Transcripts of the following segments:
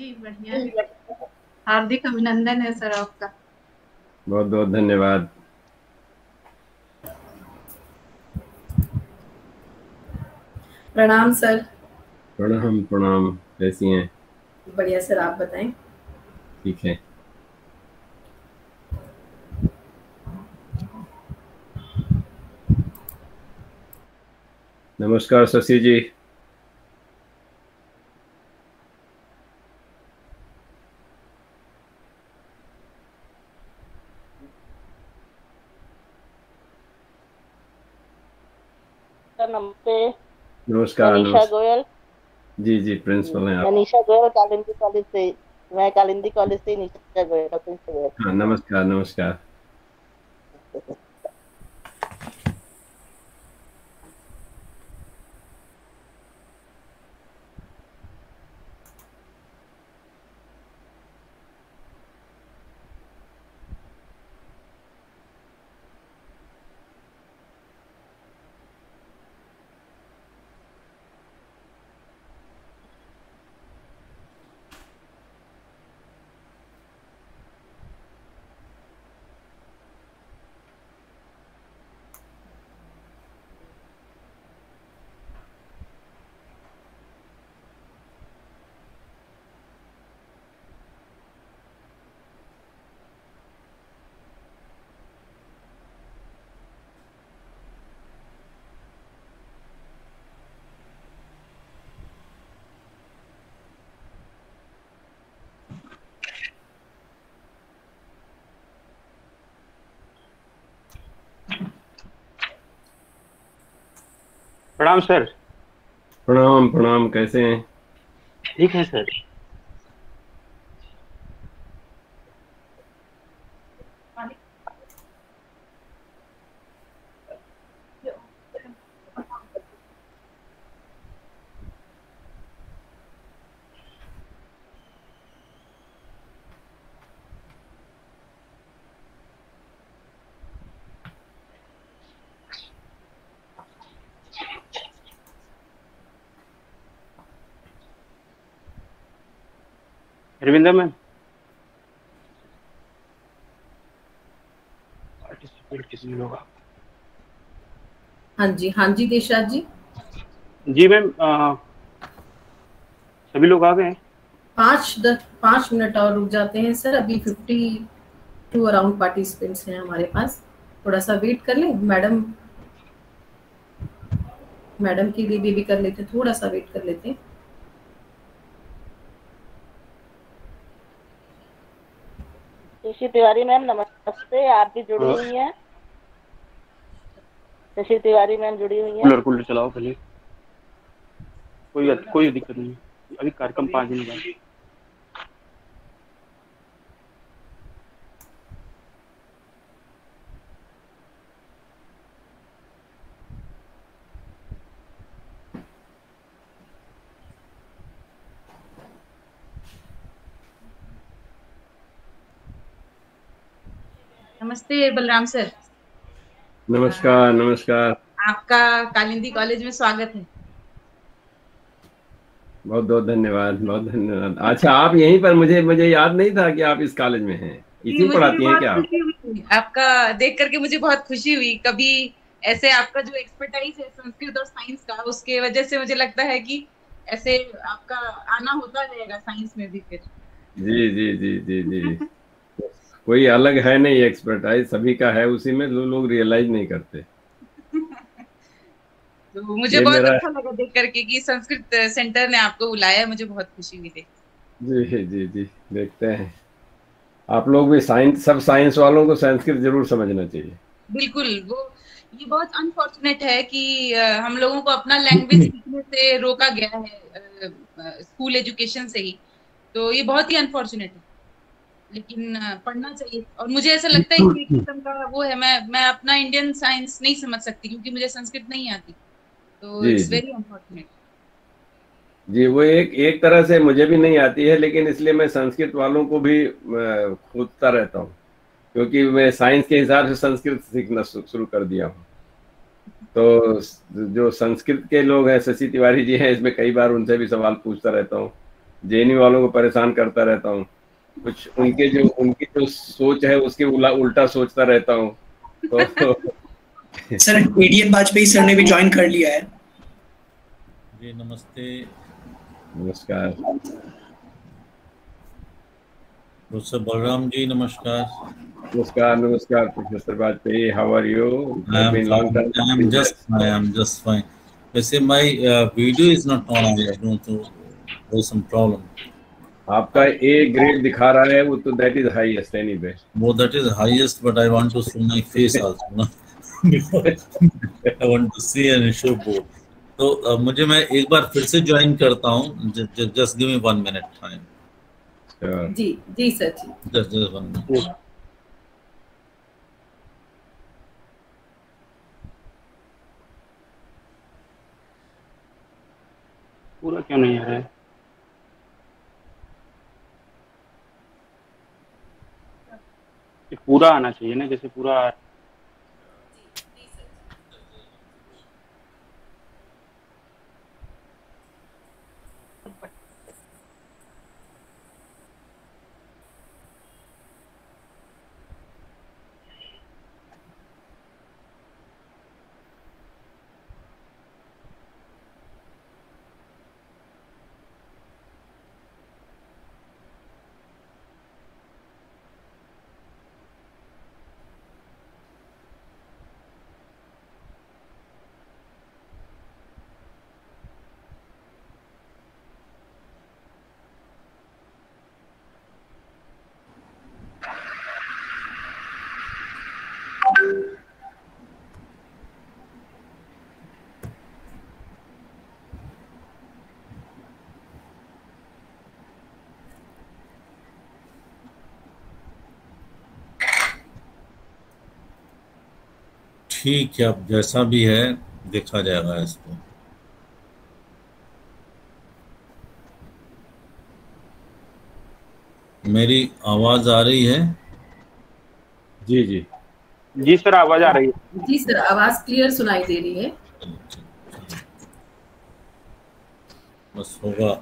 जी बढ़िया है। हार्दिक अभिनंदन है सर आपका। बहुत बहुत धन्यवाद। प्रणाम सर। प्रणाम प्रणाम, कैसी हैं? बढ़िया सर, आप बताएं। ठीक है। नमस्कार शशि जी। सर नमस्ते। नमस्कार मनीषा नमस्कार। गोयल। जी जी, प्रिंसिपल हैं आप? मनीषा गोयल कालिंदी कॉलेज से। मैं कालिंदी कॉलेज से निशा गोयल प्रिंसिपल गोयल। हाँ, नमस्कार नमस्कार। प्रणाम सर। प्रणाम प्रणाम, कैसे हैं? ठीक है सर। रविंद्र मैम, पार्टिसिपेट किसी लोग? हाँ जी देशराज जी। जी मैम, सभी लोग आ गए हैं। 5 मिनट और रुक जाते हैं सर। अभी 52 अराउंड पार्टिसिपेंट्स हैं हमारे पास। थोड़ा सा वेट कर लें। मैडम के लिए भी कर लेते, थोड़ा सा वेट कर लेते हैं। शशि तिवारी मैम नमस्ते, आप भी जुड़ी हुई हैं। शशि तिवारी मैम जुड़ी हुई हैं। कूलर चलाओ पहले। कोई दिक्कत नहीं, अभी कार्यक्रम 5 दिन बाद। नमस्ते बलराम सर। नमस्कार नमस्कार। आपका कालिंदी कॉलेज में स्वागत है। बहुत बहुत धन्यवाद, बहुत धन्यवाद। अच्छा, आप यहीं पर, मुझे मुझे याद नहीं था कि आप इस कॉलेज में हैं। जी इसी मुझे भी पढ़ाती हैं बहुत क्या आप? खुशी हुई आपका देख करके, मुझे बहुत खुशी हुई। कभी ऐसे आपका जो एक्सपर्टाइज है संस्कृत और साइंस का, उसके वजह से मुझे लगता है कि ऐसे आपका आना होता रहेगा साइंस में भी फिर। जी जी जी जी जी। कोई अलग है नहीं, एक्सपर्टाइज सभी का है उसी में, लोग रियलाइज नहीं करते। तो मुझे ये बहुत मेरा। अच्छा लगा देख करके कि संस्कृत सेंटर ने आपको बुलाया। मुझे बहुत खुशी हुई देख। जी जी जी, देखते हैं। आप लोग भी साइंस, सब साइंस वालों को संस्कृत जरूर समझना चाहिए। बिल्कुल। वो ये बहुत अनफॉर्चुनेट है कि हम लोगों को अपना लैंग्वेज सीखने से रोका गया है स्कूल एजुकेशन से ही। तो ये बहुत ही अनफॉर्चुनेट है। लेकिन पढ़ना चाहिए। और मुझे ऐसा लगता है कि एक किस्म का वो है, मैं अपना इंडियन साइंस नहीं समझ सकती क्योंकि मुझे संस्कृत नहीं आती। तो जी इट्स जी वेरी अनफॉर्चुनेट। जी, वो एक एक तरह से मुझे भी नहीं आती है, लेकिन इसलिए मैं संस्कृत वालों को भी खोजता रहता हूँ, क्योंकि मैं साइंस के हिसाब से संस्कृत सीखना शुरू कर दिया हूँ। तो जो संस्कृत के लोग हैं, शशि तिवारी जी हैं, इसमें कई बार उनसे भी सवाल पूछता रहता हूँ। जेएनयू वालों को परेशान करता रहता हूँ, कुछ उनकी जो सोच है उसके उल्टा सोचता रहता हूँ। तो सर एडीएन वाजपेयी सर ने भी ज्वाइन कर लिया है। जी नमस्ते। नमस्कार प्रोफेसर बलराम जी, नमस्कार। नमस्कार professor Vajpayee, how are you? I am just fine. वैसे my video is not on. I don't know, there's some problem. आपका A ग्रेड दिखा रहा है, वो तो that is highest anyway. वो that is highest, but I want to show my face also, ना? I want to see and show both. तो मुझे मैं एक बार फिर से ज्वाइन करता हूँ, just give me 1 minute time. जी जी सर जी, just 1 minute. पूरा क्यों नहीं आ रहा है? ये पूरा आना चाहिए ना, जैसे पूरा ठीक है, अब जैसा भी है देखा जाएगा इसको। मेरी आवाज आ रही है? जी जी जी सर, आवाज आ रही है। जी सर, आवाज क्लियर सुनाई दे रही है। बस होगा।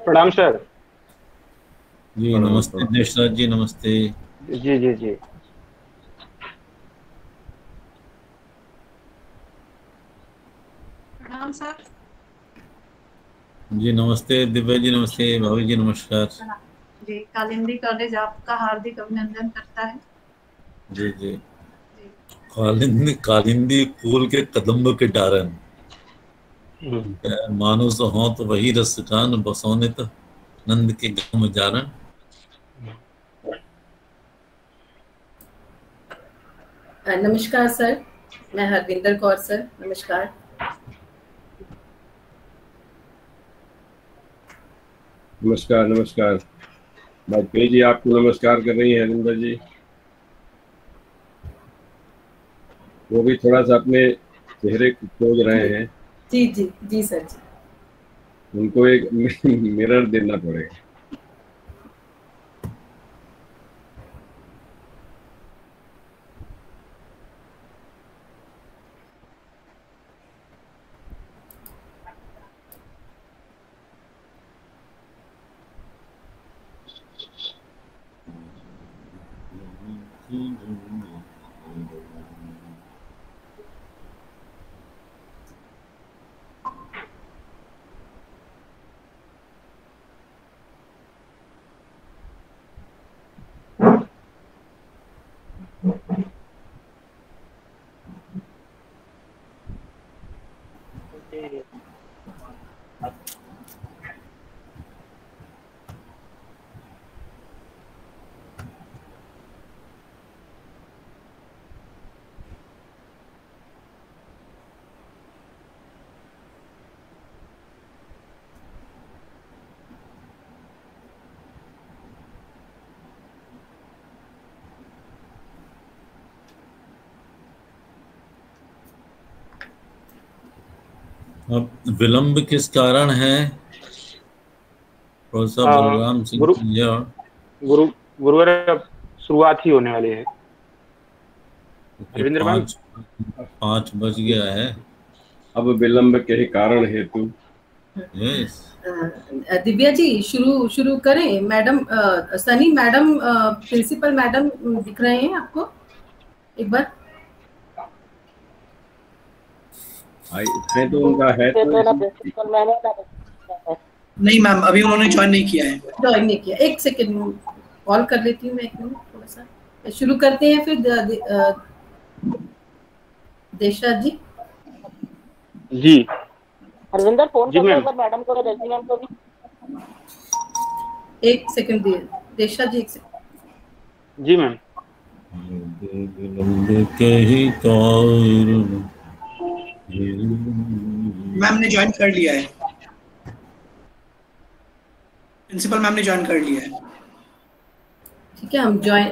प्रणाम सर। जी नमस्ते देशराज जी, नमस्ते। जी जी जी प्रणाम सर। जी नमस्ते दिव्या जी, नमस्ते भाभी जी, नमस्कार। जी, कालिंदी कॉलेज आपका हार्दिक अभिनंदन करता है। जी जी, कालिंदी फूल के कदम्ब के डारन, मानुस हो तो वही रसकान, बसौने तो नंद के गम जारन। नमस्कार सर, मैं हरविंदर कौर सर, नमस्कार। नमस्कार नमस्कार। वाजपेयी जी आपको नमस्कार कर रही हैं हरिंदर जी। वो भी थोड़ा सा अपने चेहरे को खोज रहे हैं। जी जी जी सर जी। उनको एक मिरर देना पड़ेगा। अब विलंब किस कारण है? प्रोफेसर बलराम सिंह गुरुवार अब शुरुआत ही होने वाली है। 5 बज गया है। अब विलंब के कारण हेतु। Yes. दिव्या जी शुरू करें। Madam Sunny madam principal madam दिख रहे हैं आपको एक बार? इसमें तो उनका है तो नहीं मैम, अभी उन्होंने ज्वाइन नहीं किया है। ज्वाइन नहीं किया। एक सेकेंड कॉल कर लेती हूँ मैं, एक मिनट थोड़ा सा। शुरू करते हैं फिर देशराज जी। जी हरविंदर फोन जी कर मैम। दो मैडम को, रजनी मैम को भी। एक सेकंड दिए देशराज जी, एक सेकंड। जी मैम। मैम ने ज्वाइन कर लिया है, प्रिंसिपल मैम ने ज्वाइन कर लिया है। ठीक है,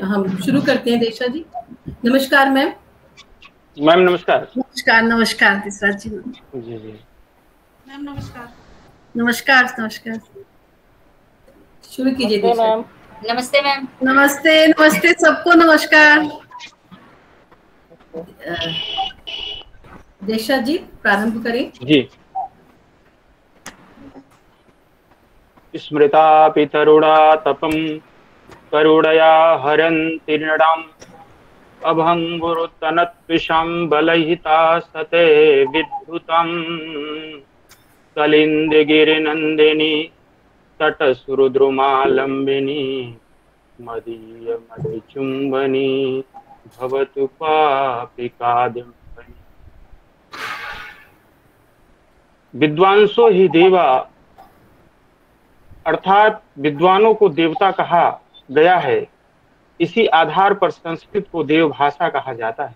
हम शुरू करते हैं। देशराज जी नमस्कार। मैम मैम नमस्कार। नमस्कार नमस्कार देशराज जी। जी जी मैम नमस्कार। नमस्कार नमस्कार। शुरू कीजिए नमस्ते देशराज। मैम। नमस्ते मैम। नमस्ते नमस्ते सबको नमस्कार। देशराज जी प्रारंभ करें। जी। स्मृता पितरुणा तपम करुणया हरन्ति नृणाम् अभङ्गुरुतनत्विषं बलहिता सते विद्युतं कलिन्दगिरिनन्दिनी तटसुरुद्रुमालम्बिनी मदीय मदचुम्बनी भवतु पापिकादिम्बनी। विद्वांसो ही देवा, अर्थात विद्वानों को देवता कहा गया है। इसी आधार पर संस्कृत को देवभाषा कहा जाता है।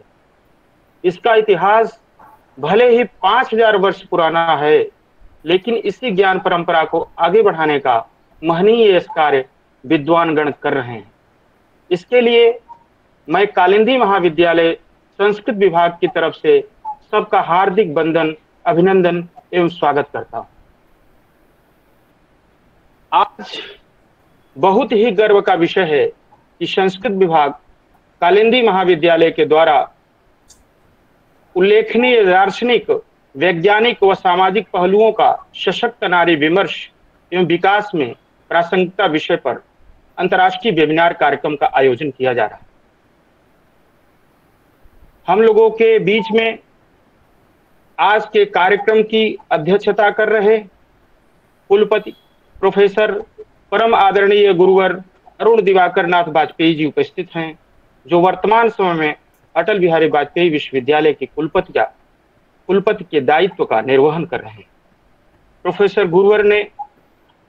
इसका इतिहास भले ही 5000 वर्ष पुराना है, लेकिन इसी ज्ञान परंपरा को आगे बढ़ाने का महनीय कार्य विद्वान गण कर रहे हैं। इसके लिए मैं कालिंदी महाविद्यालय संस्कृत विभाग की तरफ से सबका हार्दिक वंदन, अभिनंदन एवं स्वागत करता हूं। आज बहुत ही गर्व का विषय है कि संस्कृत विभाग कालिंदी महाविद्यालय के द्वारा उल्लेखनीय दार्शनिक, वैज्ञानिक व सामाजिक पहलुओं का सशक्त नारी विमर्श एवं विकास में प्रासंगिकता विषय पर अंतर्राष्ट्रीय वेबिनार कार्यक्रम का आयोजन किया जा रहा है। हम लोगों के बीच में आज के कार्यक्रम की अध्यक्षता कर रहे कुलपति प्रोफेसर परम आदरणीय गुरुवर अरुण दिवाकर नाथ वाजपेयी जी उपस्थित हैं, जो वर्तमान समय में अटल बिहारी वाजपेयी विश्वविद्यालय के कुलपति के दायित्व का निर्वहन कर रहे हैं। प्रोफेसर गुरुवर ने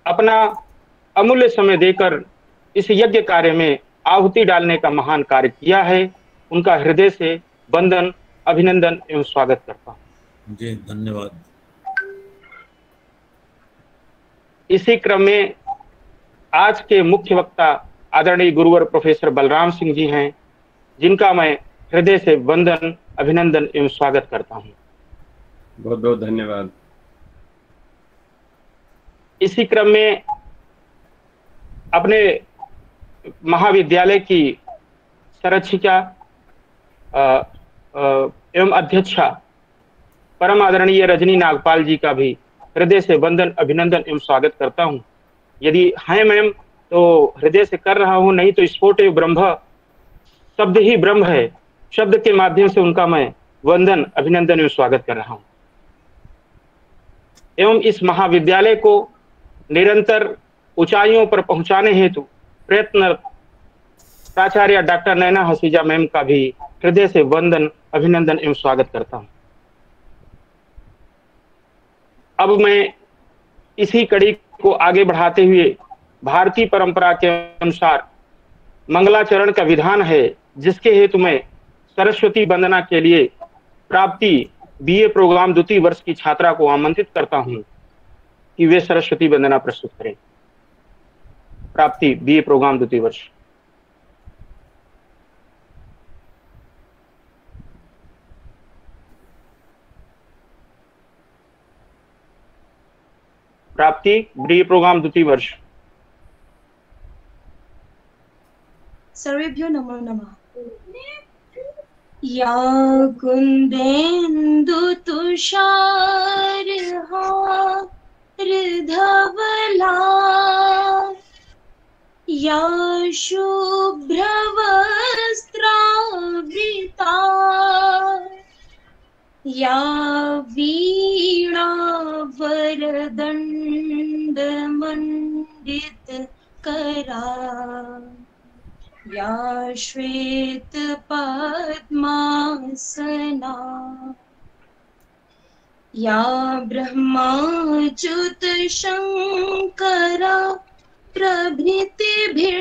अपना अमूल्य समय देकर इस यज्ञ कार्य में आहुति डालने का महान कार्य किया है। उनका हृदय से वंदन, अभिनंदन एवं स्वागत करता हूँ। जी धन्यवाद। इसी क्रम में आज के मुख्य वक्ता आदरणीय गुरुवर प्रोफेसर बलराम सिंह जी हैं, जिनका मैं हृदय से वंदन, अभिनंदन एवं स्वागत करता हूं। बहुत बहुत धन्यवाद। इसी क्रम में अपने महाविद्यालय की संरक्षिका एवं अध्यक्षा परम आदरणीय रजनी नागपाल जी का भी हृदय से वंदन, अभिनंदन एवं स्वागत करता हूं। यदि हैं मैम तो हृदय से कर रहा हूं, नहीं तो स्फोट एवं ब्रह्म, शब्द ही ब्रह्म है, शब्द के माध्यम से उनका मैं वंदन, अभिनंदन एवं स्वागत कर रहा हूं। एवं इस महाविद्यालय को निरंतर ऊंचाइयों पर पहुंचाने हेतु प्रयत्न प्राचार्य डॉक्टर नैना हसीजा मैम का भी हृदय से वंदन, अभिनंदन एवं स्वागत करता हूं। अब मैं इसी कड़ी को आगे बढ़ाते हुए भारतीय परंपरा के अनुसार मंगलाचरण का विधान है, जिसके हेतु मैं सरस्वती वंदना के लिए प्राप्ति बीए प्रोग्राम द्वितीय वर्ष की छात्रा को आमंत्रित करता हूं कि वे सरस्वती वंदना प्रस्तुत करें। प्राप्ति बीए प्रोग्राम द्वितीय वर्ष। प्राप्ति बीए प्रोग्राम द्वितीय वर्ष। सर्वेभ्यो नमो नमः। या कुन्देन्दु तुषारहार धवला या शुभ्रवस्त्रावृता या वीणा वरदण्डमण्डितकरा या श्वेत पद्मासना या ब्रह्माच्युत शंकरा प्रभृतिभिर्देवैः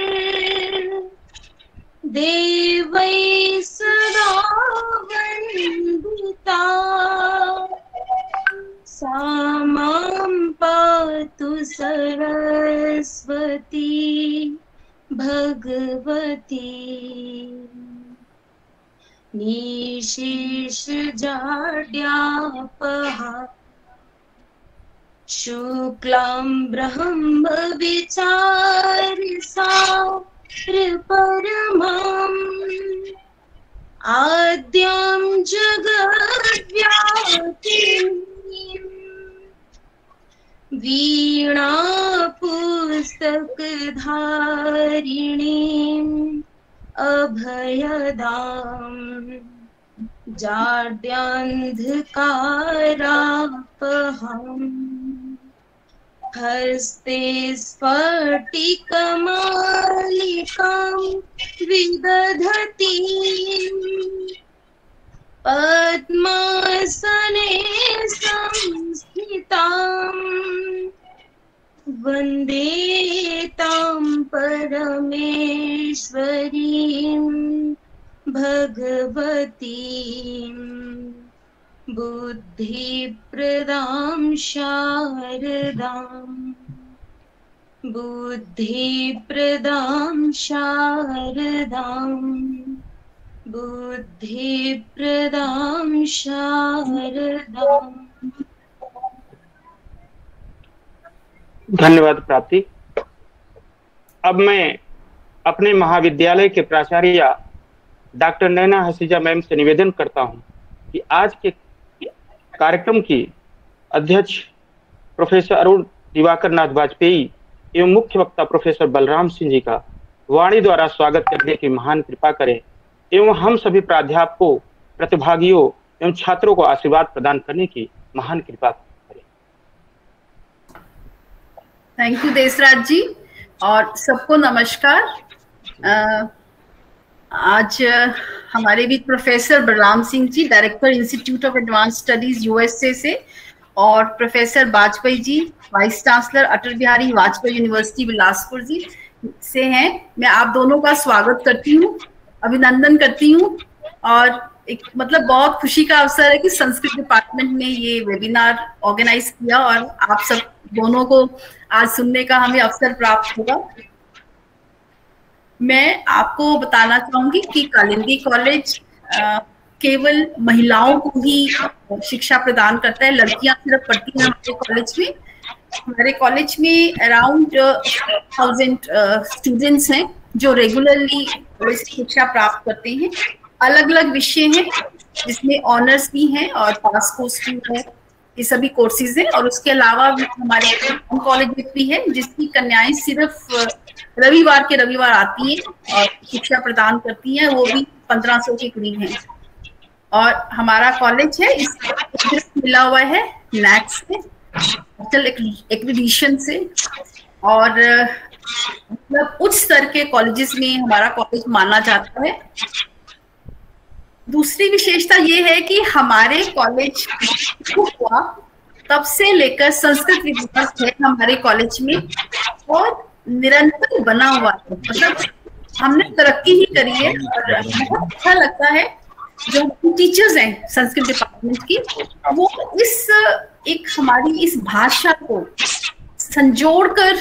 सदा वन्दिता सा मां पातु सरस्वती भगवती निशेषजाड्यापहा शुक्लां ब्रह्म विचारसारपरमाम् आद्यां जगद्व्यापिनीं वीणा पुस्तकधारिणीम् अभयदाम् जाड्यान्धकारापहम् हस्ते स्फटिकमालिकां विदधतीम् पद्मासने संस्थिताम् वन्दे तां परमेश्वरीं भगवतीम् बुद्धिप्रदां शारदाम् बुद्धिप्रदां शारदाम् बुद्धिप्रदां शारदाम्। धन्यवाद प्राप्ति। अब मैं अपने महाविद्यालय के प्राचार्य डॉक्टर नैना हसीजा मैम से निवेदन करता हूं कि आज के कार्यक्रम की अध्यक्ष प्रोफेसर अरुण दिवाकर नाथ वाजपेयी एवं मुख्य वक्ता प्रोफेसर बलराम सिंह जी का वाणी द्वारा स्वागत करने की महान कृपा करें एवं हम सभी प्राध्यापकों, प्रतिभागियों एवं छात्रों को आशीर्वाद प्रदान करने की महान कृपा करें। थैंक यू देसराज जी और सबको नमस्कार। आज हमारे भी professor Balram Singh ji, director institute of advanced studies USA से, और professor Vajpayee ji, vice chancellor Atal Bihari Vajpayee university Bilaspur ji से हैं। मैं आप दोनों का स्वागत करती हूँ, अभिनंदन करती हूँ और एक मतलब बहुत खुशी का अवसर है कि संस्कृत डिपार्टमेंट ने ये वेबिनार ऑर्गेनाइज किया और आप सब दोनों को आज सुनने का हमें अवसर प्राप्त होगा। मैं आपको बताना चाहूंगी कि कालिंदी कॉलेज केवल महिलाओं को ही शिक्षा प्रदान करता है, लड़कियां सिर्फ पढ़ती हैं हमारे कॉलेज में। हमारे कॉलेज में अराउंड 1000 स्टूडेंट्स हैं जो रेगुलरली शिक्षा प्राप्त करते हैं। अलग अलग विषय हैं जिसमें ऑनर्स भी हैं और पास कोर्स भी है, ये सभी कोर्सेज हैं। और उसके अलावा भी हमारे कॉलेज भी है जिसकी कन्याएं सिर्फ रविवार के रविवार आती हैं और शिक्षा प्रदान करती हैं, वो भी 1500 के करीब हैं। और हमारा कॉलेज है इस मिला हुआ है नैक से, एक्रेडिशन से, और मतलब उच्च स्तर के कॉलेजेस में हमारा कॉलेज माना जाता है। दूसरी विशेषता ये है कि हमारे कॉलेज हुआ तब से लेकर संस्कृत विभाग है हमारे कॉलेज में और निरंतर बना हुआ है, मतलब हमने तरक्की ही करी है। और बहुत अच्छा लगता है जो टीचर्स हैं संस्कृत डिपार्टमेंट की, वो इस एक हमारी इस भाषा को संजोड़ कर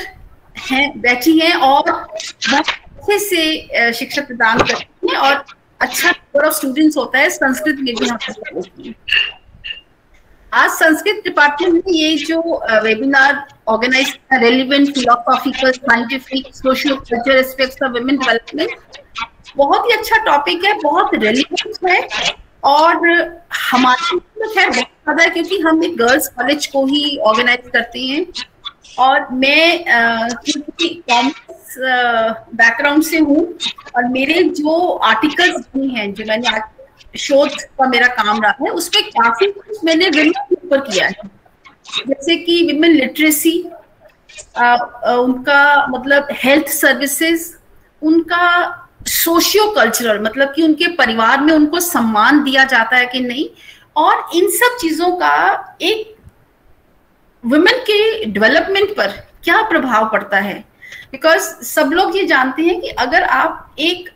हैं बैठी हैं और बहुत अच्छे से शिक्षा प्रदान करती हैं और अच्छा नंबर ऑफ स्टूडेंट्स होता है संस्कृत में भी हमारे। आज संस्कृत डिपार्टमेंट में ये जो वेबिनार ऑर्गेनाइज किया, relevant philosophical scientific socio cultural aspects of women development, बहुत ही अच्छा टॉपिक है, बहुत रेलिवेंट है और हमारे खैर बहुत ज्यादा है क्योंकि हम एक गर्ल्स कॉलेज को ही ऑर्गेनाइज करते हैं और मैं क्योंकि कॉमर्स बैकग्राउंड से हूँ और मेरे जो आर्टिकल्स भी हैं जो मैंने शोध का मेरा काम रहा है उसमें काफी कुछ मैंने विमेन के ऊपर किया है, जैसे कि विमेन लिटरेसी, उनका मतलब हेल्थ सर्विसेज, उनका सोशियो कल्चरल मतलब कि उनके परिवार में उनको सम्मान दिया जाता है कि नहीं, और इन सब चीजों का एक वुमेन के डेवलपमेंट पर क्या प्रभाव पड़ता है। बिकॉज सब लोग ये जानते हैं कि अगर आप एक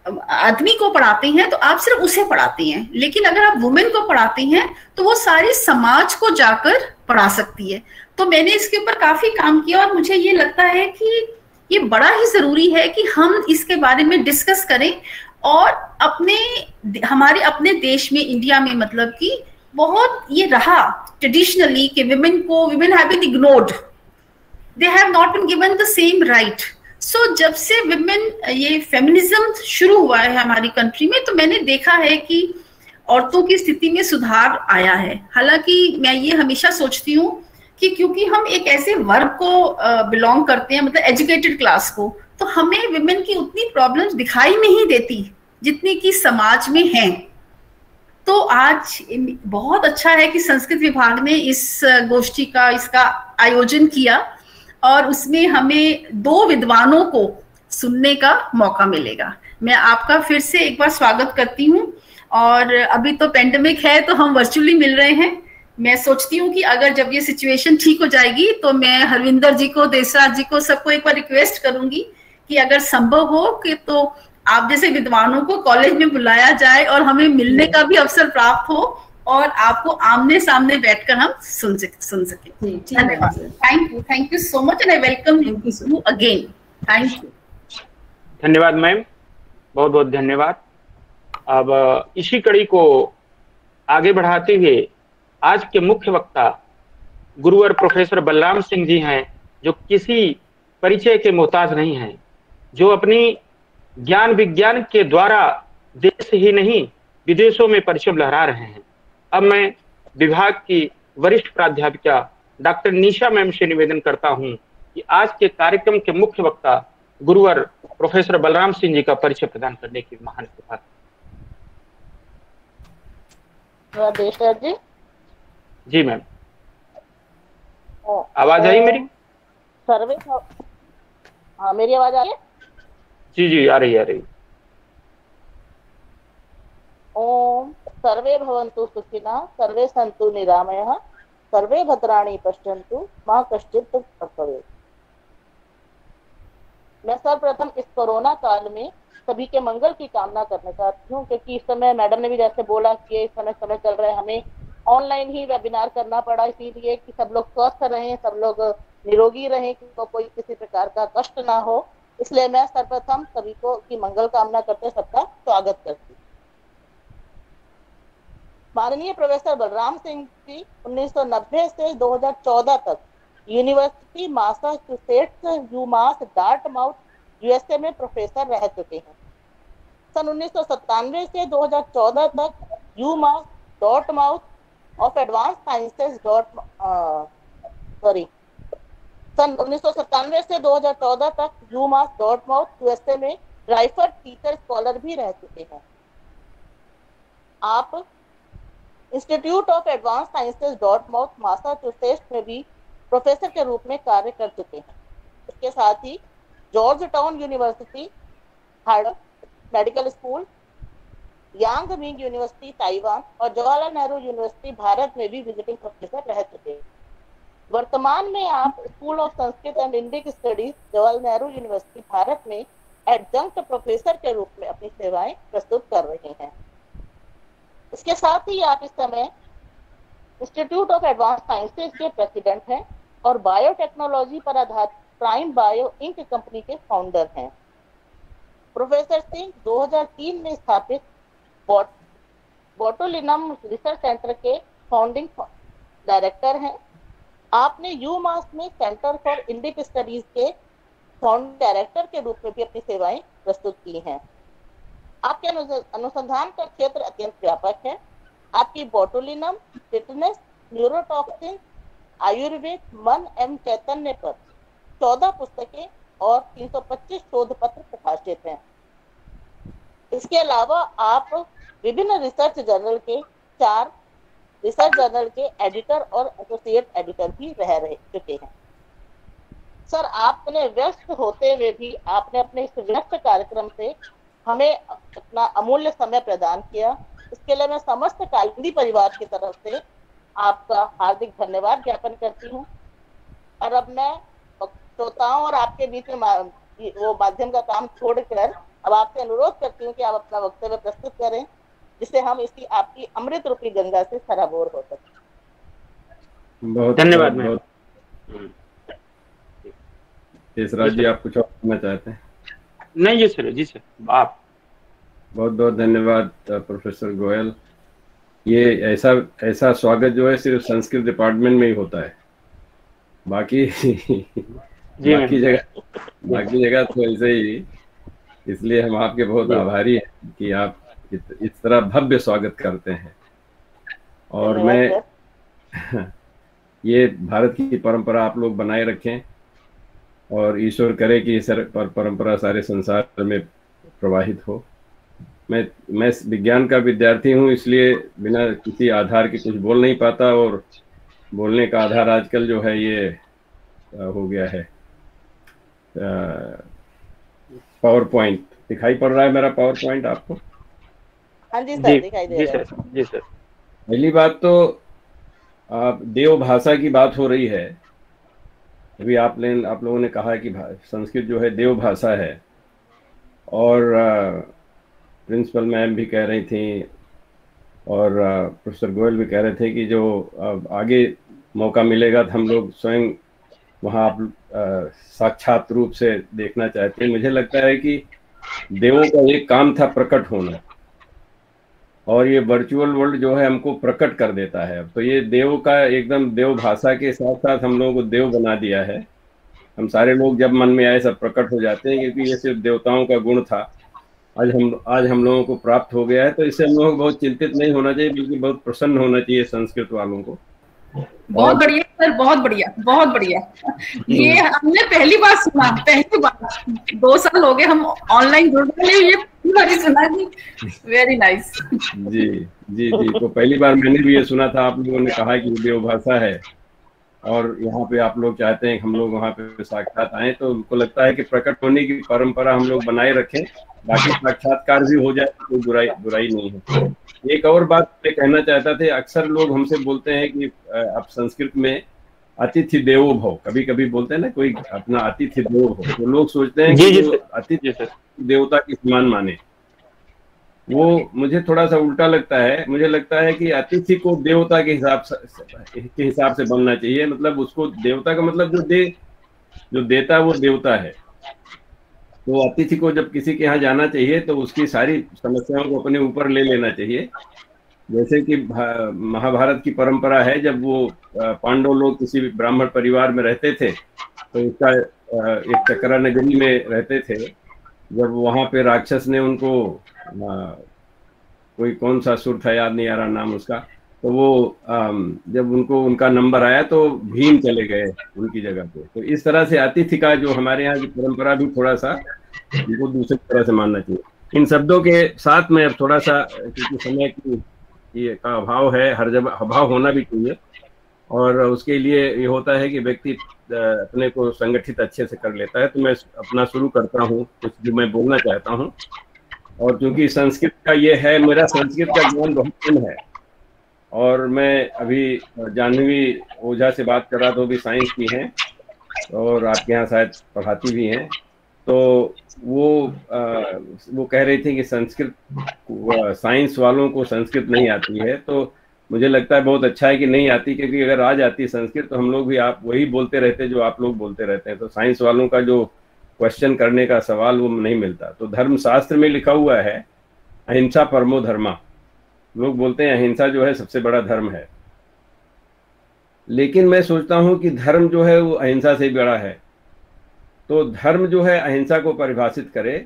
आदमी को पढ़ाते हैं तो आप सिर्फ उसे पढ़ाते हैं, लेकिन अगर आप वुमेन को पढ़ाते हैं तो वो सारी समाज को जाकर पढ़ा सकती है। तो मैंने इसके ऊपर काफी काम किया और मुझे ये लगता है कि ये बड़ा ही जरूरी है कि हम इसके बारे में डिस्कस करें और हमारे अपने देश में इंडिया में मतलब कि बहुत ये रहा ट्रेडिशनली कि women have been ignored, they have not been given the same right. So जब से women ये फेमिनिज्म शुरू हुआ है हमारी कंट्री में तो मैंने देखा है कि औरतों की स्थिति में सुधार आया है। हालांकि मैं ये हमेशा सोचती हूँ कि क्योंकि हम एक ऐसे वर्ग को बिलोंग करते हैं मतलब एजुकेटेड क्लास को, तो हमें विमेन की उतनी प्रॉब्लम्स दिखाई नहीं देती जितनी कि समाज में हैं। तो आज बहुत अच्छा है कि संस्कृत विभाग ने इस गोष्ठी का इसका आयोजन किया और उसमें हमें 2 विद्वानों को सुनने का मौका मिलेगा। मैं आपका फिर से एक बार स्वागत करती हूँ और अभी तो पेंडेमिक है तो हम वर्चुअली मिल रहे हैं। मैं सोचती हूँ कि अगर जब ये सिचुएशन ठीक हो जाएगी तो मैं हरविंदर जी को, देसराज जी को, सबको एक बार रिक्वेस्ट करूंगी कि अगर संभव हो कि तो आप जैसे विद्वानों को कॉलेज में बुलाया जाए और हमें मिलने का भी अवसर प्राप्त हो और आपको आमने सामने बैठकर हम सुन सके। धन्यवाद। Thank you so much and I welcome you again. Thank you. धन्यवाद मैम, बहुत बहुत धन्यवाद। अब इसी कड़ी को आगे बढ़ाते हुए आज के मुख्य वक्ता गुरुवर प्रोफेसर बलराम सिंह जी हैं, जो किसी परिचय के मोहताज नहीं हैं, जो अपनी ज्ञान विज्ञान के द्वारा देश ही नहीं विदेशों में परचम लहरा रहे हैं। अब मैं विभाग की वरिष्ठ प्राध्यापिका डॉक्टर निशा मैम से निवेदन करता हूं कि आज के कार्यक्रम के मुख्य वक्ता गुरुवर प्रोफेसर बलराम सिंह जी का परिचय प्रदान करने की महान कृपा। जी जी मैम, आवाज आई मेरी? सर्वे, हाँ मेरी आवाज आ रही है? जी आ रही है। ओम सर्वे भवन्तु सुखिनः, सर्वे सन्तु निरामयः, सर्वे भद्राणि पश्यन्तु, मा कश्चित् दुःखं भवेत्। मैं सर्वप्रथम इस कोरोना काल में सभी के मंगल की कामना करना चाहती हूँ, क्योंकि इस समय मैडम ने भी जैसे बोला कि इस समय चल रहा है, हमें ऑनलाइन ही वेबिनार करना पड़ा, इसीलिए कि सब लोग स्वस्थ रहें, सब लोग निरोगी रहें, कि कोई किसी प्रकार का कष्ट ना हो। इसलिए मैं सर्वप्रथम सभी को की मंगल कामना करते सबका स्वागत करती हूँ। माननीय प्रोफेसर बलराम सिंह जी 1990 से 2014 तक university Massachusetts UMass Dartmouth USA में प्रोफेसर रह चुके हैं। सन 1997 से 2014 तक UMass Dartmouth of advance sciences सन 1997 से 2014 तक यूमास डार्टमाउथ यूएसए में राइफर टीचर स्कॉलर भी रह चुके हैं। आप institute of advance sciences Dartmouth Massachusetts में भी प्रोफेसर के रूप में कार्य कर चुके हैं। इसके साथ ही Georgetown university, Harvard medical school, Yang Ming university Taiwan और जवाहरलाल नेहरू यूनिवर्सिटी भारत में भी विजिटिंग प्रोफेसर रह चुके हैं। वर्तमान में आप school of Sanskrit and Indic studies, Jawaharlal Nehru university Bharat में एडजंक्ट प्रोफेसर के रूप में अपनी सेवाएं प्रस्तुत कर रहे हैं। इसके साथ ही आप इस समय इंस्टीट्यूट ऑफ एडवांस साइंसेज के प्रेसिडेंट हैं और बायोटेक्नोलॉजी पर आधारित प्राइम बायो इंक कंपनी के फाउंडर हैं। प्रोफेसर सिंह 2003 में स्थापित बोटुलिनम रिसर्च सेंटर के फाउंडिंग डायरेक्टर हैं। आपने यूमास में सेंटर फॉर इंडिक स्टडीज के फाउंडिंग डायरेक्टर के रूप में भी अपनी सेवाएं प्रस्तुत की हैं। आपके अनुसंधान का क्षेत्र अत्यंत व्यापक है। आपकी बोटुलिनम, टिटनेस, न्यूरोटॉक्सिन, आयुर्वेद, मन एवं चैतन्य पर 14 पुस्तकें और 325 शोध पत्र प्रकाशित हैं। इसके अलावा आप विभिन्न रिसर्च जर्नल के 4 रिसर्च जर्नल के एडिटर और एसोसिएट एडिटर भी रह चुके हैं। सर, आपने व्यस्त होते हुए भी आपने अपने इस व्यस्त कार्यक्रम से हमें अपना अमूल्य समय प्रदान किया। इसके लिए मैं समस्त कालिंदी परिवार की तरफ से आपका हार्दिक धन्यवाद ज्ञापन करती हूँ। और अब मैं श्रोताओं और आपके बीच में वो माध्यम का काम छोड़कर अब आपसे अनुरोध करती हूँ कि आप अपना वक्तव्य प्रस्तुत करें, जिससे हम इसकी आपकी अमृत रूपी गंगा से सराबोर हो सके। बहुत धन्यवाद। केशराज जी, आप कुछ और कहना चाहते हैं? नहीं जी सर, जी सर, आप बहुत बहुत धन्यवाद प्रोफेसर गोयल। ये ऐसा स्वागत जो है सिर्फ संस्कृत डिपार्टमेंट में ही होता है, बाकी जगह तो ऐसे ही। इसलिए हम आपके बहुत आभारी हैं कि आप इस तरह भव्य स्वागत करते हैं। और मैं ये भारत की परंपरा आप लोग बनाए रखें और ईश्वर करे कि ये परंपरा सारे संसार में प्रवाहित हो। मैं विज्ञान का विद्यार्थी हूँ, इसलिए बिना किसी आधार के कुछ बोल नहीं पाता, और बोलने का आधार आजकल जो है ये हो गया है पावर पॉइंट। दिखाई पड़ रहा है मेरा पावर पॉइंट आपको? हाँ जी सर, दिखाई दे रहा है। जी सर। पहली बात तो देव भाषा की बात हो रही है। अभी आप लोगों ने कहा कि संस्कृत जो है देव भाषा है, और प्रिंसिपल मैम भी कह रही थी और प्रोफेसर गोयल भी कह रहे थे कि जो आगे मौका मिलेगा तो हम लोग स्वयं वहाँ साक्षात रूप से देखना चाहते हैं। मुझे लगता है कि देवों का एक काम था प्रकट होना, और ये वर्चुअल वर्ल्ड जो है हमको प्रकट कर देता है। तो ये देव का एकदम देव भाषा के साथ साथ हम लोगों को देव बना दिया है। हम सारे लोग जब मन में आए सब प्रकट हो जाते हैं, क्योंकि ये सिर्फ देवताओं का गुण था, आज हम लोगों को प्राप्त हो गया है। तो इससे हम लोगों को बहुत चिंतित नहीं होना चाहिए, बल्कि बहुत प्रसन्न होना चाहिए संस्कृत वालों को। बहुत बढ़िया सर, बहुत बढ़िया, बहुत बढ़िया। ये हमने पहली बार सुना, पहली बार। 2 साल हो गए हम ऑनलाइन जुड़ रहे हैं, ये पहली बार ही सुना जी। Very nice. जी जी जी, तो पहली बार मैंने भी ये सुना था। आप लोगों ने कहा कि देव भाषा है, और यहाँ पे आप लोग चाहते हैं कि हम लोग वहाँ पे साक्षात आए, तो उनको लगता है कि प्रकट होने की परंपरा हम लोग बनाए रखें, बाकी साक्षात्कार भी हो जाए, कोई बुराई नहीं है। एक और बात मैं कहना चाहता था, अक्सर लोग हमसे बोलते हैं कि आप संस्कृत में अतिथि देवो भव, कभी कभी बोलते हैं ना, कोई अपना अतिथि देवो भव, तो लोग सोचते हैं कि अतिथि देवता की समान माने। वो मुझे थोड़ा सा उल्टा लगता है। मुझे लगता है कि अतिथि को देवता के हिसाब से बनना चाहिए। मतलब उसको देवता का मतलब जो देता है वो देवता है। तो अतिथि को जब किसी के यहाँ जाना चाहिए तो उसकी सारी समस्याओं को अपने ऊपर ले लेना चाहिए। जैसे कि महाभारत की परंपरा है, जब वो पांडव लोग किसी ब्राह्मण परिवार में रहते थे, तो इसका एक चक्रा नगरी में रहते थे। जब वहाँ पे राक्षस ने उनको कोई कौन सा सुर था, याद नहीं आ रहा नाम उसका, तो वो जब उनका नंबर आया तो भीम चले गए उनकी जगह पे। तो इस तरह से अतिथि का जो हमारे यहाँ की परंपरा भी थोड़ा सा उनको दूसरी तरह से मानना चाहिए। इन शब्दों के साथ में अब थोड़ा सा, क्योंकि समय का अभाव है, हर जगह अभाव होना भी चाहिए, और उसके लिए ये होता है कि व्यक्ति अपने को संगठित अच्छे से कर लेता है। तो मैं अपना शुरू करता हूँ कुछ जो मैं बोलना चाहता हूँ। और क्योंकि संस्कृत का ये है, मेरा संस्कृत का ज्ञान बहुत कम है, और मैं अभी जाह्नवी ओझा से बात कर रहा था, वो भी साइंस की हैं और आपके यहाँ शायद पढ़ाती भी हैं। तो वो कह रही थी कि संस्कृत साइंस वालों को संस्कृत नहीं आती है। तो मुझे लगता है बहुत अच्छा है कि नहीं आती, क्योंकि अगर आ जाती है संस्कृत तो हम लोग भी आप वही बोलते रहते जो आप लोग बोलते रहते हैं। तो साइंस वालों का जो क्वेश्चन करने का सवाल वो नहीं मिलता। तो धर्मशास्त्र में लिखा हुआ है अहिंसा परमो धर्मा। लोग बोलते हैं अहिंसा जो है सबसे बड़ा धर्म है, लेकिन मैं सोचता हूँ कि धर्म जो है वो अहिंसा से बड़ा है। तो धर्म जो है अहिंसा को परिभाषित करे,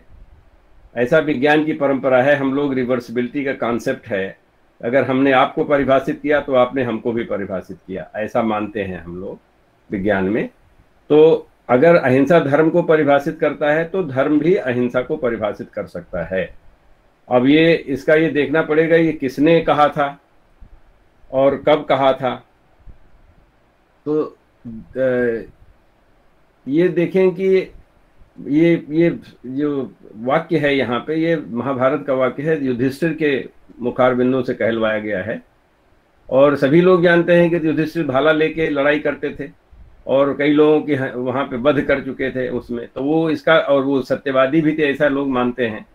ऐसा विज्ञान की परंपरा है। हम लोग रिवर्सिबिलिटी का कॉन्सेप्ट है, अगर हमने आपको परिभाषित किया तो आपने हमको भी परिभाषित किया, ऐसा मानते हैं हम लोग विज्ञान में। तो अगर अहिंसा धर्म को परिभाषित करता है तो धर्म भी अहिंसा को परिभाषित कर सकता है। अब इसका ये देखना पड़ेगा ये किसने कहा था और कब कहा था। तो ये देखें कि ये जो वाक्य है यहाँ पे, ये महाभारत का वाक्य है, युधिष्ठिर के मुखारबिंदों से कहलवाया गया है। और सभी लोग जानते हैं कि युधिष्ठिर भाला लेके लड़ाई करते थे और कई लोगों के वहां पे वध कर चुके थे उसमें, तो वो इसका, और वो सत्यवादी भी थे, ऐसा लोग मानते हैं।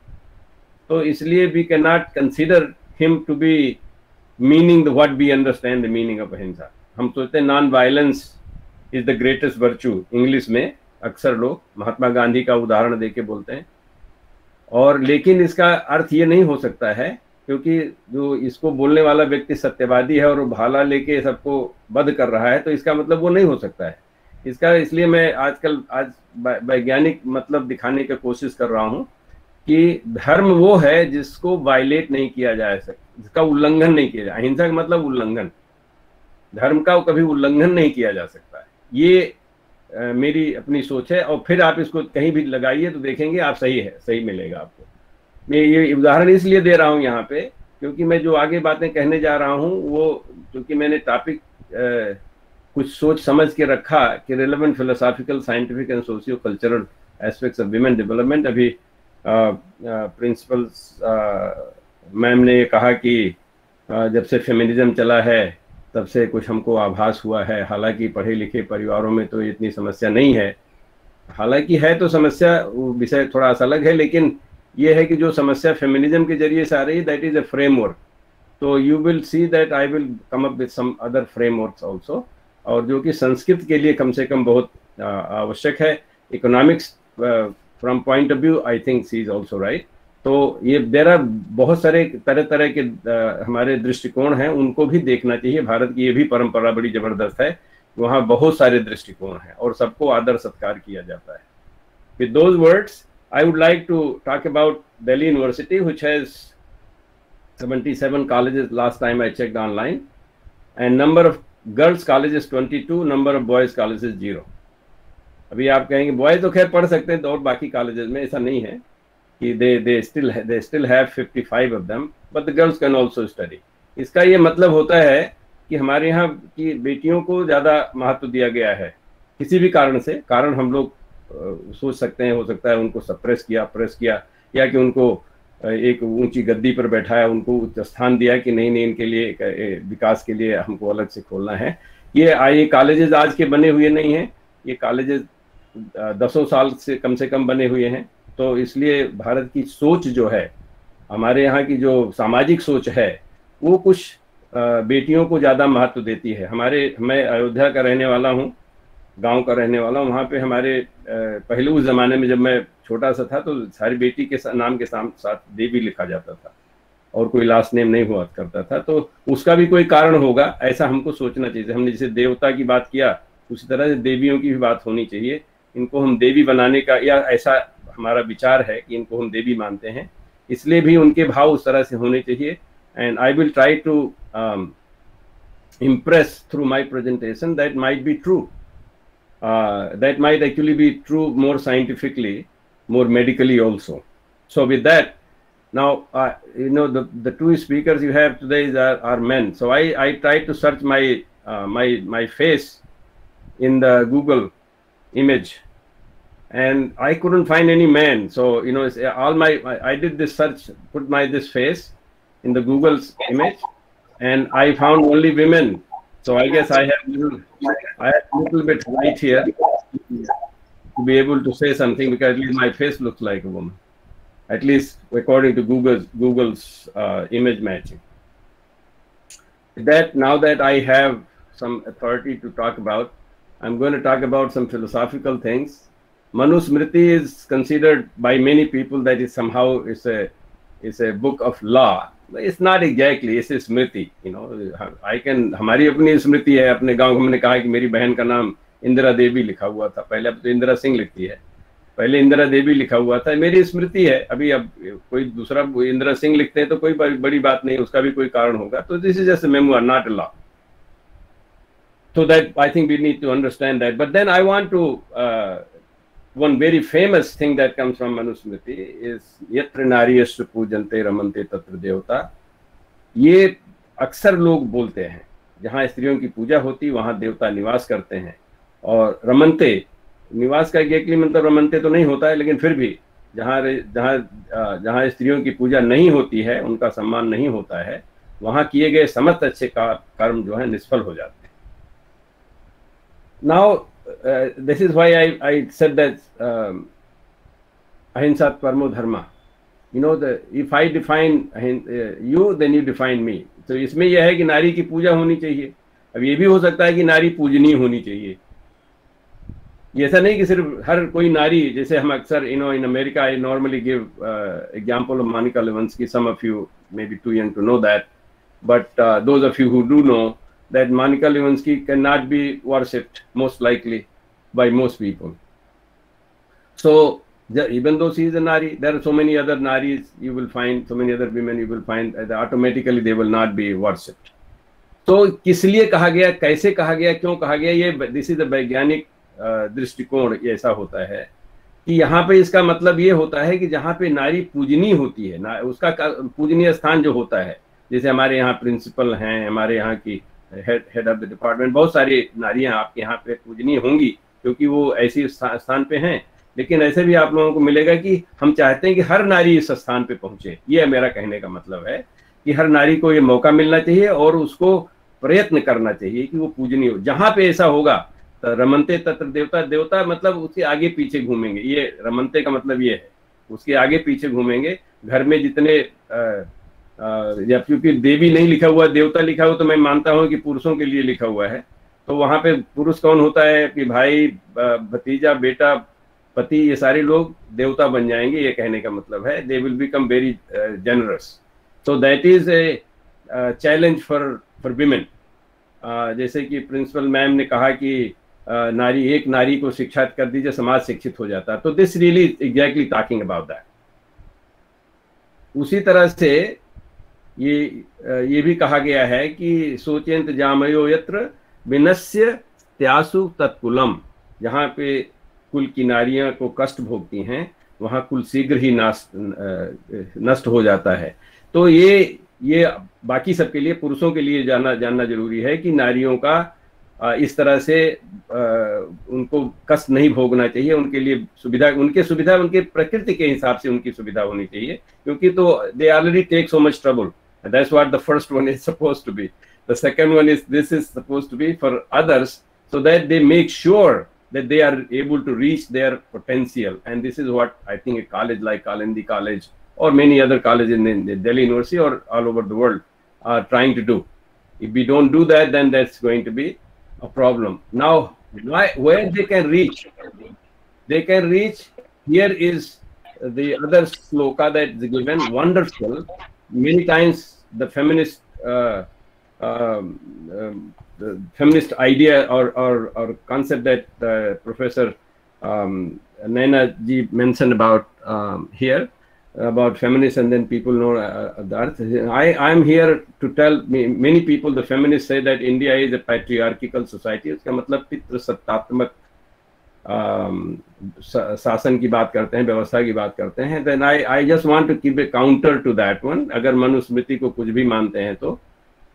तो इसलिए we can not consider him to be meaning what we understand the meaning of ahimsa. हम सोचते हैं non violence is the greatest virtue, English में अक्सर लोग महात्मा गांधी का उदाहरण देके बोलते हैं। और लेकिन इसका अर्थ ये नहीं हो सकता है, क्योंकि जो इसको बोलने वाला व्यक्ति सत्यवादी है और वो भाला लेके सबको वध कर रहा है, तो इसका मतलब वो नहीं हो सकता है इसका। इसलिए मैं आज वैज्ञानिक मतलब दिखाने की कोशिश कर रहा हूँ कि धर्म वो है जिसको वायलेट नहीं किया जा सकता, जिसका उल्लंघन नहीं किया जाए। अहिंसा का मतलब उल्लंघन, धर्म का कभी उल्लंघन नहीं किया जा सकता है। ये मेरी अपनी सोच है। और फिर आप इसको कहीं भी लगाइए तो देखेंगे आप सही मिलेगा आपको। मैं ये उदाहरण इसलिए दे रहा हूँ यहाँ पे क्योंकि मैं जो आगे बातें कहने जा रहा हूँ वो, क्योंकि मैंने टॉपिक कुछ सोच समझ के रखा कि relevant philosophical, scientific and socio cultural aspects of women development. अभी प्रिंसिपल्स मैम ने कहा कि जब से फेमिनिज्म चला है तब से कुछ हमको आभास हुआ है, हालांकि पढ़े लिखे परिवारों में तो इतनी समस्या नहीं है, हालांकि है तो समस्या, विषय थोड़ा सा अलग है, लेकिन ये है कि जो समस्या फेमिनिज्म के जरिए से आ रही है दैट इज अ फ्रेमवर्क। तो you will see that I will come up with some other frameworks also, और जो कि संस्कृत के लिए कम से कम बहुत आवश्यक है। Economics from point of view I think she is also right. तो ये देर आर बहुत सारे तरह के हमारे दृष्टिकोण हैं, उनको भी देखना चाहिए। भारत की ये भी परंपरा बड़ी जबरदस्त है, वहाँ बहुत सारे दृष्टिकोण हैं और सबको आदर सत्कार किया जाता है। With those words I would like to talk about Delhi University, which has 77 colleges last time I checked online, and number of girls colleges 22, number of boys colleges 0. अभी आप कहेंगे बॉयज तो खैर पढ़ सकते हैं, तो और बाकी कॉलेजेस में ऐसा नहीं है कि they still have 55 of them, but the girls can also study. इसका ये मतलब होता है कि हमारे यहाँ की बेटियों को ज़्यादा महत्व दिया गया है किसी भी कारण से। कारण हम लोग सोच सकते हैं, हो सकता है उनको सप्रेस किया, या कि उनको एक ऊंची गद्दी पर बैठाया, उनको उच्च स्थान दिया कि नहीं इनके लिए विकास के लिए हमको अलग से खोलना है। ये कॉलेजेस आज के बने हुए नहीं हैं, ये कॉलेजेस 10 साल से कम बने हुए हैं। तो इसलिए भारत की सोच जो है, हमारे यहाँ की जो सामाजिक सोच है, वो कुछ बेटियों को ज़्यादा महत्व देती है। मैं अयोध्या का रहने वाला हूँ, गांव का रहने वाला हूँ। वहाँ पे हमारे पहले उस ज़माने में जब मैं छोटा सा था तो सारी बेटी के नाम के साथ देवी लिखा जाता था और कोई लास्ट नेम नहीं हुआ करता था। तो उसका भी कोई कारण होगा, ऐसा हमको सोचना चाहिए। हमने जैसे देवता की बात किया, उसी तरह से देवियों की भी बात होनी चाहिए। इनको हम देवी बनाने का, या ऐसा हमारा विचार है कि इनको हम देवी मानते हैं, इसलिए भी उनके भाव उस तरह से होने चाहिए। And I will try to impress through my presentation that might be true. That might actually be true more scientifically, more medically also. So with that, now the two speakers you have today are men. So I tried to search my face in the Google image, and I couldn't find any man. So I did this search, put this face in the Google's image, and I found only women. So I guess I have a little bit right here to be able to say something, because at least my face looks like a woman, at least according to Google's image matching. Now that I have some authority to talk about, I'm going to talk about some philosophical things. Manusmriti is considered by many people that is somehow is a book of law. It's not exactly, it's a स्मृति, हमारी अपनी स्मृति है। अपने गांव में हमने कहा कि मेरी बहन का नाम इंदिरा देवी लिखा हुआ था, पहले अब तो इंदिरा सिंह लिखती है, पहले इंदिरा देवी लिखा हुआ था, मेरी स्मृति है। अभी अब कोई दूसरा इंदिरा सिंह लिखते हैं तो कोई बड़ी बात नहीं, उसका भी कोई कारण होगा। तो this is just a memoir, not a law. So that I think we need to understand that. But then I want to one very famous thing that comes from Manusmriti is yatra nariyasya पूजन्ते रमन्ते तत्र देवता। ये अक्सर लोग बोलते हैं जहाँ स्त्रियों की पूजा होती वहां देवता निवास करते हैं। और रमन्ते, निवास का एग्जैक्टली मतलब रमन्ते तो नहीं होता है, लेकिन फिर भी जहाँ जहाँ जहाँ स्त्रियों की पूजा नहीं होती है, उनका सम्मान नहीं होता है, वहां किए गए समस्त अच्छे कर्म जो है निष्फल हो जाते हैं। Now this is why I said that ahimsa paramo dharma. You know, if I define you, then you define me. तो इसमें यह है कि नारी की पूजा होनी चाहिए। अब ये भी हो सकता है कि नारी पूजनीय होनी चाहिए। ये ऐसा नहीं कि सिर्फ हर कोई नारी, जैसे हम अक्सर in America I normally give example of Monica Lewinsky. Some of you may be too young to know that, but those of you who do know that Monica Lewinsky cannot be worshipped most likely by most people. So even though she is a nari, there are so many other naris you will find, so many other women you will find that automatically they will not be worshipped. तो किस लिए कहा गया, कैसे कहा गया, क्यों कहा गया, ये दिस इज द वैज्ञानिक दृष्टिकोण ये ऐसा होता है कि यहाँ पे इसका मतलब ये होता है कि जहाँ पे नारी पूजनीय होती है, उसका पूजनीय स्थान जो होता है, जैसे हमारे यहाँ प्रिंसिपल हैं, हमारे यहाँ की हेड ऑफ द डिपार्टमेंट, बहुत सारी नारियां आपके यहाँ पे पूजनीय होंगी क्योंकि वो ऐसी स्थान पे हैं। लेकिन ऐसे भी आप लोगों को मिलेगा कि हम चाहते हैं कि हर नारी इस स्थान पे पहुंचे। ये मेरा कहने का मतलब है कि हर नारी को ये मौका मिलना चाहिए और उसको प्रयत्न करना चाहिए कि वो पूजनीय हो। जहाँ पे ऐसा होगा तो रमन्ते तत्र देवता, देवता मतलब उसके आगे पीछे घूमेंगे। ये रमन्ते का मतलब ये है, उसके आगे पीछे घूमेंगे। घर में जितने या क्योंकि देवी नहीं लिखा हुआ, देवता लिखा हुआ, तो मैं मानता हूँ कि पुरुषों के लिए लिखा हुआ है। तो वहां पे पुरुष कौन होता है कि भाई, भतीजा, बेटा, पति, ये सारे लोग देवता बन जाएंगे। ये कहने का मतलब है they will become very generous. So that is a challenge for women. जैसे कि प्रिंसिपल मैम ने कहा कि एक नारी को शिक्षित कर दीजिए, समाज शिक्षित हो जाता है। तो this really exactly talking about that. उसी तरह से ये भी कहा गया है कि सोचेंत जामयो यत्र विनश्य त्यासु तत्कुलम। जहाँ पे कुल की नारियां को कष्ट भोगती हैं वहाँ कुल शीघ्र ही नष्ट हो जाता है। तो ये बाकी सबके लिए, पुरुषों के लिए जानना जरूरी है कि नारियों का इस तरह से उनको कष्ट नहीं भोगना चाहिए। उनके लिए सुविधा, उनके प्रकृति के हिसाब से उनकी सुविधा होनी चाहिए, क्योंकि तो they already take so much trouble. That's what the first one is supposed to be. The second one is this is supposed to be for others, so that they make sure that they are able to reach their potential. And this is what I think a college like Kalindi College or many other colleges in the Delhi University or all over the world are trying to do. If we don't do that, then that's going to be a problem. Now, where they can reach? They can reach. Here is the other sloka that is given. Wonderful. Many times the feminist the feminist idea or concept that Professor Naina ji mentioned about here about feminists, and then people know the earth. I am here to tell many people, the feminists say that India is a patriarchal society. उसका मतलब पितृ सत्तात्मक शासन की बात करते हैं, व्यवस्था की बात करते हैं। Then I just want to keep a counter to that one. अगर मनुस्मृति को कुछ भी मानते हैं तो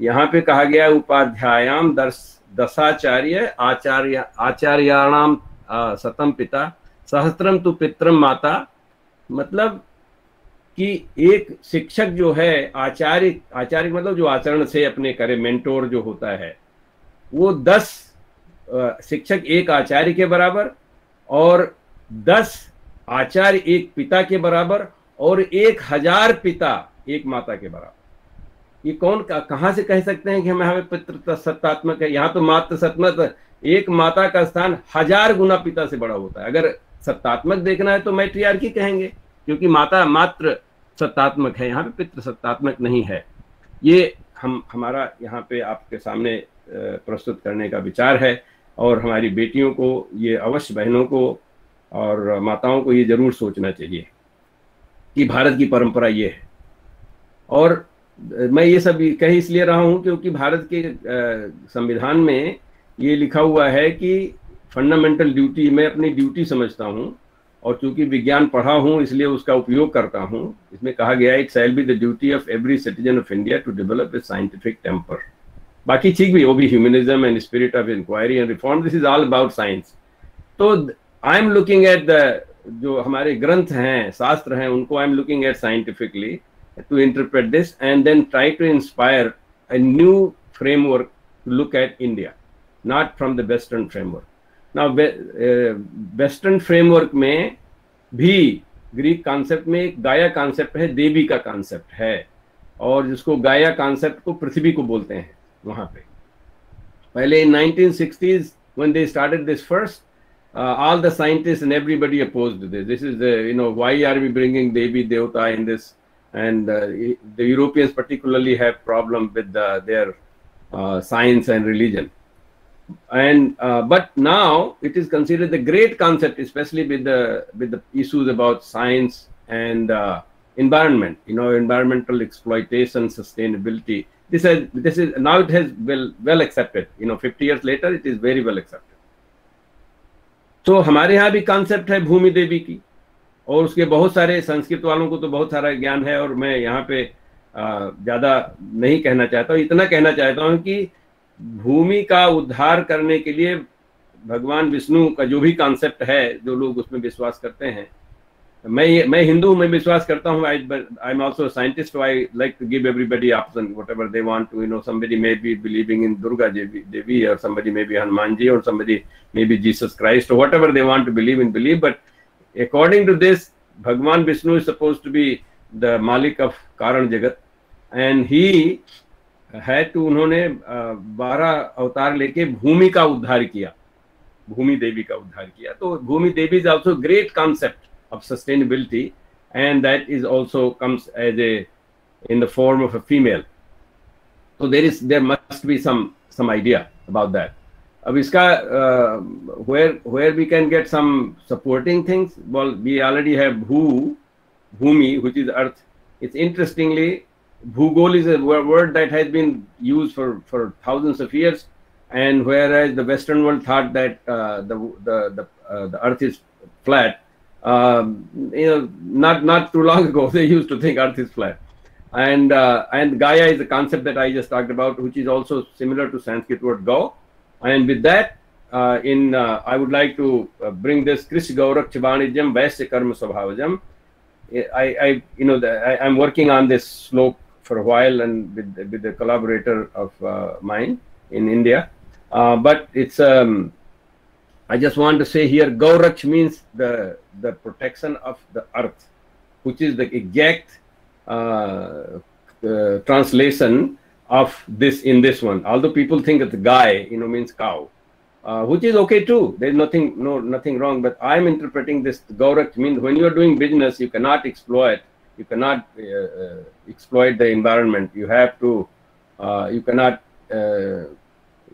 यहाँ पे कहा गया उपाध्यायाम दशाचार्य आचार्याणाम शतम पिता सहस्त्रम तु पितरम माता। मतलब कि एक शिक्षक जो है, आचार्य मतलब जो आचरण से अपने करे, मेंटोर जो होता है, वो 10 शिक्षक एक आचार्य के बराबर और 10 आचार्य एक पिता के बराबर और 1000 पिता एक माता के बराबर। ये कहाँ से कह सकते हैं कि हमें पितृ सत्तात्मक है? यहाँ तो मात्र सत्तात्मक, एक माता का स्थान 1000 गुना पिता से बड़ा होता है। अगर सत्तात्मक देखना है तो मैट्रियार्की कहेंगे, क्योंकि माता मात्र सत्तात्मक है, यहाँ पे पितृ सत्तात्मक नहीं है। ये हमारा यहाँ पे आपके सामने प्रस्तुत करने का विचार है। और हमारी बेटियों को, ये अवश्य बहनों को और माताओं को ये जरूर सोचना चाहिए कि भारत की परंपरा ये है। और मैं ये सब कह इसलिए रहा हूँ क्योंकि भारत के संविधान में ये लिखा हुआ है कि फंडामेंटल ड्यूटी, मैं अपनी ड्यूटी समझता हूँ, और चूंकि विज्ञान पढ़ा हूँ इसलिए उसका उपयोग करता हूँ। इसमें कहा गया है it shall be the duty of every citizen of India to develop a scientific temper. बाकी ठीक भी, वो भी humanism and spirit of inquiry and reform, this is all about science. तो I am looking at the जो हमारे ग्रंथ हैं, शास्त्र हैं, उनको I am looking at scientifically to interpret this and then try to inspire a new framework to look at India, not from the Western framework. Now, Western framework में भी Greek concept में एक गाया कॉन्सेप्ट है, देवी का concept है, और जिसको गाया कॉन्सेप्ट को पृथ्वी को बोलते हैं। वहाँ पे पहले in 1960s when they started this first, all the scientists and everybody opposed this. This is the, you know, why are we bringing Devi Devta in this? And the Europeans particularly have problem with their science and religion. And but now it is considered the great concept, especially with the issues about science and environment. You know, environmental exploitation, sustainability. This is now it has well accepted. You know, 50 years later, it is very well accepted. So हमारे यहाँ भी concept है भूमि देवी की, और उसके बहुत सारे संस्कृत वालों को तो बहुत सारा ज्ञान है, और मैं यहाँ पे ज़्यादा नहीं कहना चाहता हूँ। इतना कहना चाहता हूँ कि भूमि का उद्धार करने के लिए भगवान विष्णु का जो भी कॉन्सेप्ट है, जो लोग उसमें विश्वास करते हैं, मैं हिंदू में विश्वास करता हूँ। I am also scientist, I like to give everybody option whatever they want to, you know, somebody may be believing in Durga Devi, or somebody may be Hanuman ji, or somebody may be Jesus Christ, or whatever they want to believe, but according to this, Bhagwan Vishnu is supposed to be the Malik of Karan Jagat, and he had to, उन्होंने 12 अवतार लेके भूमि का उद्धार किया, भूमि देवी का उद्धार किया। तो भूमि देवी is also great concept of sustainability, and that is also comes as in the form of a female. So there must be some idea about that. अब इसका where we can get some supporting things, well, we already have bhumi, which is earth. It's interestingly, bhugol is a word that has been used for thousands of years, and whereas the Western world thought that the earth is flat, you know, not too long ago they used to think earth is flat. And Gaia is a concept that I just talked about, which is also similar to Sanskrit word Gau. And with that, I would like to bring this Krish Gaurak Chivanijam Vaisya Karma Svabhavajam. I'm working on this slok for a while, and with a collaborator of mine in India. But it's I just want to say here, Gauraksh means the protection of the earth, which is the exact translation of this in this one. Although people think that Gai, means cow, which is okay too. There's nothing wrong. But I'm interpreting this Gauraksh means when you are doing business, you cannot exploit. You cannot exploit the environment. You have to. You cannot.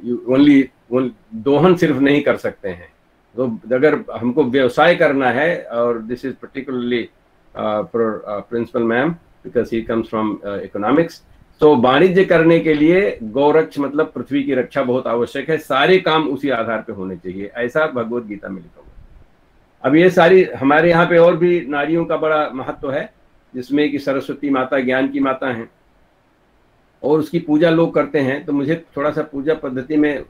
You only दोहन सिर्फ नहीं कर सकते हैं। तो अगर हमको व्यवसाय करना है, और this is particularly for principal ma'am because he comes from economics, तो वाणिज्य करने के लिए गौरक्ष मतलब पृथ्वी की रक्षा बहुत आवश्यक है। सारे काम उसी आधार पे होने चाहिए, ऐसा भगवत गीता में लिखा हुआ। अब ये सारी हमारे यहाँ पे और भी नारियों का बड़ा महत्व है, जिसमें कि सरस्वती माता ज्ञान की माता हैं और उसकी पूजा लोग करते हैं। तो मुझे थोड़ा सा पूजा पद्धति में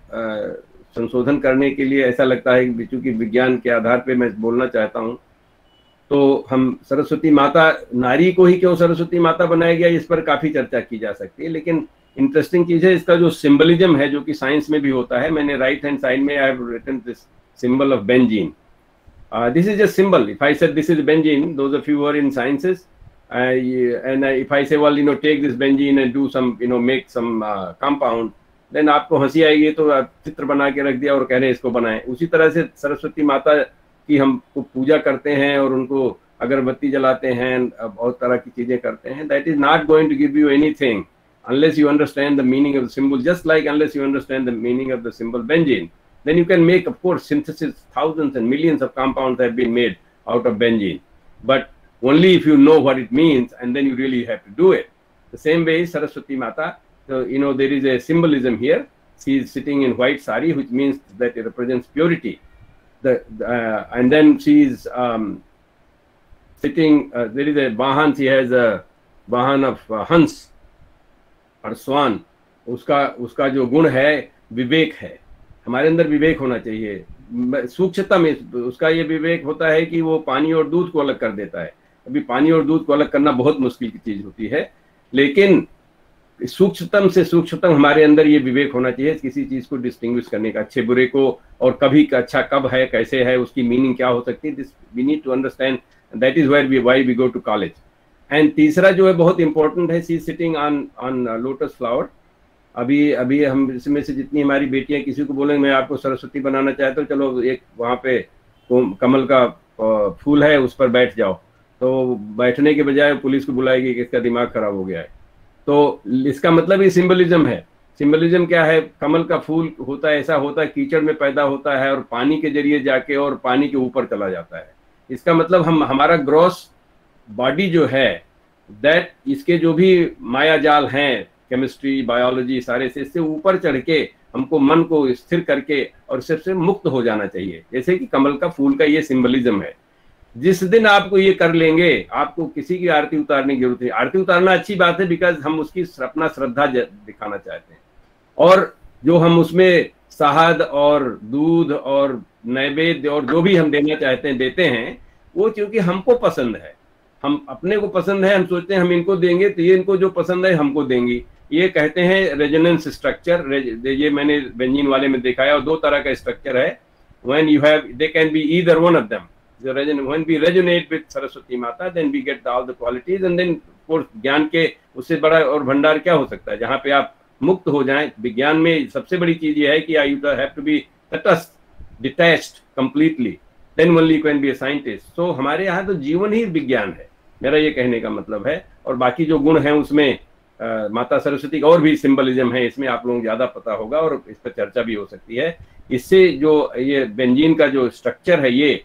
संशोधन करने के लिए ऐसा लगता है कि चूंकि विज्ञान के आधार पे मैं बोलना चाहता हूँ, तो हम सरस्वती माता, नारी को ही क्यों सरस्वती माता बनाया गया, इस पर काफ़ी चर्चा की जा सकती है। लेकिन इंटरेस्टिंग चीज़ है इसका जो सिंबलिज्म है, जो कि साइंस में भी होता है। मैंने राइट हैंड साइड में I have written this symbol of benzene. This is a symbol. If I said this is benzene, those of you are in sciences, and if I say, well, take this benzene and do some, make some compound, then आपको हंसी आएगी, तो चित्र बना के रख दिया और कह रहे हैं इसको बनाएं। उसी तरह से सरस्वती माता की हम पूजा करते हैं और उनको अगरबत्ती जलाते हैं, बहुत तरह की चीजें करते हैं। That is not going to give you anything unless you understand the meaning of the symbol, just like unless you understand the meaning of the symbol benzene, then you can make, of course, synthesis, thousands and millions of compounds have been made out of benzene, but only if you know what it means, and then you really have to do it. The same way Saraswati Mata, so, you know, there is a symbolism here. She is sitting in white sari, which means that it represents purity. And then she is sitting, there is a Vahan, she has a Vahan of Hans और स्वान. उसका जो गुण है विवेक है. हमारे अंदर विवेक होना चाहिए. सूक्ष्मता में उसका ये विवेक होता है कि वो पानी और दूध को अलग कर देता है. अभी पानी और दूध को अलग करना बहुत मुश्किल की चीज होती है, लेकिन सूक्ष्मतम से सूक्ष्मतम हमारे अंदर ये विवेक होना चाहिए किसी चीज को डिस्टिंग्विश करने का, अच्छे बुरे को, और कभी का अच्छा कब है, कैसे है, उसकी मीनिंग क्या हो सकती है. This we need to understand, that is why we go to college. And तीसरा जो है बहुत इंपॉर्टेंट है, she sitting on lotus flower. अभी हम इसमें से जितनी हमारी बेटियां किसी को बोलेंगे मैं आपको सरस्वती बनाना चाहता हूँ, चलो एक वहाँ पे कमल का फूल है उस पर बैठ जाओ, तो बैठने के बजाय पुलिस को बुलाएगी कि इसका दिमाग खराब हो गया है. तो इसका मतलब ये सिंबलिज्म है. सिंबलिज्म क्या है? कमल का फूल होता है, ऐसा होता है कीचड़ में पैदा होता है और पानी के जरिए जाके और पानी के ऊपर चला जाता है. इसका मतलब हमारा ग्रॉस बॉडी जो है दैट, इसके जो भी माया जाल हैं, केमिस्ट्री, बायोलॉजी, सारे से इससे ऊपर चढ़ के हमको मन को स्थिर करके और सबसे मुक्त हो जाना चाहिए. जैसे कि कमल का फूल का ये सिंबलिज्म है. जिस दिन आपको ये कर लेंगे, आपको किसी की आरती उतारने की जरूरत नहीं. आरती उतारना अच्छी बात है, बिकॉज हम उसकी अपना श्रद्धा दिखाना चाहते हैं, और जो हम उसमें शहद और दूध और नैवेद्य और जो भी हम देना चाहते हैं देते हैं, वो क्योंकि हमको पसंद है, हम अपने को पसंद है, हम सोचते हैं हम इनको देंगे तो ये इनको जो पसंद है हमको देंगी. ये कहते हैं रेजोनेंस स्ट्रक्चर. ये मैंने बेंजीन वाले में देखा है, और दो तरह का स्ट्रक्चर है. When you have, they can be either one of them. When we resonate with Saraswati Mata, then we get all the qualities, and then of course ज्ञान के उससे बड़ा और भंडार क्या हो सकता है, जहाँ पे आप मुक्त हो जाएं. विज्ञान में सबसे बड़ी चीज ये है कि you have to be तटस्थ, detached completely, then only you can be a scientist. So हमारे यहाँ तो जीवन ही विज्ञान है, मेरा ये कहने का मतलब है. और बाकी जो गुण हैं उसमें माता सरस्वती का और भी सिंबलिज्म है, इसमें आप लोगों को ज्यादा पता होगा और इस पर चर्चा भी हो सकती है. इससे जो ये बेंजीन का जो स्ट्रक्चर है, ये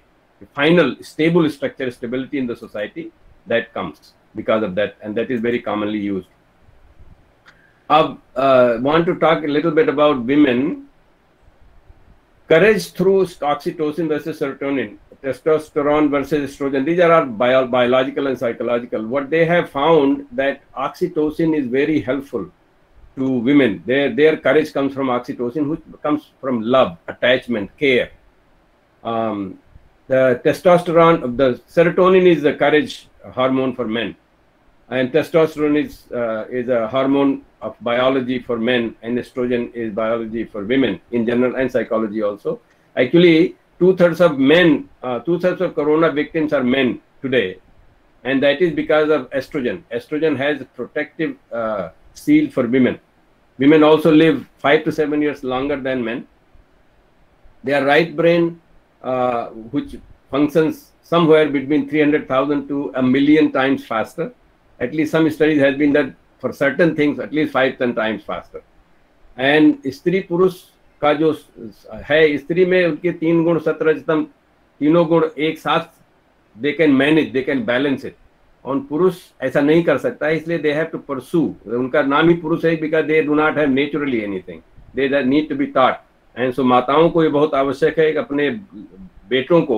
final stable structure, stability in the society, that comes because of that, and that is very commonly used. Want to talk a little bit about women. Courage through oxytocin versus serotonin, testosterone versus estrogen. These are all biological and psychological. What they have found that oxytocin is very helpful to women. Their courage comes from oxytocin, which comes from love, attachment, care. The testosterone, the serotonin is the courage hormone for men, and testosterone is a hormone of biology for men, and estrogen is biology for women in general and psychology also. Actually, 2/3 of men, 2/3 of corona victims are men today, and that is because of estrogen. Estrogen has a protective seal for women. Women also live 5 to 7 years longer than men. Their right brain, which functions somewhere between 300,000 to 1 million times faster. At least some studies has been that for certain things at least 5-10 times faster. And स्त्री पुरुष का जो है, स्त्री में उनके 3 गुण सतरजतम, तीनों गुण एक साथ they can manage, they can balance it. और पुरुष ऐसा नहीं कर सकता है, इसलिए they have to pursue. उनका नाम ही पुरुष है because they do not have naturally anything. They need to be taught. And so माताओं को ये बहुत आवश्यक है कि अपने बेटों को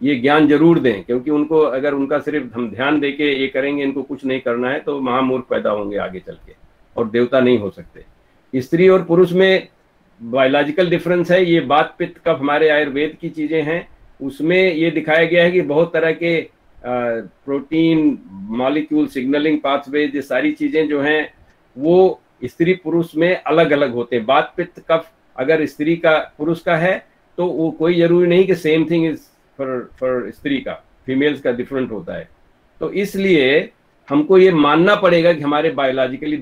ये ज्ञान जरूर दें, क्योंकि उनको अगर उनका सिर्फ हम ध्यान देके ये करेंगे, इनको कुछ नहीं करना है, तो महामूर्ख पैदा होंगे आगे चल के और देवता नहीं हो सकते. स्त्री और पुरुष में बायोलॉजिकल डिफरेंस है. ये बात पित्त कफ हमारे आयुर्वेद की चीजें हैं, उसमें ये दिखाया गया है कि बहुत तरह के प्रोटीन मॉलिक्यूल सिग्नलिंग पाथवेज, ये सारी चीजें जो हैं वो स्त्री पुरुष में अलग अलग होते हैं. बात पित्त कफ अगर स्त्री का पुरुष का है तो वो कोई जरूरी नहीं कि सेम थिंग इज फॉर स्त्री का, फीमेल्स का डिफरेंट होता है. तो इसलिए हमको ये मानना पड़ेगा कि हमारे बायोलॉजिकल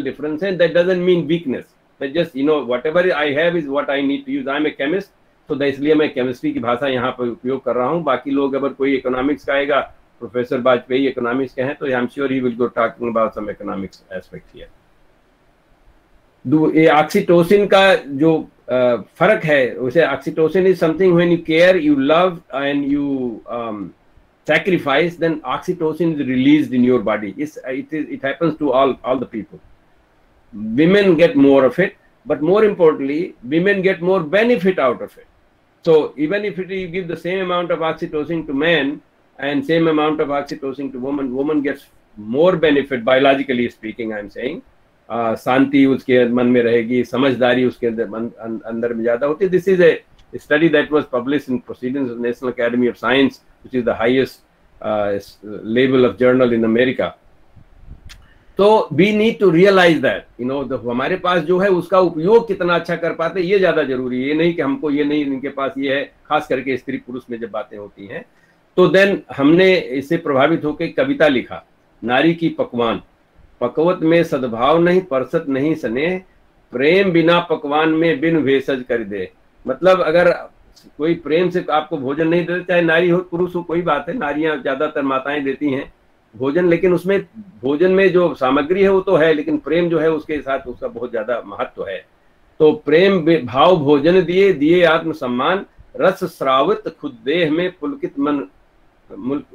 डिफरेंस है. That doesn't mean weakness, that just whatever I have is what I need to use. I am a chemist, तो इसलिए मैं केमिस्ट्री की भाषा यहाँ पर उपयोग कर रहा हूँ. बाकी लोग अगर कोई इकोनॉमिक्स का आएगा, प्रोफेसर वाजपेयी इकोनॉमिक्स के हैं, तो I am sure he will go talking about some economics aspect here. ये ऑक्सीटोसिन का जो फर्क है, उसे oxytocin is something when you care, you love and you sacrifice, then oxytocin is released in your body. It happens to all the people. Women get more of it, but more importantly, women get more benefit out of it. So even if you give the same amount of oxytocin to men and same amount of oxytocin to woman gets more benefit, biologically speaking, I am saying. शांति उसके मन में रहेगी, समझदारी उसके अंदर में ज्यादा होती है. This is a study that was published in Proceedings of the National Academy of Science, which is the highest label of journal in America. तो we need to realize that, you know, हमारे पास जो है उसका उपयोग कितना अच्छा कर पाते ये ज्यादा जरूरी है. ये नहीं कि हमको ये नहीं, इनके पास ये है, खास करके स्त्री पुरुष में जब बातें होती हैं. तो देन हमने इससे प्रभावित होकर कविता लिखा, नारी की पकवान, पकवत में सद्भाव नहीं, परसत नहीं स्नेह, प्रेम बिना पकवान में बिन भेषज कर दे. मतलब अगर कोई प्रेम से आपको भोजन नहीं देता, चाहे नारी हो पुरुष हो, कोई बात है, नारियां ज्यादातर माताएं देती हैं भोजन, लेकिन उसमें भोजन में जो सामग्री है वो तो है, लेकिन प्रेम जो है उसके साथ उसका बहुत ज्यादा महत्व है. तो प्रेम भाव भोजन दिए, दिए आत्म सम्मान, रस श्रावित खुद देह में पुलकित मन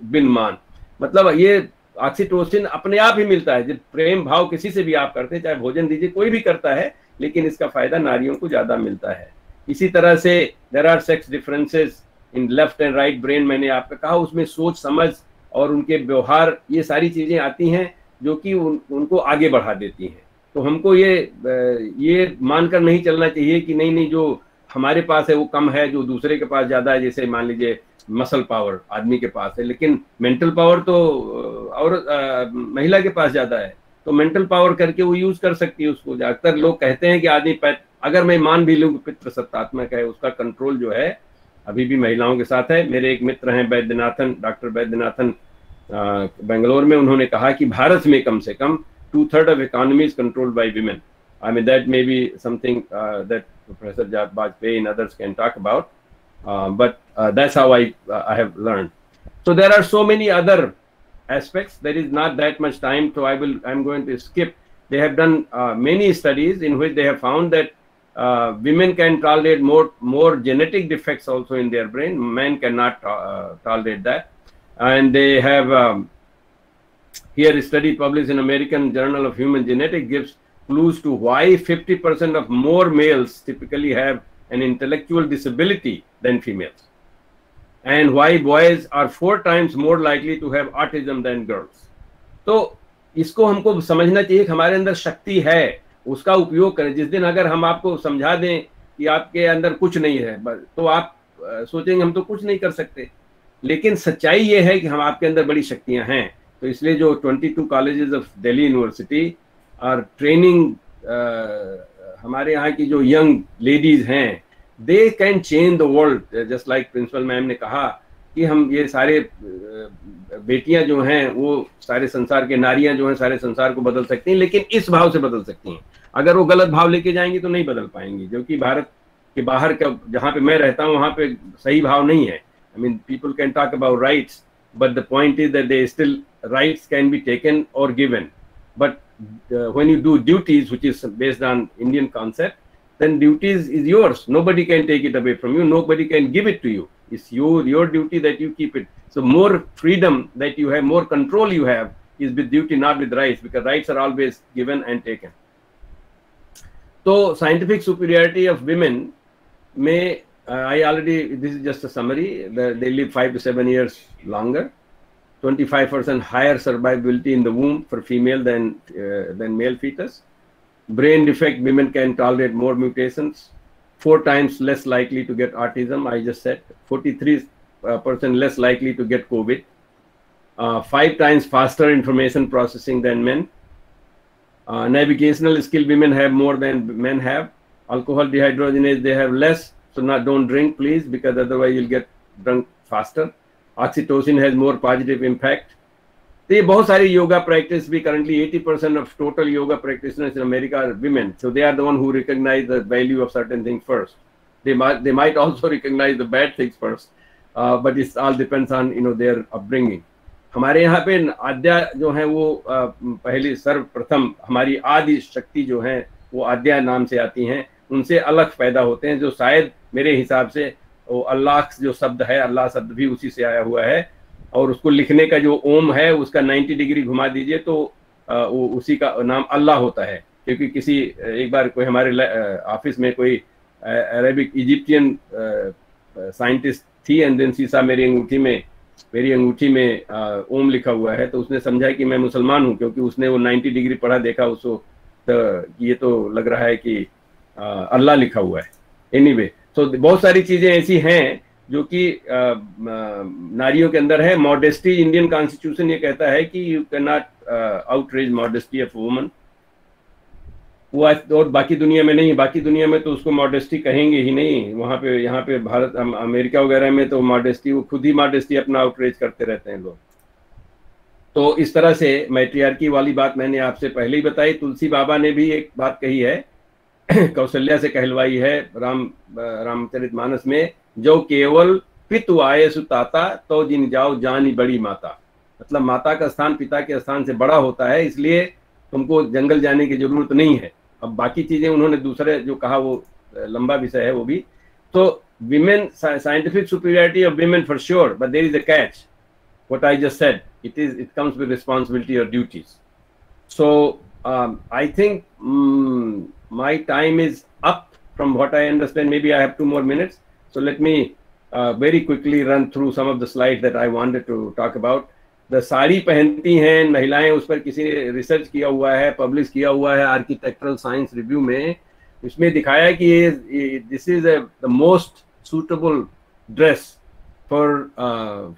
बिन मान. मतलब ये ऑक्सीटोसिन अपने आप ही मिलता है. जब प्रेम भाव किसी से भी आप करते हैं, चाहे भोजन दीजिए, कोई भी करता है, लेकिन इसका फायदा नारियों को ज्यादा मिलता है. इसी तरह से there are sex differences in left and right brain, मैंने आपको कहा, उसमें सोच समझ और उनके व्यवहार, ये सारी चीजें आती हैं जो कि उनको आगे बढ़ा देती हैं. तो हमको ये मानकर नहीं चलना चाहिए कि नहीं जो हमारे पास है वो कम है, जो दूसरे के पास ज्यादा है. जैसे मान लीजिए मसल पावर आदमी के पास है, लेकिन मेंटल पावर तो और महिला के पास ज्यादा है. तो मेंटल पावर करके वो यूज कर सकती है उसको. ज्यादातर लोग कहते हैं कि आदमी, अगर मैं मान भी लूँ पितृ सत्तात्मक है, उसका कंट्रोल जो है अभी भी महिलाओं के साथ है. मेरे एक मित्र हैं वैद्यनाथन, डॉक्टर वैद्यनाथन बेंगलोर में, उन्होंने कहा कि भारत में कम से कम 2/3 of economy is controlled by women. I mean, that may be something that Professor Bajpayee and others can talk about, but that's how I have learned. So there are so many other aspects. There is not that much time, so I'm going to skip. They have done many studies in which they have found that women can tolerate more genetic defects also in their brain. Men cannot tolerate that. And they have here a study published in American Journal of Human Genetics gives clues to why 50% of more males typically have an intellectual disability than females, and why boys are 4 times more likely to have autism than girls. तो इसको हमको समझना चाहिए कि हमारे अंदर शक्ति है, उसका उपयोग करें. जिस दिन अगर हम आपको समझा दें कि आपके अंदर कुछ नहीं है, तो आप सोचेंगे हम तो कुछ नहीं कर सकते. लेकिन सच्चाई ये है कि हम आपके अंदर बड़ी शक्तियां हैं. तो इसलिए जो 22 कॉलेजेस ऑफ दिल्ली यूनिवर्सिटी और ट्रेनिंग हमारे यहाँ की जो यंग लेडीज हैं, they can change the world. Just like principal ma'am ने कहा कि हम ये सारे बेटियां जो हैं वो सारे संसार के, नारियां जो हैं सारे संसार को बदल सकती हैं, लेकिन इस भाव से बदल सकती हैं. अगर वो गलत भाव लेके जाएंगी तो नहीं बदल पाएंगी, जो कि भारत के बाहर का, जहाँ पे मैं रहता हूँ, वहाँ पे सही भाव नहीं है. I mean, people can talk about rights, but the point is that they still, rights can be taken or given. But when you do duties, which is based on Indian concept, then duties is yours. Nobody can take it away from you. Nobody can give it to you. It's your duty that you keep it. So more freedom that you have, more control you have, is with duty, not with rights, because rights are always given and taken. So scientific superiority of women may, this is just a summary. They live 5 to 7 years longer. 25% higher survivability in the womb for female than male fetus. Brain defect, women can tolerate more mutations. 4 times less likely to get autism, I just said. 43% less likely to get COVID. 5 times faster information processing than men. Navigational skill women have more than men have. Alcohol dehydrogenase they have less. So don't drink, please, because otherwise you'll get drunk faster. Oxytocin has more positive impact. तो ये बहुत सारी yoga practice भी currently 80% of total yoga practitioners in America are women. So they are the one who recognize the value of certain things first. They might also recognize the bad things first, but it all depends on their upbringing. हमारे यहाँ पे आद्या जो है वो पहली सर्वप्रथम हमारी आदि शक्ति जो है वो आद्या नाम से आती हैं, उनसे अलग पैदा होते हैं, जो शायद मेरे हिसाब से वो अल्लाह जो शब्द है, अल्लाह शब्द भी उसी से आया हुआ है, और उसको लिखने का जो ओम है उसका 90 डिग्री घुमा दीजिए तो वो उसी का नाम अल्लाह होता है। क्योंकि किसी एक बार कोई हमारे ऑफिस में कोई अरेबिक इजिप्टियन साइंटिस्ट थी, एंड देन सी मेरी अंगूठी में ओम लिखा हुआ है, तो उसने समझा कि मैं मुसलमान हूँ, क्योंकि उसने वो 90 डिग्री पढ़ा, देखा उसको तो ये तो लग रहा है कि अल्लाह लिखा हुआ है। एनीवे, तो बहुत सारी चीजें ऐसी हैं जो कि नारियों के अंदर है। मॉडेस्टी, इंडियन कॉन्स्टिट्यूशन ये कहता है कि you can not outrage modesty of woman, वो और बाकी दुनिया में नहीं। बाकी दुनिया में तो उसको मॉडेस्टी कहेंगे ही नहीं। वहाँ पे, यहाँ पे भारत, अमेरिका वगैरह में तो मॉडेस्टी, वो खुद ही मॉडेस्टी अपना आउटरेज करते रहते हैं लोग। तो इस तरह से मैट्रियार्की वाली बात मैंने आपसे पहले ही बताई। तुलसी बाबा ने भी एक बात कही है, कौशल्या से कहलवाई है रामचरितमानस में, जो केवल पितु आये सुताता तो जिन जाओ जानी बड़ी माता। मतलब माता का स्थान पिता के स्थान से बड़ा होता है, इसलिए तुमको जंगल जाने की जरूरत नहीं है। अब बाकी चीजें उन्होंने दूसरे जो कहा वो लंबा विषय है वो भी। तो women, scientific superiority of women for sure, but there is a catch, what I just said, it comes with responsibility or duties. So I think my time is up from what I understand. Maybe I have 2 more minutes. So let me very quickly run through some of the slides that I wanted to talk about. The sari पहनती हैं महिलाएं, उस पर किसी ने research किया हुआ है, पब्लिश किया हुआ है आर्किटेक्चरल साइंस रिव्यू में। इसमें दिखाया कि this is the most suitable dress for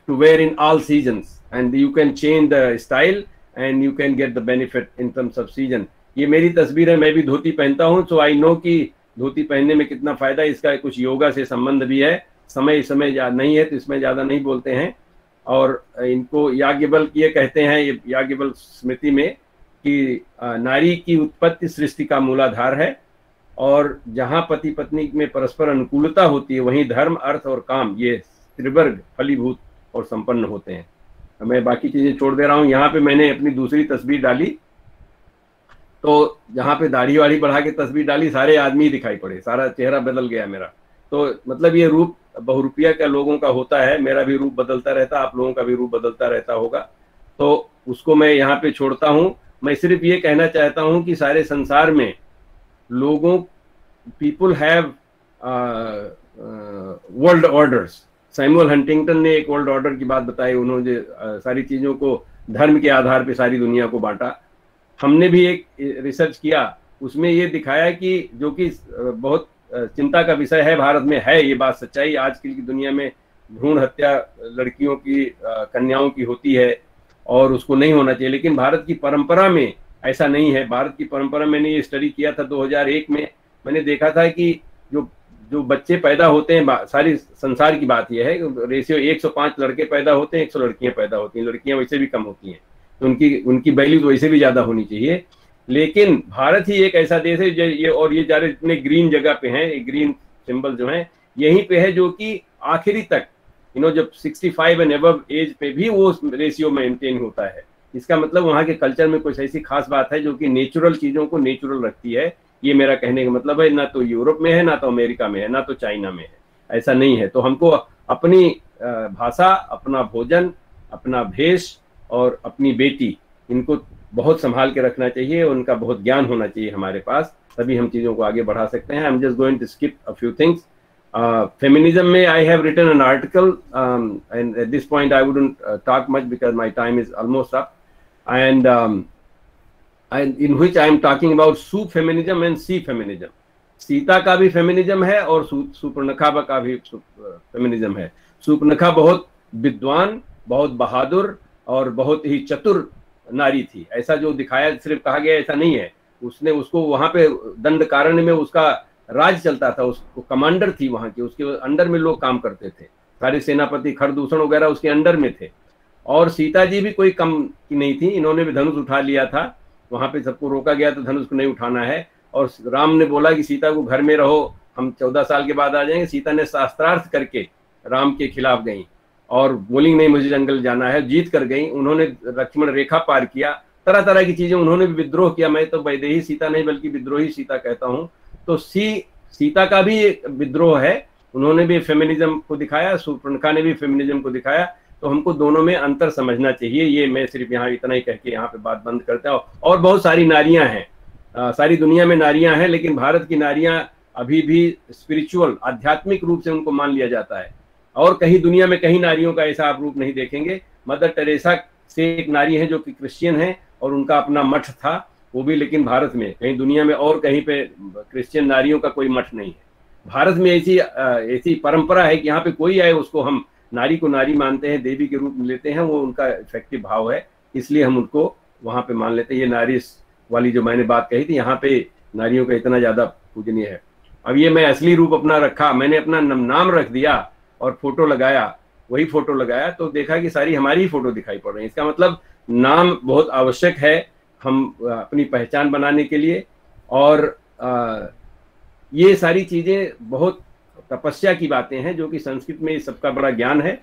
to wear in all seasons, and you can change the style and you can get the benefit in terms of season. ये मेरी तस्वीर है, मैं भी धोती पहनता हूँ, so I know कि धोती पहनने में कितना फायदा। इसका कुछ योगा से संबंध भी है। समय इस समय नहीं है तो इसमें ज्यादा नहीं बोलते हैं। और इनको याज्ञवल्क्य ये कहते हैं, ये याज्ञवल्क्य स्मृति में, कि नारी की उत्पत्ति सृष्टि का मूलाधार है, और जहाँ पति पत्नी में परस्पर अनुकूलता होती है वहीं धर्म, अर्थ और काम ये त्रिवर्ग फलीभूत और संपन्न होते हैं। मैं बाकी चीजें छोड़ दे रहा हूँ। यहाँ पे मैंने अपनी दूसरी तस्वीर डाली, तो जहाँ पे दाढ़ी वाड़ी बढ़ा के तस्वीर डाली, सारे आदमी दिखाई पड़े, सारा चेहरा बदल गया मेरा। तो मतलब ये रूप बहुरूपिया का लोगों का होता है, मेरा भी रूप बदलता रहता, आप लोगों का भी रूप बदलता रहता होगा। तो उसको मैं यहाँ पे छोड़ता हूँ। मैं सिर्फ ये कहना चाहता हूँ कि सारे संसार में लोगों, people have world orders. Samuel Huntington ने एक वर्ल्ड ऑर्डर की बात बताई, उन्होंने सारी चीजों को धर्म के आधार पे सारी दुनिया को बांटा। हमने भी एक रिसर्च किया, उसमें ये दिखाया कि जो कि बहुत चिंता का विषय है, भारत में है ये बात सच्चाई, आजकल की दुनिया में भ्रूण हत्या लड़कियों की, कन्याओं की होती है और उसको नहीं होना चाहिए, लेकिन भारत की परंपरा में ऐसा नहीं है। भारत की परंपरा, मैंने ये स्टडी किया था 2001 में, मैंने देखा था कि जो बच्चे पैदा होते हैं, सारी संसार की बात यह है, रेशियो 105 लड़के पैदा होते हैं, 100 लड़कियां पैदा होती हैं। लड़कियां वैसे भी कम होती हैं, तो उनकी वैल्यू वैसे भी ज्यादा होनी चाहिए। लेकिन भारत ही एक ऐसा देश है, ये और ये सारे इतने ग्रीन जगह पे हैं, ग्रीन सिंबल जो है यहीं पे है, जो कि आखिरी तक जब 65 एंड अबव एज पे भी वो रेशियो मेंटेन होता है। इसका मतलब वहाँ के कल्चर में कुछ ऐसी खास बात है जो कि नेचुरल चीजों को नेचुरल रखती है। ये मेरा कहने का मतलब है, ना तो यूरोप में है, ना तो अमेरिका में है, ना तो चाइना में है, ऐसा नहीं है। तो हमको अपनी भाषा, अपना भोजन, अपना भेष और अपनी बेटी, इनको बहुत संभाल के रखना चाहिए, उनका बहुत ज्ञान होना चाहिए हमारे पास, तभी हम चीजों को आगे बढ़ा सकते हैं। I am just going to skip a few things. Feminism में I have written an article, and at this point I wouldn't talk much because my time is almost up, and in which I am talking about Su feminism and Si feminism. Sita का भी feminism है और सुपर्णखा का भी feminism है। सुपर्णखा बहुत विद्वान, बहुत बहादुर और बहुत ही चतुर नारी थी, ऐसा जो दिखाया, सिर्फ कहा गया ऐसा नहीं है। उसने उसको वहां पे दंडकारण्य में उसका राज चलता था, उसको कमांडर थी वहां की, उसके अंडर में लोग काम करते थे, सारे सेनापति खरदूषण वगैरह उसके अंडर में थे। और सीता जी भी कोई कम की नहीं थी, इन्होंने भी धनुष उठा लिया था, वहां पे सबको रोका गया तो धनुष को नहीं उठाना है। और राम ने बोला कि सीता को घर में रहो, हम 14 साल के बाद आ जाएंगे। सीता ने शास्त्रार्थ करके राम के खिलाफ गई और बोली नहीं मुझे जंगल जाना है, जीत कर गई। उन्होंने लक्ष्मण रेखा पार किया तरह तरह की चीजें, उन्होंने भी विद्रोह किया। मैं तो वैदेही सीता नहीं बल्कि विद्रोही सीता कहता हूँ। तो सीता का भी एक विद्रोह है, उन्होंने भी फेमिनिज्म को दिखाया, शूर्पणखा ने भी फेमिनिज्म को दिखाया। तो हमको दोनों में अंतर समझना चाहिए। ये मैं सिर्फ यहाँ इतना ही कह के यहाँ पे बात बंद करता हूँ। और बहुत सारी नारियां हैं, सारी दुनिया में नारियां हैं, लेकिन भारत की नारियां अभी भी स्पिरिचुअल, आध्यात्मिक रूप से उनको मान लिया जाता है। और कहीं दुनिया में कहीं नारियों का ऐसा आप रूप नहीं देखेंगे। मदर टेरेसा से एक नारी है जो कि क्रिश्चियन है और उनका अपना मठ था, वो भी, लेकिन भारत में, कहीं दुनिया में और कहीं पे क्रिश्चियन नारियों का कोई मठ नहीं है। भारत में ऐसी परंपरा है कि यहाँ पे कोई आए उसको हम नारी को नारी मानते हैं, देवी के रूप में लेते हैं, वो उनका इफेक्टिव भाव है, इसलिए हम उनको वहाँ पे मान लेते हैं। ये नारी वाली जो मैंने बात कही थी, यहाँ पे नारियों का इतना ज्यादा पूजनीय है। अब ये मैं असली रूप अपना रखा, मैंने अपना नाम रख दिया और फोटो लगाया, वही फोटो लगाया तो देखा कि सारी हमारी ही फोटो दिखाई पड़ रही है। इसका मतलब नाम बहुत आवश्यक है हम अपनी पहचान बनाने के लिए। और ये सारी चीजें बहुत तपस्या की बातें हैं, जो कि संस्कृत में सबका बड़ा ज्ञान है।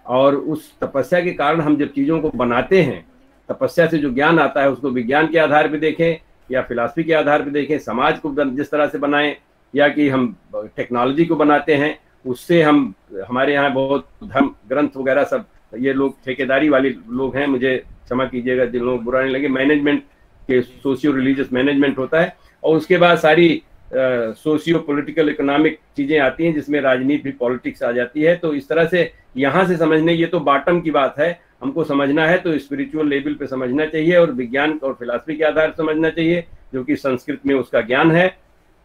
और उस तपस्या के कारण हम जब चीजों को बनाते हैं, तपस्या से जो ज्ञान आता है उसको विज्ञान के आधार पर देखें या फिलॉसफी के आधार पर देखें, समाज को जिस तरह से बनाएं, या कि हम टेक्नोलॉजी को बनाते हैं, उससे हम, हमारे यहाँ बहुत धर्म ग्रंथ वगैरह सब, ये लोग ठेकेदारी वाले लोग हैं, मुझे क्षमा कीजिएगा जिन लोगों को बुरा नहीं लगे, मैनेजमेंट के सोशियो रिलीजियस मैनेजमेंट होता है, और उसके बाद सारी सोशियो पॉलिटिकल इकोनॉमिक चीजें आती हैं जिसमें राजनीति भी, पॉलिटिक्स आ जाती है। तो इस तरह से यहाँ से समझने, ये तो बॉटम की बात है, हमको समझना है तो स्पिरिचुअल लेवल पे समझना चाहिए और विज्ञान और फिलॉसफी के आधार पर समझना चाहिए, जो कि संस्कृत में उसका ज्ञान है।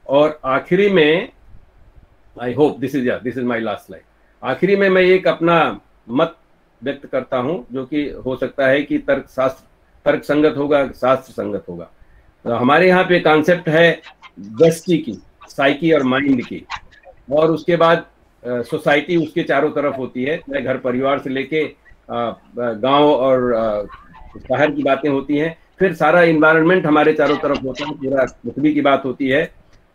और आखिरी में, I hope this is my last slide, आखिरी में मैं एक अपना मत व्यक्त करता हूँ, जो कि हो सकता है कि तर्क संगत होगा, शास्त्र संगत होगा। तो हमारे यहाँ पे कॉन्सेप्ट है व्यष्टि की, साइकी और माइंड की, और उसके बाद सोसाइटी उसके चारों तरफ होती है, चाहे घर परिवार से लेके गांव और शहर की बातें होती हैं, फिर सारा इन्वायरमेंट हमारे चारों तरफ होता है, पूरा पृथ्वी की बात होती है,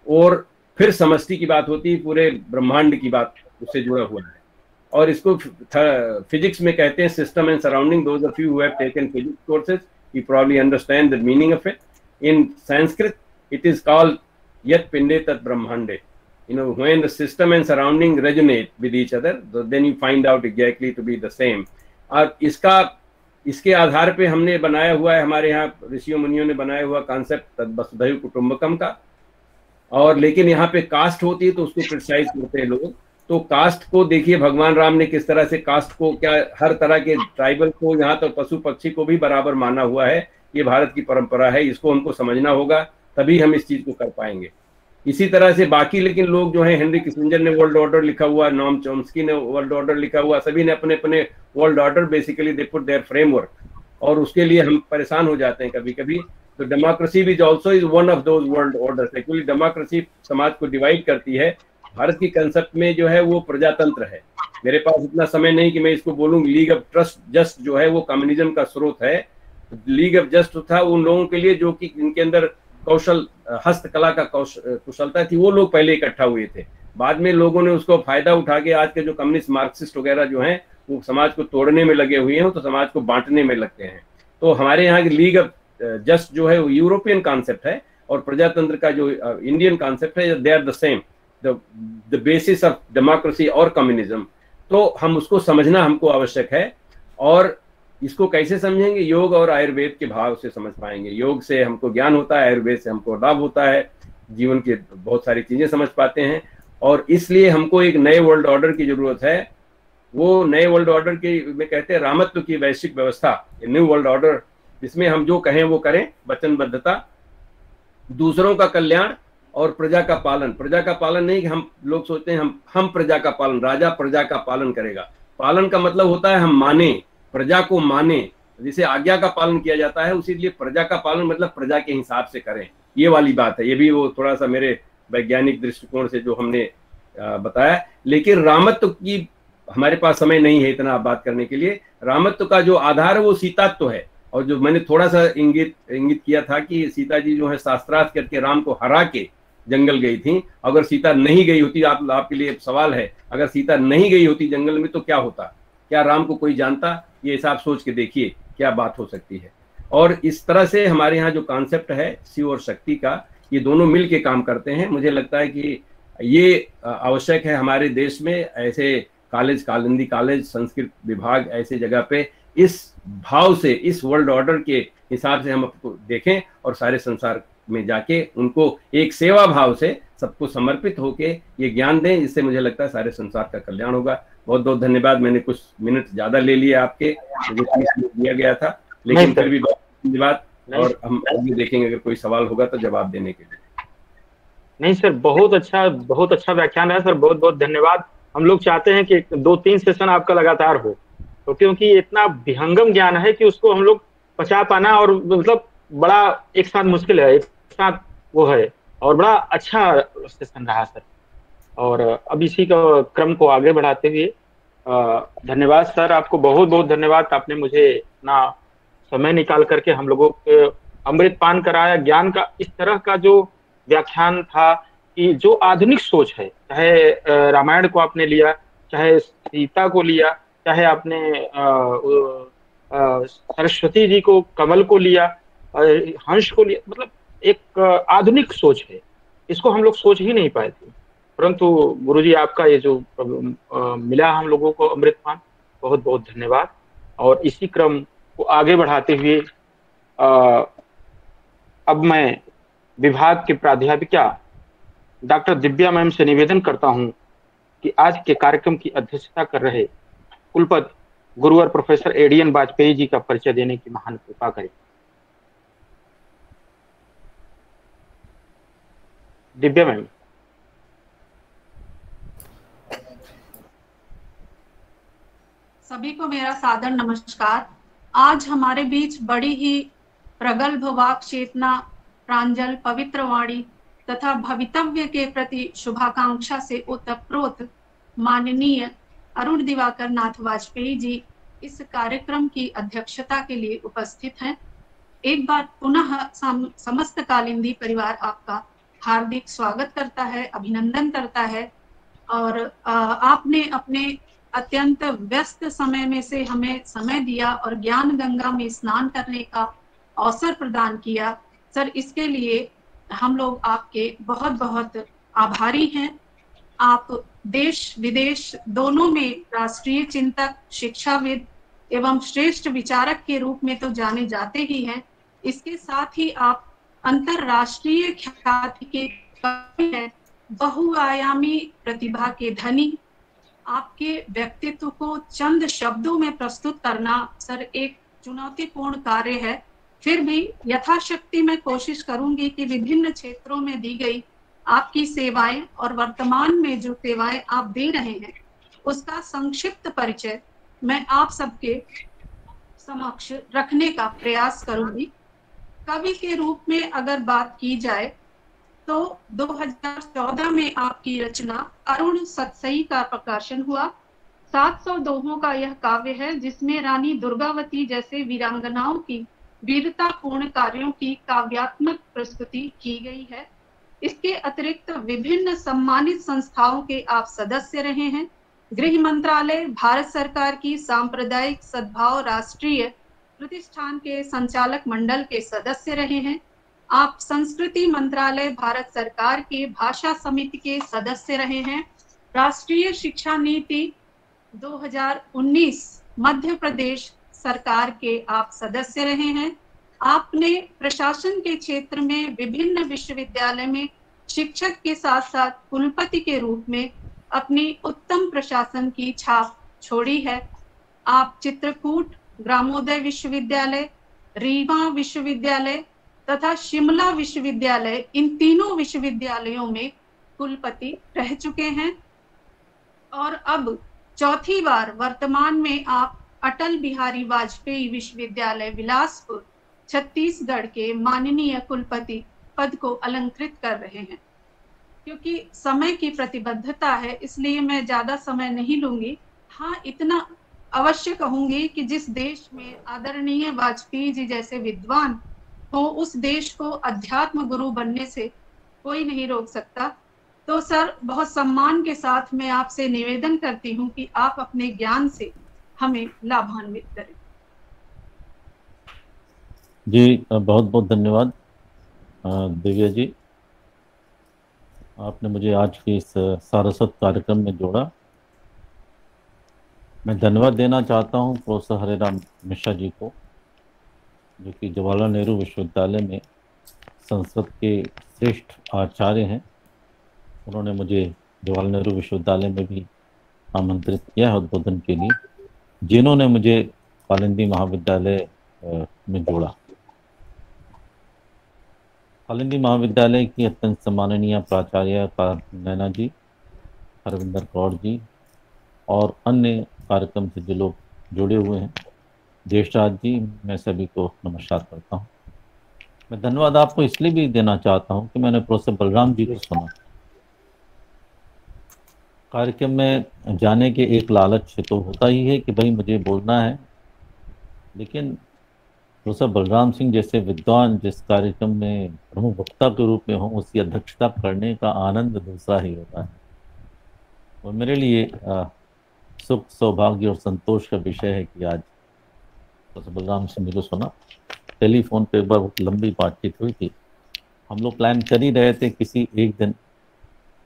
और फिर समष्टि की बात होती है, पूरे ब्रह्मांड की बात उससे जुड़ा हुआ है। और इसको फिजिक्स में कहते हैं system and surrounding. Those of you who have taken physics courses, you probably understand the meaning of it. In Sanskrit, it is called Yat Pinde Tat Brahmande. You know, when the system and surrounding resonate with each other, then you find out exactly to be the same. और इसके आधार पे हमने बनाया हुआ है, हमारे यहाँ ऋषियों मुनियों ने बनाया हुआ कॉन्सेप्ट तद वसुधैव कुटुंबकम का। और लेकिन यहाँ पे कास्ट होती है तो उसको क्रिटिसाइज करते हैं लोग। तो कास्ट को देखिए, भगवान राम ने किस तरह से कास्ट को, क्या हर तरह के ट्राइबल को, यहाँ तो पशु पक्षी को भी बराबर माना हुआ है। ये भारत की परंपरा है, इसको हमको समझना होगा, तभी हम इस चीज को कर पाएंगे। इसी तरह से बाकी लेकिन लोग जो हैं, हेनरी किसिंजर ने वर्ल्ड ऑर्डर लिखा हुआ, नॉम चॉम्स्की ने वर्ल्ड ऑर्डर लिखा हुआ, सभी ने अपने अपने world order, basically they put their framework, और उसके लिए हम परेशान हो जाते हैं कभी कभी। तो डेमोक्रेसी भी also is one of those world orders. Actually democracy समाज को डिवाइड करती है। भारत की कंसेप्ट में जो है वो प्रजातंत्र है। मेरे पास इतना समय नहीं कि मैं इसको बोलूँ। लीग ऑफ ट्रस्ट जस्ट जो है वो कम्युनिज्म का स्रोत है। लीग ऑफ जस्ट था उन लोगों के लिए जो कि इनके अंदर कौशल, हस्तकला का कुशलता थी, वो लोग पहले इकट्ठा हुए थे। बाद में लोगों ने उसको फायदा उठा के आज के जो कम्युनिस्ट मार्क्सिस्ट वगैरह जो हैं वो समाज को तोड़ने में लगे हुए हैं, तो समाज को बांटने में लगते हैं। तो हमारे यहाँ की लीग ऑफ जस्ट जो है वो यूरोपियन कॉन्सेप्ट है, और प्रजातंत्र का जो इंडियन कॉन्सेप्ट है, they are the same, the basis of democracy और कम्युनिज्म। तो हम उसको समझना हमको आवश्यक है। और इसको कैसे समझेंगे? योग और आयुर्वेद के भाव से समझ पाएंगे। योग से हमको ज्ञान होता है, आयुर्वेद से हमको लाभ होता है, जीवन की बहुत सारी चीजें समझ पाते हैं। और इसलिए हमको एक नए वर्ल्ड ऑर्डर की जरूरत है। वो नए वर्ल्ड ऑर्डर की में कहते हैं रामत्व की वैश्विक व्यवस्था, न्यू वर्ल्ड ऑर्डर, जिसमें हम जो कहें वो करें, वचनबद्धता, दूसरों का कल्याण और प्रजा का पालन। प्रजा का पालन नहीं कि हम लोग सोचते हैं हम प्रजा का पालन, राजा प्रजा का पालन करेगा। पालन का मतलब होता है हम माने, प्रजा को माने, जिसे आज्ञा का पालन किया जाता है, उसी लिए प्रजा का पालन मतलब प्रजा के हिसाब से करें, ये वाली बात है। ये भी वो थोड़ा सा मेरे वैज्ञानिक दृष्टिकोण से जो हमने बताया। लेकिन रामत्व की हमारे पास समय नहीं है इतना बात करने के लिए। रामत्व का जो आधार है वो सीतात्व है। और जो मैंने थोड़ा सा इंगित किया था कि सीता जी जो है शास्त्रार्थ करके राम को हरा के जंगल गई थी। अगर सीता नहीं गई होती, आपके लिए सवाल है, अगर सीता नहीं गई होती जंगल में तो क्या होता? क्या राम को कोई जानता? ये हिसाब सोच के देखिए क्या बात हो सकती है। और इस तरह से हमारे यहाँ जो कॉन्सेप्ट है शिव और शक्ति का, ये दोनों मिल के काम करते हैं। मुझे लगता है कि ये आवश्यक है हमारे देश में, ऐसे कॉलेज, कालिंदी कॉलेज, संस्कृत विभाग ऐसे जगह पे इस भाव से, इस वर्ल्ड ऑर्डर के हिसाब से हम आपको देखें और सारे संसार में जाके उनको एक सेवा भाव से सबको समर्पित होके ये ज्ञान दें। इससे मुझे लगता है सारे संसार का कल्याण होगा। बहुत बहुत धन्यवाद। मैंने कुछ मिनट ज्यादा ले लिया आपके, मुझे 30 मिनट दिया गया था, लेकिन फिर भी बहुत धन्यवाद। और हम आगे देखेंगे अगर कोई सवाल होगा तो जवाब देने के लिए। नहीं सर, बहुत अच्छा व्याख्यान है सर, बहुत बहुत धन्यवाद। हम लोग चाहते हैं कि 2-3 सेशन आपका लगातार हो, तो क्योंकि इतना विहंगम ज्ञान है कि उसको हम लोग पचा पाना और मतलब बड़ा एक साथ मुश्किल है, एक साथ वो है, और बड़ा अच्छा सेशन रहा सर। और अब इसी का क्रम को आगे बढ़ाते हुए धन्यवाद सर, आपको बहुत बहुत धन्यवाद। आपने मुझे ना समय निकाल करके हम लोगों को अमृत पान कराया। ज्ञान का इस तरह का जो व्याख्यान था कि जो आधुनिक सोच है, चाहे रामायण को आपने लिया, चाहे सीता को लिया, चाहे आपने सरस्वती जी को, कमल को लिया, हंस को लिया, मतलब एक आधुनिक सोच है, इसको हम लोग सोच ही नहीं पाए थे। परंतु गुरुजी आपका ये जो मिला हम लोगों को अमृतपान, बहुत बहुत धन्यवाद। और इसी क्रम को आगे बढ़ाते हुए अब मैं विभाग के प्राध्यापिका डॉक्टर दिव्या मैम से निवेदन करता हूं कि आज के कार्यक्रम की अध्यक्षता कर रहे कुलपति गुरुवर प्रोफेसर एडीएन वाजपेयी जी का परिचय देने की महान कृपा करें। दिव्या मैम। सभी को मेरा सादर नमस्कार। आज हमारे बीच बड़ी ही प्रगल्भ वाक चेतना, प्रांजल, पवित्र वाणी तथा भवितव्य के प्रति शुभाकांक्षा से ओतप्रोत माननीय अरुण दिवाकर नाथ वाजपेयी जी इस कार्यक्रम की अध्यक्षता के लिए उपस्थित हैं। एक बार पुनः समस्त कालिंदी परिवार आपका हार्दिक स्वागत करता है, अभिनंदन करता है। और आपने अपने अत्यंत व्यस्त समय में से हमें समय दिया और ज्ञान गंगा में स्नान करने का अवसर प्रदान किया। सर, इसके लिए हम लोग आपके बहुत बहुत आभारी हैं। आप देश विदेश दोनों में राष्ट्रीय चिंतक, शिक्षाविद एवं श्रेष्ठ विचारक के रूप में तो जाने जाते ही हैं, इसके साथ ही आप अंतरराष्ट्रीय ख्याति के हैं, बहुआयामी प्रतिभा के धनी। आपके व्यक्तित्व को चंद शब्दों में प्रस्तुत करना सर एक चुनौतीपूर्ण कार्य है। फिर भी यथाशक्ति मैं कोशिश करूंगी कि विभिन्न क्षेत्रों में दी गई आपकी सेवाएं और वर्तमान में जो सेवाएं आप दे रहे हैं उसका संक्षिप्त परिचय मैं आप सबके समक्ष रखने का प्रयास करूंगी। कवि के रूप में अगर बात की जाए तो 2014 में आपकी रचना अरुण सतसई का प्रकाशन हुआ। 700 दोहों का यह काव्य है जिसमें रानी दुर्गावती जैसे वीरांगनाओं की वीरतापूर्ण कार्यों की काव्यात्मक प्रस्तुति की गई है। इसके अतिरिक्त विभिन्न सम्मानित संस्थाओं के आप सदस्य रहे हैं। गृह मंत्रालय, भारत सरकार की सांप्रदायिक सद्भाव राष्ट्रीय प्रतिष्ठान के संचालक मंडल के सदस्य रहे हैं। आप संस्कृति मंत्रालय, भारत सरकार के भाषा समिति के सदस्य रहे हैं। राष्ट्रीय शिक्षा नीति 2019 मध्य प्रदेश सरकार के आप सदस्य रहे हैं। आपने प्रशासन के क्षेत्र में विभिन्न विश्वविद्यालय में शिक्षक के साथ साथ कुलपति के रूप में अपनी उत्तम प्रशासन की छाप छोड़ी है। आप चित्रकूट, ग्रामोदय विश्वविद्यालय, रीवा विश्वविद्यालय तथा शिमला विश्वविद्यालय, इन तीनों विश्वविद्यालयों में कुलपति रह चुके हैं। और अब चौथी बार वर्तमान में आप अटल बिहारी वाजपेयी विश्वविद्यालय बिलासपुर छत्तीसगढ़ के माननीय कुलपति पद को अलंकृत कर रहे हैं। क्योंकि समय की प्रतिबद्धता है इसलिए मैं ज्यादा समय नहीं लूंगी। हाँ, इतना अवश्य कहूंगी कि जिस देश में आदरणीय वाजपेयी जी जैसे विद्वान हो उस देश को अध्यात्म गुरु बनने से कोई नहीं रोक सकता। तो सर, बहुत सम्मान के साथ मैं आपसे निवेदन करती हूँ कि आप अपने ज्ञान से हमें लाभान्वित करें। जी बहुत बहुत धन्यवाद दिव्या जी, आपने मुझे आज के इस सारस्वत कार्यक्रम में जोड़ा। मैं धन्यवाद देना चाहता हूँ प्रोफेसर हरिराम मिश्रा जी को, जो कि जवाहरलाल नेहरू विश्वविद्यालय में संस्कृत के श्रेष्ठ आचार्य हैं। उन्होंने मुझे जवाहरलाल नेहरू विश्वविद्यालय में भी आमंत्रित किया है उद्बोधन के लिए, जिन्होंने मुझे कालिंदी महाविद्यालय में जोड़ा। कालिंदी महाविद्यालय की अत्यंत सम्माननीय प्राचार्य नैना जी, हरविंदर कौर जी और अन्य कार्यक्रम से जो लोग जुड़े हुए हैं, देशराज जी, मैं सभी को नमस्कार करता हूँ। मैं धन्यवाद आपको इसलिए भी देना चाहता हूँ कि मैंने प्रोफेसर बलराम जी को सुना। कार्यक्रम में जाने के एक लालच तो होता ही है कि भाई मुझे बोलना है, लेकिन प्रोफेसर बलराम सिंह जैसे विद्वान जिस कार्यक्रम में प्रमुख वक्ता के रूप में हों, उसकी अध्यक्षता करने का आनंद दूसरा ही होता है। और मेरे लिए सुख, सौभाग्य और संतोष का विषय है कि आज प्रोफेसर बलराम सिंह जी को सुना। टेलीफोन पे एक बार बहुत लंबी बातचीत हुई थी। हम लोग प्लान कर ही रहे थे किसी एक दिन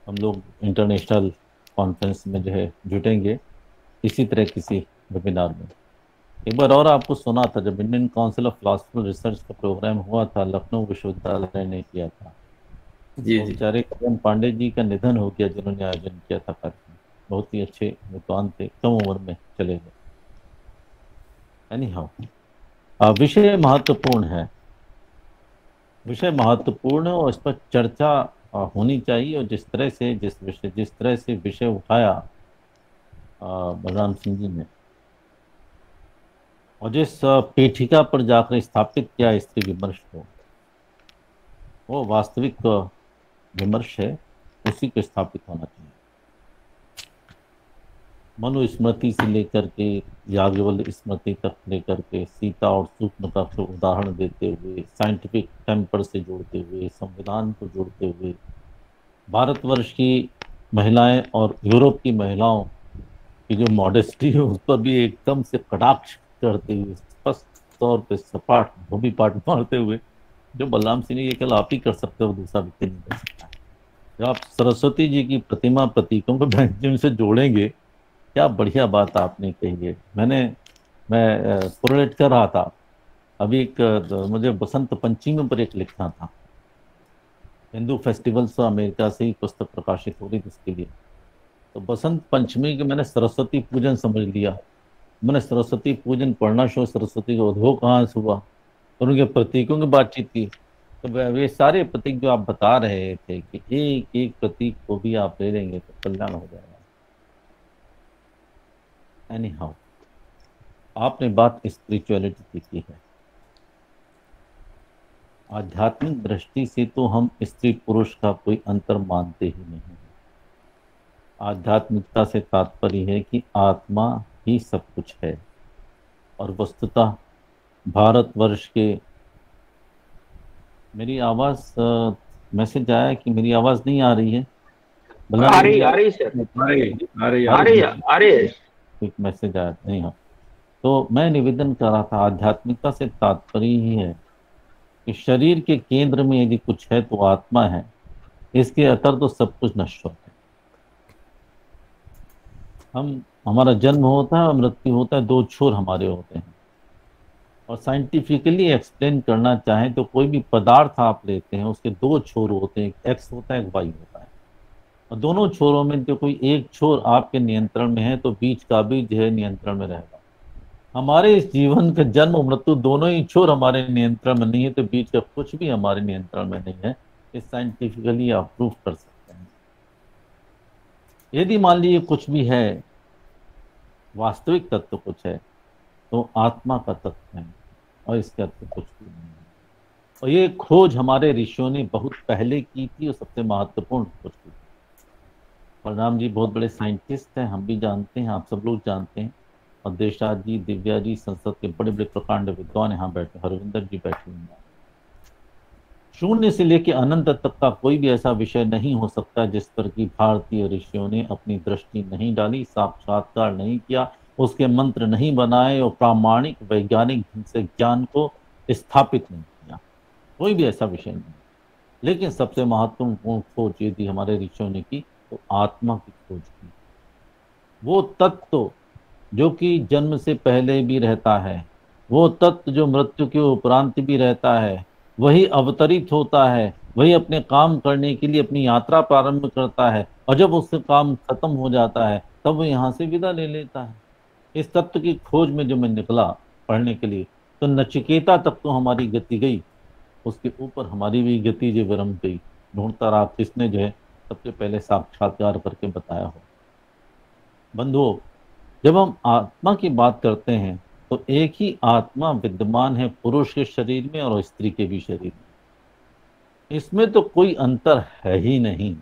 हम लोग इंटरनेशनल कॉन्फ्रेंस में जो है जुटेंगे, इसी तरह किसी वेबिनार में। एक बार और आपको सुना था, जब Indian council of philosophical research का प्रोग्राम हुआ था, लखनऊ विश्वविद्यालय ने किया था। जी जी। बेचारे करण पांडे जी का निधन हो गया, जिन्होंने आयोजन किया था कार्यक्रम। बहुत ही अच्छे विद्वान थे, कम उम्र में चले गए। एनीहाउ, विषय महत्वपूर्ण है, विषय महत्वपूर्ण है और इस पर चर्चा होनी चाहिए। और जिस तरह से विषय उठाया बलराम सिंह जी ने, और जिस पीठिका पर जाकर स्थापित किया स्त्री विमर्श को, वो वास्तविक विमर्श है, उसी को स्थापित होना चाहिए। मनुस्मृति से लेकर के याज्ञवल्क्य स्मृति तक लेकर के, सीता और सूक्ष्म का उदाहरण देते हुए, साइंटिफिक टेम्पर से जोड़ते हुए, संविधान को जोड़ते हुए, भारतवर्ष की महिलाएं और यूरोप की महिलाओं की जो मॉडेस्टी है उस पर भी एकदम से कटाक्ष करते हुए, स्पष्ट तौर पे सपाट भूमि पाठ मारते हुए, जो बलराम सिंह ये केवल आप ही कर सकते हो, दूसरा व्यक्ति नहीं कर सकता। जब आप सरस्वती जी की प्रतिमा प्रतीकों को व्यंजन से जोड़ेंगे, क्या बढ़िया बात आपने कही है। मैं कोरिलेट कर रहा था अभी, मुझे बसंत पंचमी पर एक लिखना था, हिंदू फेस्टिवल्स अमेरिका से ही पुस्तक प्रकाशित हो रही थी उसके लिए। तो बसंत पंचमी के मैंने सरस्वती पूजन समझ लिया। मैंने सरस्वती पूजन पढ़ना शुरू, सरस्वती का उद्भव कहाँ से हुआ, और उनके प्रतीकों की बातचीत की। तो वे सारे प्रतीक जो आप बता रहे थे कि एक एक प्रतीक को भी आप ले लेंगे तो कल्याण हो जाएगा। एनीहाउ, आपने बात स्पिरिचुअलिटी की की है। आध्यात्मिक दृष्टि से तो हम स्त्री पुरुष का कोई अंतर मानते ही नहीं। आध्यात्मिकता से तात्पर्य है कि आत्मा ही सब कुछ है, और वस्तुतः भारतवर्ष के, मेरी आवाज मैसेज आया कि मेरी आवाज नहीं आ रही है। आ रही सर, आ रही एक मैसेज आया नहीं। हाँ, तो मैं निवेदन कर रहा था, आध्यात्मिकता से तात्पर्य ही है कि शरीर के केंद्र में यदि कुछ है तो आत्मा है, इसके अतर तो सब कुछ नश्वर है। हमारा जन्म होता है और मृत्यु होता है, दो छोर हमारे होते हैं। और साइंटिफिकली एक्सप्लेन करना चाहें तो कोई भी पदार्थ आप लेते हैं, उसके दो छोर होते हैं, एक एक्स होता है, एक वाई होता है। और दोनों छोरों में जो कोई एक छोर आपके नियंत्रण में है तो बीच का भी जो है नियंत्रण में रहेगा। हमारे इस जीवन का जन्म और मृत्यु दोनों ही छोर हमारे नियंत्रण में नहीं है, तो बीच का कुछ भी हमारे नियंत्रण में नहीं है। इस साइंटिफिकली आप प्रूफ कर सकते हैं। यदि मान लीजिए कुछ भी है, वास्तविक तत्व कुछ है, तो आत्मा का तत्व है, और इसके अर्थ कुछ भी नहीं है। और ये खोज हमारे ऋषियों ने बहुत पहले की थी, और सबसे महत्वपूर्ण खोज की थी। बलराम जी बहुत बड़े साइंटिस्ट हैं, हम भी जानते हैं, आप सब लोग जानते हैं। और देशराज जी, दिव्या जी, संसद के बड़े बड़े प्रकांड विद्वान यहाँ बैठे, हरविंदर जी बैठे हुए हैं। शून्य से लेकर अनंत तक का कोई भी ऐसा विषय नहीं हो सकता जिस पर कि भारतीय ऋषियों ने अपनी दृष्टि नहीं डाली, साक्षात्कार नहीं किया, उसके मंत्र नहीं बनाए, और प्रामाणिक वैज्ञानिक ढंग से ज्ञान को स्थापित नहीं किया, कोई भी ऐसा विषय नहीं। लेकिन सबसे महत्वपूर्ण खोज यदि हमारे ऋषियों ने की तो आत्मा की खोज की। वो तत्व जो कि जन्म से पहले भी रहता है, वो तत्व जो मृत्यु के उपरांत भी रहता है, वही अवतरित होता है, वही अपने काम करने के लिए अपनी यात्रा प्रारंभ करता है, और जब उसका काम खत्म हो जाता है तब वो यहाँ से विदा ले लेता है। इस तत्व की खोज में जो मैं निकला पढ़ने के लिए, तो नचिकेता तक तो हमारी गति गई, उसके ऊपर हमारी भी गति जो विरम गई। ढूंढता रहा किसने जो है सबसे पहले साक्षात्कार करके बताया हो। बंधुओं, जब हम आत्मा की बात करते हैं तो एक ही आत्मा विद्यमान है पुरुष के शरीर में और स्त्री के भी शरीर में, इसमें तो कोई अंतर है ही नहीं।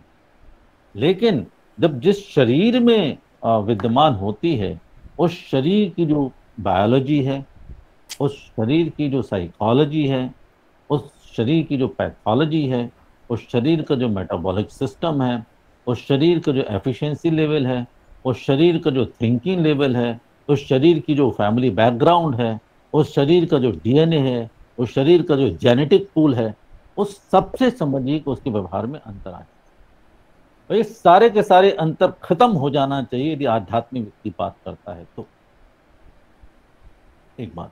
लेकिन जब जिस शरीर में विद्यमान होती है, उस शरीर की जो बायोलॉजी है, उस शरीर की जो साइकोलॉजी है, उस शरीर की जो पैथोलॉजी है, उस शरीर का जो मेटाबॉलिक सिस्टम है, उस शरीर का जो एफिशिएंसी लेवल है, उस शरीर का जो थिंकिंग लेवल है, उस शरीर की जो फैमिली बैकग्राउंड है, उस शरीर का जो डीएनए है, उस शरीर का जो जेनेटिक पूल है, उस सबसे समझिए कि उसके व्यवहार में अंतर आ जाए। ये सारे के सारे अंतर खत्म हो जाना चाहिए यदि आध्यात्मिक व्यक्ति बात करता है तो। एक बात,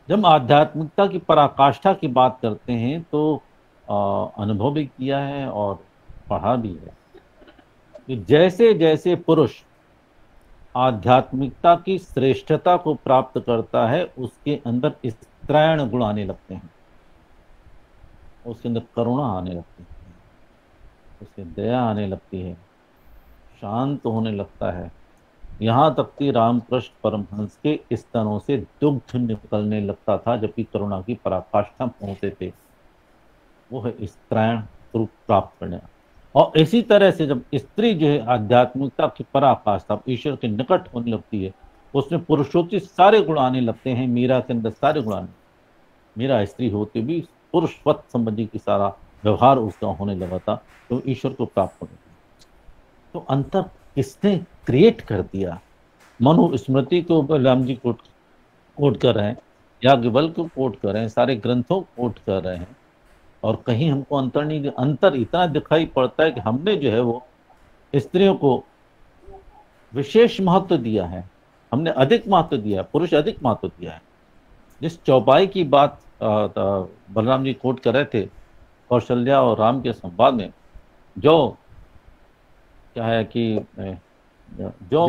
जब आध्यात्मिकता की पराकाष्ठा की बात करते हैं तो अनुभव भी किया है और पढ़ा भी है कि जैसे जैसे पुरुष आध्यात्मिकता की श्रेष्ठता को प्राप्त करता है, उसके अंदर स्त्रैण गुण आने लगते हैं, उसके अंदर करुणा आने लगती है, उससे दया आने लगती है, शांत होने लगता है। यहाँ तक कि रामकृष्ण परमहंस के स्तनों से दुग्ध निकलने लगता था, जबकि करुणा की पराकाष्ठा पहुंचते थे। वो है स्त्रैण स्वरूप प्राप्त करने। और इसी तरह से जब स्त्री जो है आध्यात्मिकता की पराकाष्ठा ईश्वर के निकट होने लगती है, उसमें पुरुषोचित सारे गुण आने लगते हैं। मीरा के अंदर सारे गुण आने, मीरा स्त्री होते भी पुरुषवत संबंधी की सारा व्यवहार उसका होने लगा था, तो ईश्वर को प्राप्त होने लगा। तो अंतर किसने क्रिएट कर दिया? मनु स्मृति को राम जी कोट कर रहे हैं, याज्ञवल को कोट कर रहे हैं, सारे ग्रंथों को कोट कर रहे हैं, और कहीं हमको अंतर नहीं, अंतर इतना दिखाई पड़ता है कि हमने जो है वो स्त्रियों को विशेष महत्व दिया है, हमने अधिक महत्व दिया है, पुरुष अधिक महत्व दिया है। जिस चौपाई की बात बलराम जी कोट कर रहे थे कौशल्या और राम के संवाद में, जो क्या है कि जो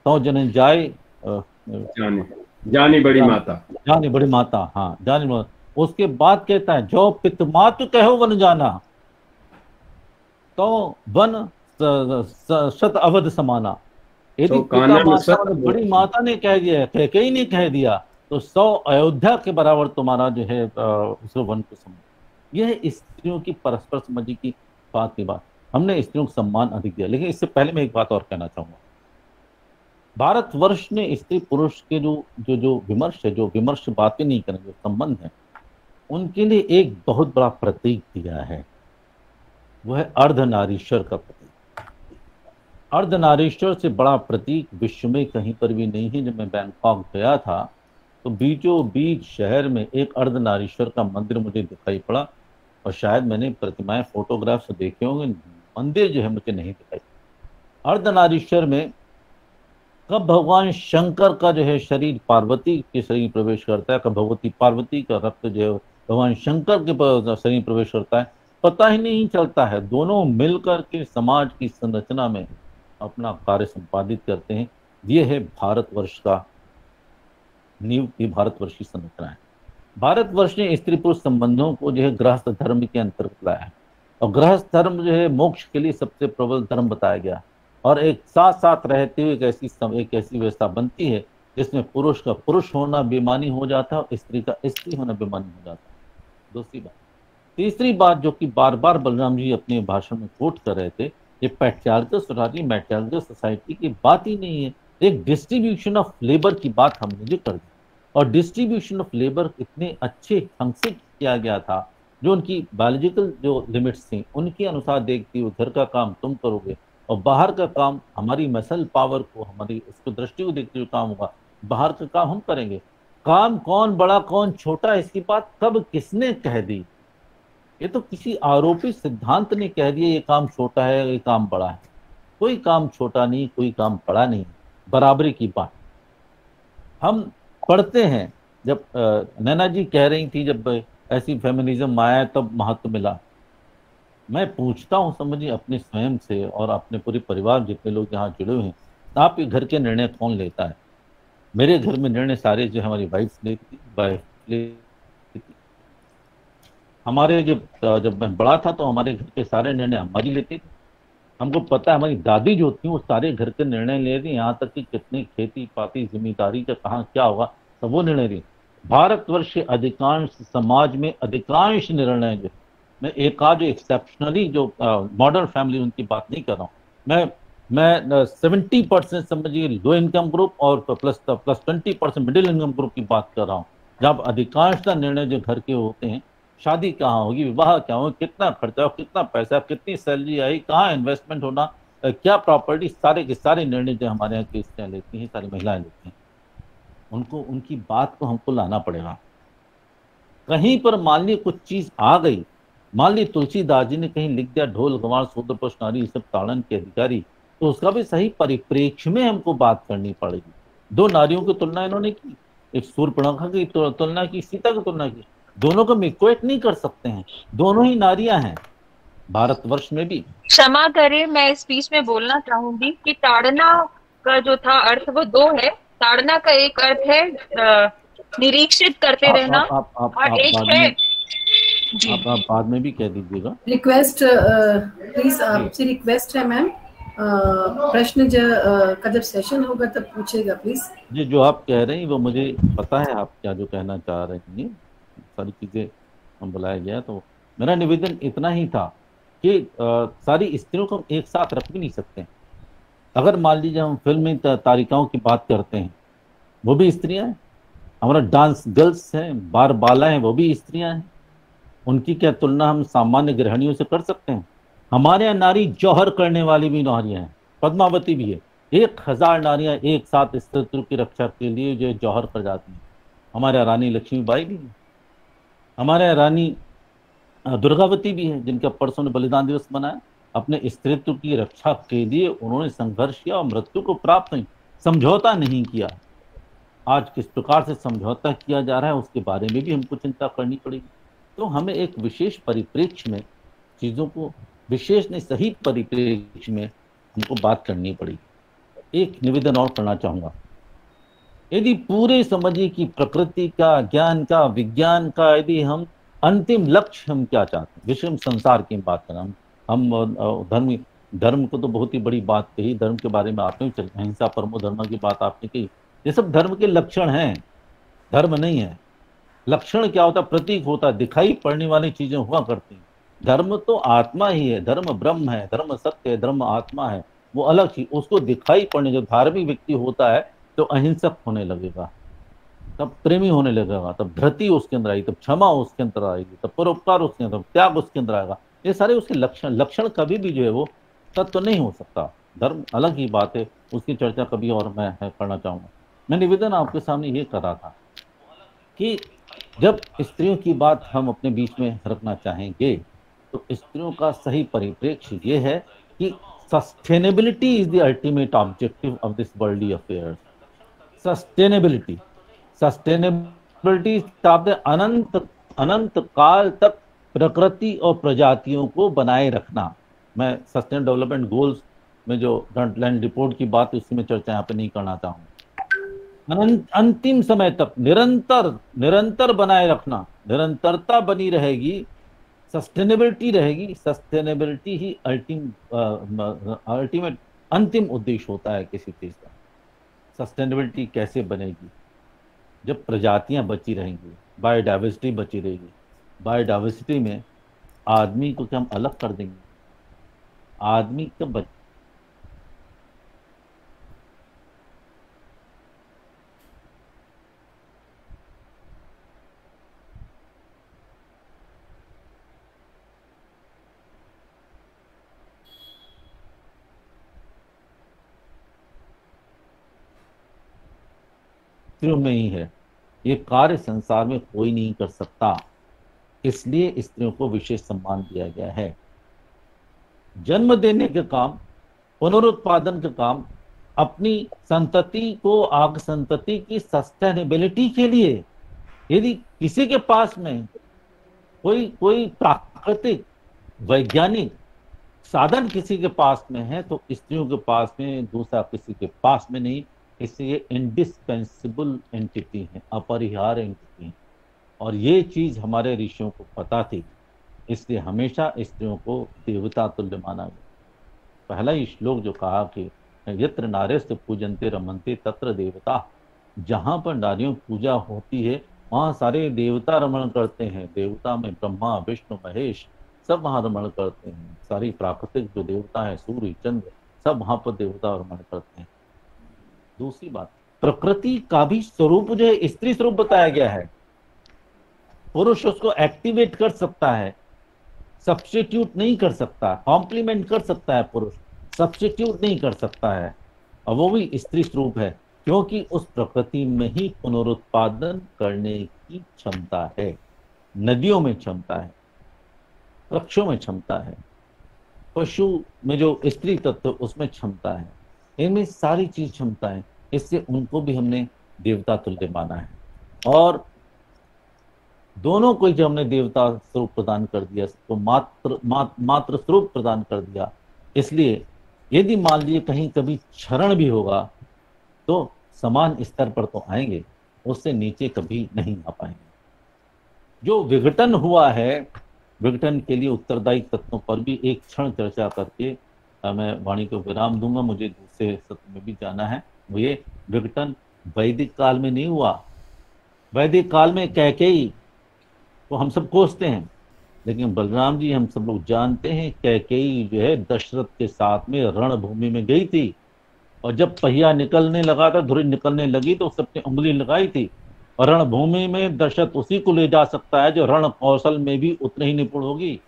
तो जन जाए जानी बड़ी माता, जानी बड़ी माता, हाँ जानी। उसके बाद कहता है जो पितमातु कहो वन जाना, तो वन शत अवध समाना। यदि बड़ी माता ने कह दिया, कैकेयी ने कह दिया, तो 100 अयोध्या के बराबर तुम्हारा जो है उसको वन को समझ। यह स्त्रियों की परस्पर समझ की बात की बात, हमने स्त्रियों को सम्मान अधिक दिया। लेकिन इससे पहले मैं एक बात और कहना चाहूंगा, भारतवर्ष ने स्त्री पुरुष के जो विमर्श है, जो विमर्श बातें नहीं करें, जो संबंध है, उनके लिए एक बहुत बड़ा प्रतीक दिया है, वह है अर्धनारीश्वर का प्रतीक। अर्धनारीश्वर से बड़ा प्रतीक विश्व में कहीं पर भी नहीं है। जब मैं बैंकॉक गया था तो बीचों बीच शहर में एक अर्धनारीश्वर का मंदिर मुझे दिखाई पड़ा, और शायद मैंने प्रतिमाएं फोटोग्राफ्स देखे होंगे, मंदिर जो है मुझे नहीं दिखाई। अर्धनारीश्वर में कब भगवान शंकर का जो है शरीर पार्वती के शरीर प्रवेश करता है, कब भगवती पार्वती का रक्त जो है भगवान शंकर के शरीर प्रवेश करता है, पता ही नहीं चलता है। दोनों मिलकर के समाज की संरचना में अपना कार्य संपादित करते हैं। ये है भारतवर्ष का नींव, ये भारतवर्ष की संरचना है। भारतवर्ष ने स्त्री पुरुष संबंधों को जो है गृहस्थ धर्म के अंतर्गत लाया है, और गृहस्थ धर्म जो है मोक्ष के लिए सबसे प्रबल धर्म बताया गया, और एक साथ साथ रहते हुए एक ऐसी व्यवस्था बनती है जिसमें पुरुष का पुरुष होना बेमानी हो जाता है और स्त्री का स्त्री होना बेमानी हो जाता है। दूसरी बात, तीसरी बात जो कि बार बार बलराम जी अपने भाषण में कोट कर रहे थे, ये पैट्रियार्कल सोसाइटी मैट्रियार्कल सोसाइटी की बात ही नहीं है, एक डिस्ट्रीब्यूशन ऑफ लेबर की बात हमने जो कर दी। और डिस्ट्रीब्यूशन ऑफ लेबर इतने अच्छे ढंग से किया गया था, जो उनकी बायोलॉजिकल जो लिमिट्स थी उनके अनुसार देखती हुई घर का काम तुम करोगे और बाहर का काम हमारी मसल पावर को, हमारी उसको दृष्टि को देखते हुए काम होगा। बाहर का काम हम करेंगे। काम कौन बड़ा कौन छोटा इसकी बात कब किसने कह दी? ये तो किसी आरोपी सिद्धांत ने कह दिया ये काम छोटा है ये काम बड़ा है। कोई काम छोटा नहीं, कोई काम बड़ा नहीं, बराबरी की बात। हम पढ़ते हैं, जब नैना जी कह रही थी जब ऐसी फेमिनिज्म आया तब महत्व मिला। मैं पूछता हूँ समझिए अपने स्वयं से और अपने पूरे परिवार जितने लोग यहाँ जुड़े हुए हैं, आपके घर के निर्णय कौन लेता है? मेरे घर में निर्णय सारे जो हमारी वाइफ लेती थी। हमारे जब मैं बड़ा था तो हमारे घर के सारे निर्णय अम्मा जी लेती थी। हमको पता है हमारी दादी जो थी वो सारे घर के निर्णय ले रही, यहाँ तक कि कितनी खेती पाती जिम्मेदारी का कहाँ क्या होगा सब वो निर्णय रही। भारतवर्ष के अधिकांश समाज में अधिकांश निर्णय जो, मैं एक आध एक्सेप्शनली जो मॉडर्न फैमिली उनकी बात नहीं कर रहा हूँ, मैं 70% समझिए लो इनकम ग्रुप और प्लस 20% मिडिल इनकम ग्रुप की बात कर रहा हूँ, जब अधिकांशतः निर्णय जो घर के होते हैं, शादी कहाँ होगी, विवाह क्या होगा, कितना खर्चा हो, कितना पैसा, कितनी सैलरी आई, कहाँ इन्वेस्टमेंट होना, क्या प्रॉपर्टी, सारे के सारे निर्णय जो हमारे यहाँ की स्त्रियाँ लेती हैं, सारी महिलाएं लेती हैं। उनको उनकी बात को हमको लाना पड़ेगा। कहीं पर मान ली कुछ चीज आ गई, मान ली तुलसीदास जी ने कहीं लिख दिया ढोल गंवार शूद्र पुरुष नारी सब ताड़न के अधिकारी, तो उसका भी सही परिप्रेक्ष्य में हमको बात करनी पड़ेगी। दो नारियों की तुलना इन्होंने की, एक शूर्पणखा की तुलना की, सीता की तुलना की, दोनों को हम इक्वेट नहीं कर सकते हैं, दोनों ही नारियां हैं भारतवर्ष में भी। क्षमा करें, मैं इस बीच में बोलना चाहूंगी कि ताड़ना का जो था अर्थ वो दो है। ताड़ना का एक अर्थ है निरीक्षित करते रहना, और एक है आप बाद में भी कह दीजिएगा। रिक्वेस्ट प्लीज, आपसे रिक्वेस्ट है मैम, प्रश्न का जब सेशन होगा तब पूछेगा प्लीज। जी, जो आप कह रही हैं वो मुझे पता है आप क्या जो कहना चाह रही हैं, सारी चीजें हम बुलाया गया। तो मेरा निवेदन इतना ही था कि सारी स्त्रियों को हम एक साथ रख भी नहीं सकते। अगर मान लीजिए हम फिल्म में तारिकाओं की बात करते हैं, वो भी स्त्रियां हैं। हमारा डांस गर्ल्स हैं, बार बाला हैं, वो भी स्त्रियां हैं। उनकी क्या तुलना हम सामान्य गृहिणियों से कर सकते हैं? हमारे यहाँ नारी जौहर करने वाली भी नारियां हैं, पद्मावती भी है। 1000 नारियां एक साथ स्त्रीत्व की रक्षा के लिए जो जौहर कर जाती हैं। हमारे यहाँ रानी लक्ष्मीबाई भी है, हमारे यहाँ रानी दुर्गावती भी है, जिनका परसों ने बलिदान दिवस मनाया। अपने स्त्रीत्व की रक्षा के लिए उन्होंने संघर्ष किया और मृत्यु को प्राप्त नहीं, समझौता नहीं किया। आज किस प्रकार से समझौता किया जा रहा है उसके बारे में भी हमको चिंता करनी पड़ेगी। तो हमें एक विशेष परिप्रेक्ष्य में चीज़ों को, विशेष नहीं सही परिप्रेक्ष्य में हमको बात करनी पड़ेगी। एक निवेदन और करना चाहूँगा, यदि पूरे समझिए कि प्रकृति का, ज्ञान का, विज्ञान का, यदि हम अंतिम लक्ष्य हम क्या चाहते हैं, विषम संसार की बात करें, हम धर्म को तो बहुत ही बड़ी बात कही, धर्म के बारे में आपने चल, अहिंसा परमो धर्म की बात आपने कही, ये सब धर्म के लक्षण हैं, धर्म नहीं है। लक्षण क्या होता है? प्रतीक होता है, दिखाई पड़ने वाली चीजें हुआ करती हैं। धर्म तो आत्मा ही है, धर्म ब्रह्म है, धर्म सत्य है, धर्म आत्मा है, वो अलग चीज। उसको दिखाई पड़ने, जो धार्मिक व्यक्ति होता है तो अहिंसक होने लगेगा, तब प्रेमी होने लगेगा, तब धृति उसके अंदर आएगी, तब क्षमा उसके अंदर आएगी, तब परोपकार उसके अंदर, त्याग उसके अंदर आएगा। ये सारे उसके लक्षण कभी भी जो है वो तत्व नहीं हो सकता। धर्म अलग ही बात है, उसकी चर्चा कभी और मैं करना चाहूंगा। मैं निवेदन आपके सामने ये कर रहा था कि जब स्त्रियों की बात हम अपने बीच में रखना चाहेंगे तो स्त्रियों का सही परिप्रेक्ष्य ये है कि sustainability is the ultimate objective of this worldly affairs. Sustainability अनंत काल तक प्रकृति और प्रजातियों को बनाए रखना। मैं सस्टेन डेवलपमेंट गोल्स में जो फ्रंटलाइन रिपोर्ट की बात है उसमें चर्चा यहाँ पे नहीं करना चाहूँगा। अंतिम समय तक निरंतर बनाए रखना, निरंतरता बनी रहेगी, सस्टेनेबिलिटी रहेगी। सस्टेनेबिलिटी ही अल्टीमेट अंतिम उद्देश्य होता है किसी चीज का। सस्टेनेबिलिटी कैसे बनेगी? जब प्रजातियां बची रहेंगी, बायोडाइवर्सिटी बची रहेगी। बायोडाइवर्सिटी में आदमी को क्या हम अलग कर देंगे? आदमी कब स्त्रियों में ही है। ये कार्य संसार में कोई नहीं कर सकता, इसलिए स्त्रियों को विशेष सम्मान दिया गया है। जन्म देने के काम, पुनरुत्पादन के काम, अपनी संतति को आग संतति की सस्टेनेबिलिटी के लिए यदि किसी के पास में कोई प्राकृतिक वैज्ञानिक साधन किसी के पास में है तो स्त्रियों के पास में दूसरा किसी के पास में नहीं। इसलिए इंडिस्पेंसिबल एंटिटी है, अपरिहार्य एंटिटी है। और ये चीज हमारे ऋषियों को पता थी, इसलिए हमेशा स्त्रियों को देवता तुल्य माना गया। पहला ही श्लोक जो कहा कि यत्र नारेस्त पूजन्ते रमन्ते तत्र देवता, जहां पर नारियों की पूजा होती है वहां सारे देवता रमण करते हैं। देवता में ब्रह्मा विष्णु महेश सब वहां रमण करते हैं। सारी प्राकृतिक जो देवता है, सूर्य चंद्र, सब वहां पर देवता रमण करते हैं। दूसरी बात, प्रकृति का भी स्वरूप जो है स्त्री स्वरूप बताया गया है। पुरुष उसको एक्टिवेट कर सकता है, सब्स्टिट्यूट नहीं कर सकता। कॉम्प्लीमेंट कर सकता है पुरुष, सब्स्टिट्यूट नहीं कर सकता है। और वो भी स्त्री स्वरूप है, क्योंकि उस प्रकृति में ही पुनरुत्पादन करने की क्षमता है। नदियों में क्षमता है, वृक्षों में क्षमता है, पशु में जो स्त्री तत्व उसमें क्षमता है, इनमें सारी चीज क्षमता है। इससे उनको भी हमने देवता तुल्य माना है। और दोनों को जब हमने देवता स्वरूप प्रदान कर दिया, सबको मात्र स्वरूप प्रदान कर दिया, इसलिए यदि मान लीजिए कहीं कभी क्षरण भी होगा तो समान स्तर पर तो आएंगे, उससे नीचे कभी नहीं आ पाएंगे। जो विघटन हुआ है, विघटन के लिए उत्तरदायी तत्वों पर भी एक क्षण चर्चा करके मैं वाणी को विराम दूंगा। मुझे दूसरे सत्र में भी जाना है। वो ये विघटन वैदिक काल में नहीं हुआ। वैदिक काल में कैकेयी तो हम सब कोसते हैं, लेकिन बलराम जी हम सब लोग जानते हैं कैकेयी जो है दशरथ के साथ में रणभूमि में गई थी, और जब पहिया निकलने लगा था, धुरी निकलने लगी तो सबने उंगली लगाई थी। और रणभूमि में दशरथ उसी को ले जा सकता है जो रण कौशल में भी उतने ही निपुण होगी।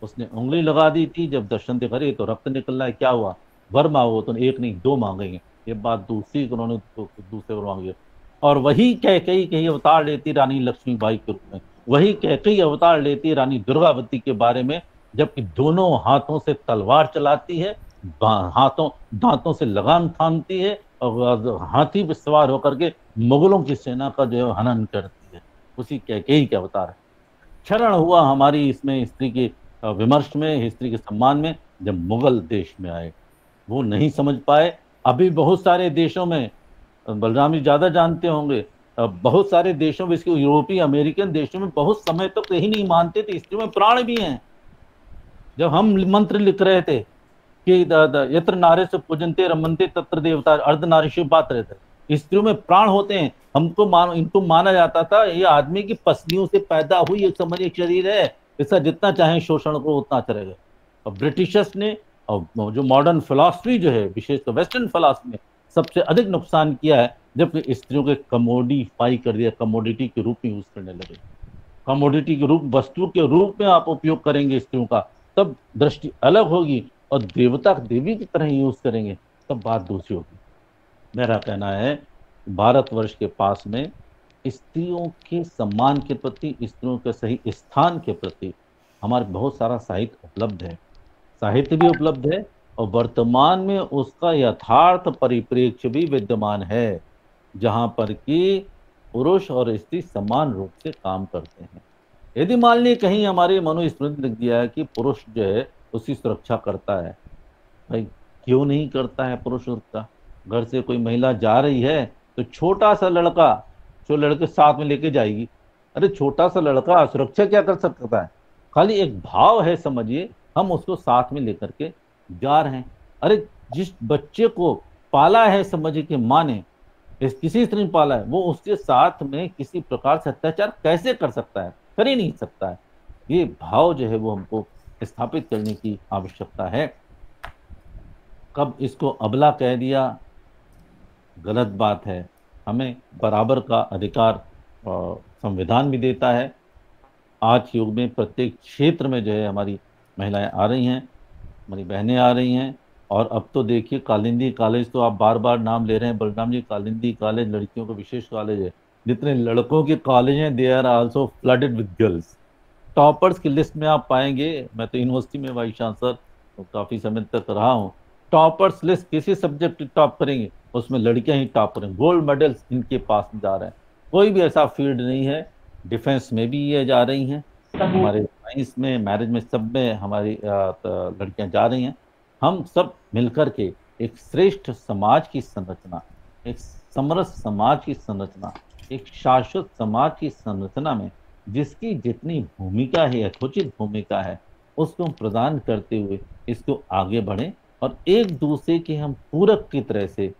उसने उंगली लगा दी थी, जब दर्शन देखा रहे तो रक्त निकल रहा है, क्या हुआ? वर मांगो, तो एक नहीं दो मांगेंगे। ये बात दूसरी उन्होंने तो दूसरे वर मांगे। और वही कैकेयी कहीं अवतार लेती रानी लक्ष्मीबाई के रूप में, वही कैकेयी अवतार लेती रानी दुर्गावती के बारे में, जबकि दोनों हाथों से तलवार चलाती है, दांतों से लगाम थामती है और हाथी पर सवार होकर के मुगलों की सेना का जो है हनन करती है। उसी कैकेयी के अवतार है। क्षरण हुआ हमारी इसमें स्त्री के विमर्श में, स्त्री के सम्मान में, जब मुगल देश में आए। वो नहीं समझ पाए। अभी बहुत सारे देशों में, बलराम जी ज्यादा जानते होंगे, बहुत सारे देशों में, इसके यूरोपीय अमेरिकन देशों में बहुत समय तक यही नहीं मानते थे स्त्री में प्राण भी हैं। जब हम मंत्र लिख रहे थे कि यत्र नारे से पूजनते रमनते तत्र देवता, अर्धनारीश्वर बात रहते, स्त्रियों में प्राण होते हैं, इनको माना जाता था ये आदमी की पसलियों से पैदा हुई एक समझ शरीर है, इसका जितना चाहे शोषण करो उतना चलेगा। और ब्रिटिशर्स ने और जो मॉडर्न फिलॉसफी जो है, विशेषकर वेस्टर्न फिलॉसफी में सबसे अधिक नुकसान किया है, जबकि स्त्रियों के कमोडिफाई कर दिया, कमोडिटी के रूप में यूज करने लगे। कमोडिटी के रूप, वस्तु के रूप में आप उपयोग करेंगे स्त्रियों का, तब दृष्टि अलग होगी, और देवता देवी की तरह यूज करेंगे तब बात दूसरी होगी। मेरा कहना है भारतवर्ष के पास में स्त्रियों के सम्मान के प्रति, स्त्रियों के सही स्थान के प्रति हमारे बहुत सारा साहित्य उपलब्ध है, साहित्य भी उपलब्ध है, और वर्तमान में उसका यथार्थ परिप्रेक्ष्य भी विद्यमान है, जहां पर कि पुरुष और स्त्री समान रूप से काम करते हैं। यदि मान लीजिए कहीं हमारे मनुस्मृति लिख दिया है कि पुरुष जो है उसकी सुरक्षा करता है, भाई क्यों नहीं करता है पुरुष सुरक्षा? घर से कोई महिला जा रही है तो छोटा सा लड़का जो लड़के साथ में लेके जाएगी, अरे छोटा सा लड़का सुरक्षा क्या कर सकता है? खाली एक भाव है, समझिए, हम उसको साथ में लेकर के जा रहे हैं। अरे जिस बच्चे को पाला है, समझिए कि माँ ने किसी स्त्री ने पाला है, वो उसके साथ में किसी प्रकार से अत्याचार कैसे कर सकता है? कर ही नहीं सकता है। ये भाव जो है वो हमको स्थापित करने की आवश्यकता है। कब इसको अबला कह दिया, गलत बात है। हमें बराबर का अधिकार संविधान भी देता है। आज के युग में प्रत्येक क्षेत्र में जो है हमारी महिलाएं आ रही हैं, हमारी बहनें आ रही हैं, और अब तो देखिए कालिंदी कॉलेज तो आप बार बार नाम ले रहे हैं बलराम जी, कालिंदी कॉलेज लड़कियों का विशेष कॉलेज है। जितने लड़कों के कॉलेज हैं they are also flooded with girls. Toppers की लिस्ट में आप पाएंगे, मैं तो यूनिवर्सिटी में वाइस चांसलर तो काफ़ी समय तक रहा हूँ, टॉपर्स लिस्ट किसी सब्जेक्ट की टॉप करेंगे उसमें लड़कियां ही टॉप करेंगे, गोल्ड मेडल्स इनके पास जा रहे हैं। कोई भी ऐसा फील्ड नहीं है, डिफेंस में भी ये जा रही हैं, हमारे साइंस में, मैरिज में, सब में हमारी लड़कियां जा रही हैं। हम सब मिलकर के एक श्रेष्ठ समाज की संरचना, एक समरस समाज की संरचना, एक शाश्वत समाज की संरचना में जिसकी जितनी भूमिका है, यथोचित भूमिका है, उसको प्रदान करते हुए इसको आगे बढ़ें और एक दूसरे के हम पूरक की तरह से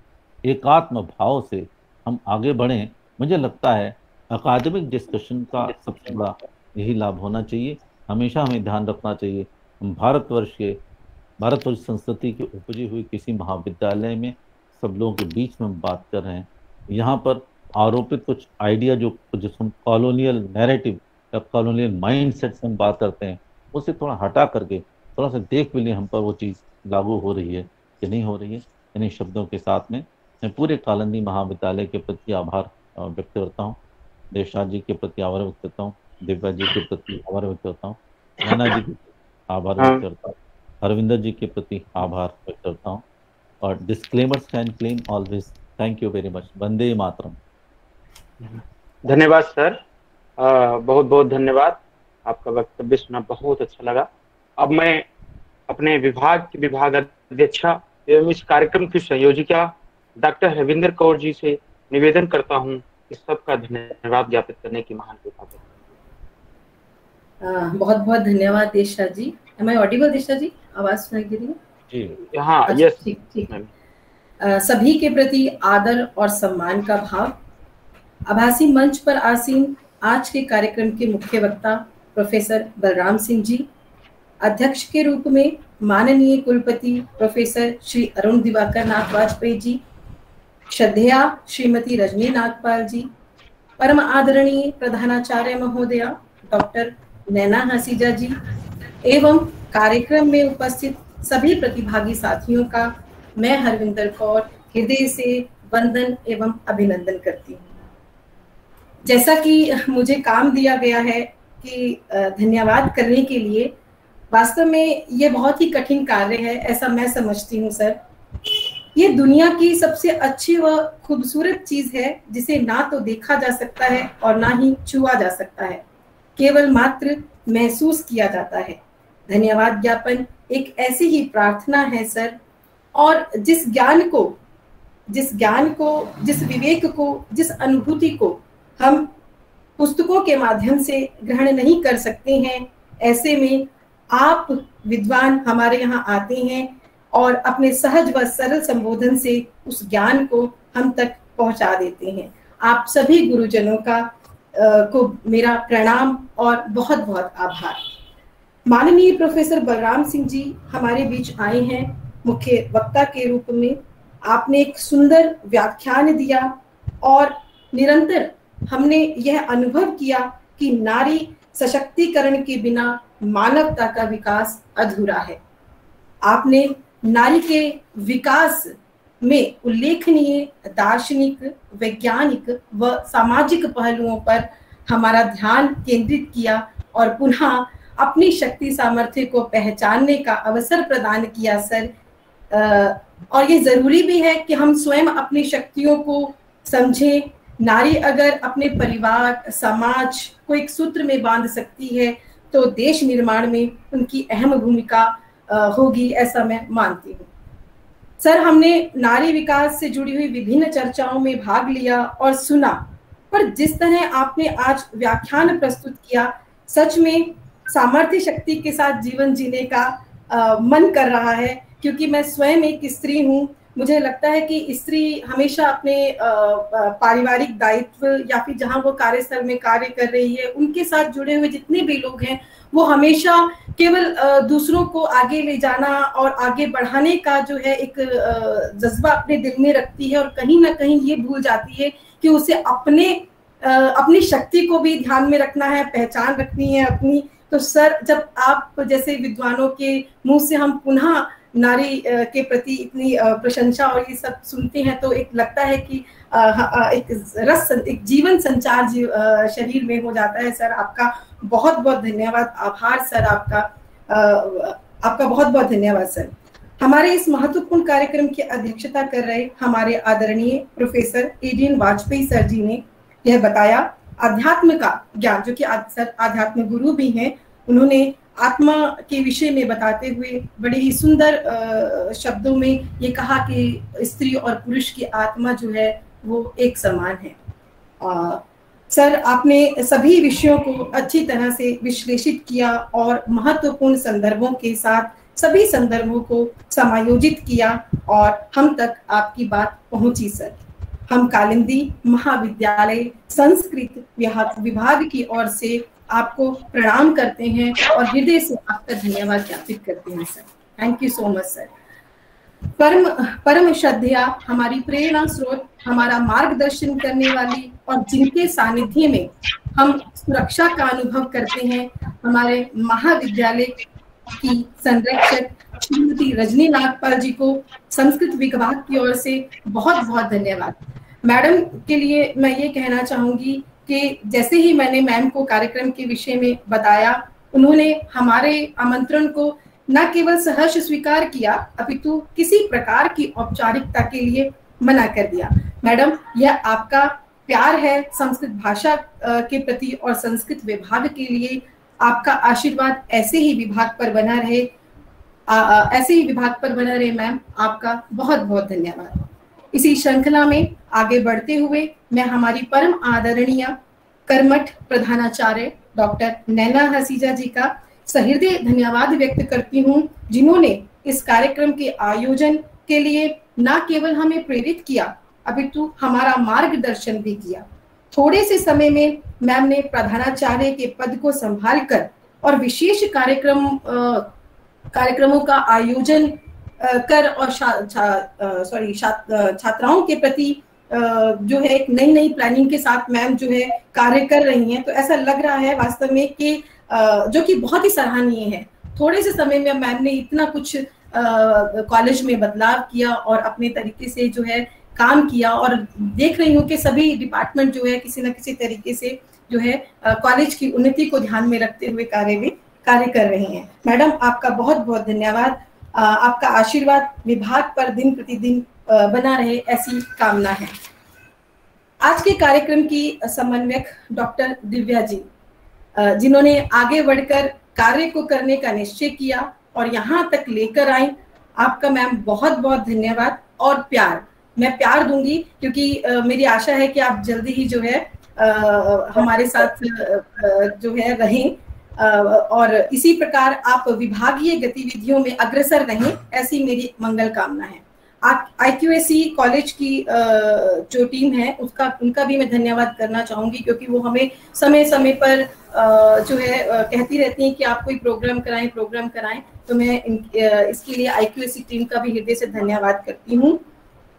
एकात्म भाव से हम आगे बढ़ें। मुझे लगता है अकादमिक डिस्कशन का सबसे बड़ा यही लाभ होना चाहिए। हमेशा हमें ध्यान रखना चाहिए हम भारतवर्ष संस्कृति की उपजी हुई किसी महाविद्यालय में सब लोगों के बीच में हम बात कर रहे हैं। यहाँ पर आरोपित कुछ आइडिया जो हम कॉलोनियल नैरेटिव या कॉलोनियल माइंडसेट से हम बात करते हैं, उसे थोड़ा हटा करके थोड़ा सा देख भी लें हम पर वो चीज़ लागू हो रही है कि नहीं हो रही है। इन्हीं शब्दों के साथ में मैं पूरे कालिंदी महाविद्यालय के प्रति आभार व्यक्त करता हूँ, देवशाह जी के प्रति आभार व्यक्त करता हूँ, दिव्या जी के प्रति आभार व्यक्त करता हूँ, नैना जी के प्रति आभार व्यक्त करता हूँ, हरविंदर जी के प्रति आभार व्यक्त करता हूँ और disclaimers can claim always. Thank you very much. Vande Mataram. धन्यवाद सर, बहुत बहुत धन्यवाद। आपका वक्तव्य सुना बहुत अच्छा लगा। अब मैं अपने विभाग की विभाग अध्यक्षा एवं इस कार्यक्रम की संयोजिका डॉक्टर हरविंदर कौर जी से निवेदन करता हूं कि सबका धन्यवाद ज्ञापित करने की महान कृपा करें। बहुत बहुत धन्यवाद देशा जी। एम आई ऑडिबल देशा जी? आवाज सुनाई दे रही है? जी हाँ, यस। ठीक। सभी के प्रति आदर और सम्मान का भाव। आभासी मंच पर आसीन आज के कार्यक्रम के मुख्य वक्ता प्रोफेसर बलराम सिंह जी, अध्यक्ष के रूप में माननीय कुलपति प्रोफेसर श्री अरुण दिवाकर नाथ वाजपेयी जी, श्रद्धेया श्रीमती रजनी नागपाल जी, परम आदरणीय प्रधानाचार्य महोदया डॉक्टर नैना हसीजा जी एवं कार्यक्रम में उपस्थित सभी प्रतिभागी साथियों का मैं हरविंदर कौर हृदय से वंदन एवं अभिनंदन करती हूँ। जैसा कि मुझे काम दिया गया है कि धन्यवाद करने के लिए, वास्तव में ये बहुत ही कठिन कार्य है, ऐसा मैं समझती हूँ सर। ये दुनिया की सबसे अच्छी व खूबसूरत चीज है जिसे ना तो देखा जा सकता है और ना ही छुआ जा सकता है, केवल मात्र महसूस किया जाता है। धन्यवाद ज्ञापन एक ऐसी ही प्रार्थना है सर, और जिस ज्ञान को, जिस विवेक को, जिस अनुभूति को हम पुस्तकों के माध्यम से ग्रहण नहीं कर सकते हैं, ऐसे में आप विद्वान हमारे यहाँ आते हैं और अपने सहज व सरल संबोधन से उस ज्ञान को हम तक पहुंचा देते हैं। आप सभी गुरुजनों का को मेरा प्रणाम और बहुत बहुत आभार। माननीय प्रोफेसर बलराम सिंह जी हमारे बीच आए हैं मुख्य वक्ता के रूप में। आपने एक सुंदर व्याख्यान दिया और निरंतर हमने यह अनुभव किया कि नारी सशक्तिकरण के बिना मानवता का विकास अधूरा है। आपने नारी के विकास में उल्लेखनीय दार्शनिक, वैज्ञानिक व सामाजिक पहलुओं पर हमारा ध्यान केंद्रित किया और पुनः अपनी शक्ति सामर्थ्य को पहचानने का अवसर प्रदान किया सर। और ये जरूरी भी है कि हम स्वयं अपनी शक्तियों को समझें। नारी अगर अपने परिवार, समाज को एक सूत्र में बांध सकती है तो देश निर्माण में उनकी अहम भूमिका होगी, ऐसा मैं मानती हूँ। सर, हमने नारी विकास से जुड़ी हुई विभिन्न चर्चाओं में भाग लिया और सुना, पर जिस तरह आपने आज व्याख्यान प्रस्तुत किया, सच में सामर्थ्य शक्ति के साथ जीवन जीने का मन कर रहा है, क्योंकि मैं स्वयं एक स्त्री हूँ। मुझे लगता है कि स्त्री हमेशा अपने पारिवारिक दायित्व या फिर जहाँ वो कार्यस्थल में कार्य कर रही है, उनके साथ जुड़े हुए जितने भी लोग हैं, वो हमेशा केवल दूसरों को आगे ले जाना और आगे बढ़ाने का जो है एक जज्बा अपने दिल में रखती है, और कहीं ना कहीं ये भूल जाती है कि उसे अपनी शक्ति को भी ध्यान में रखना है, पहचान रखनी है अपनी। तो सर, जब आप जैसे विद्वानों के मुंह से हम पुनः नारी के प्रति इतनी प्रशंसा और ये सब सुनते हैं तो एक लगता है कि एक जीवन संचार शरीर में हो जाता है। सर आपका बहुत बहुत धन्यवाद, आभार सर आपका बहुत बहुत धन्यवाद सर। हमारे इस महत्वपूर्ण कार्यक्रम की अध्यक्षता कर रहे हमारे आदरणीय प्रोफेसर एडीएन वाजपेयी सर जी ने यह बताया, अध्यात्म का ज्ञान, जो कि सर आध्यात्म गुरु भी हैं, उन्होंने आत्मा के विषय में बताते हुए बड़े ही सुंदर शब्दों में ये कहा कि स्त्री और पुरुष की आत्मा जो है वो एक समान है। सर आपने सभी विषयों को अच्छी तरह से विश्लेषित किया और महत्वपूर्ण संदर्भों के साथ सभी संदर्भों को समायोजित किया और हम तक आपकी बात पहुंची सर। हम कालिंदी महाविद्यालय संस्कृत विभाग की ओर से आपको प्रणाम करते हैं और हृदय से आपका धन्यवाद ज्ञापित करते हैं sir. Thank you so much sir. परम श्रद्धेया हमारी प्रेरणा स्रोत, हमारा मार्गदर्शन करने वाली और जिनके सानिध्य में हम सुरक्षा का अनुभव करते हैं, हमारे महाविद्यालय की संरक्षक श्रीमती रजनी नागपाल जी को संस्कृत विभाग की ओर से बहुत बहुत धन्यवाद। मैडम के लिए मैं ये कहना चाहूंगी कि जैसे ही मैंने मैम को कार्यक्रम के विषय में बताया, उन्होंने हमारे आमंत्रण को न केवल सहर्ष स्वीकार किया अपितु किसी प्रकार की औपचारिकता के लिए मना कर दिया। मैडम, यह आपका प्यार है संस्कृत भाषा के प्रति और संस्कृत विभाग के लिए। आपका आशीर्वाद ऐसे ही विभाग पर बना रहे, ऐसे ही विभाग पर बना रहे मैम। आपका बहुत बहुत धन्यवाद। इसी श्रृंखला में आगे बढ़ते हुए मैं हमारी परम आदरणीय कर्मठ प्रधानाचार्य डॉक्टर नैना हसीजा जी का सहृदय धन्यवाद व्यक्त करती हूँ, जिन्होंने इस कार्यक्रम के आयोजन के लिए न केवल हमें प्रेरित किया अपितु हमारा मार्गदर्शन भी किया। थोड़े से समय में मैम ने प्रधानाचार्य के पद को संभालकर और विशेष कार्यक्रमों का आयोजन कर और छात्राओं के प्रति जो है एक नई नई प्लानिंग के साथ मैम जो है कार्य कर रही हैं। तो ऐसा लग रहा है वास्तव में कि जो कि बहुत ही सराहनीय है। थोड़े से समय में मैम ने इतना कुछ कॉलेज में बदलाव किया और अपने तरीके से जो है काम किया और देख रही हूँ कि सभी डिपार्टमेंट जो है किसी न किसी तरीके से जो है कॉलेज की उन्नति को ध्यान में रखते हुए कार्य कर रहे हैं। मैडम, आपका बहुत बहुत धन्यवाद। आपका आशीर्वाद विभाग पर दिन प्रतिदिन बना रहे, ऐसी कामना है। आज के कार्यक्रम की समन्वयक डॉक्टर दिव्या जी, जिन्होंने आगे बढ़कर कार्य को करने का निश्चय किया और यहाँ तक लेकर आई, आपका मैम बहुत बहुत धन्यवाद। और प्यार, मैं प्यार दूंगी क्योंकि मेरी आशा है कि आप जल्दी ही जो है हमारे साथ जो है रहें और इसी प्रकार आप विभागीय गतिविधियों में अग्रसर रहें, ऐसी मेरी मंगल कामना है। IQAC कॉलेज की जो टीम है उनका भी मैं धन्यवाद करना चाहूंगी, क्योंकि वो हमें समय समय पर जो है कहती रहती हैं कि आप कोई प्रोग्राम कराएं। तो मैं इसके लिए IQAC टीम का भी हृदय से धन्यवाद करती हूँ।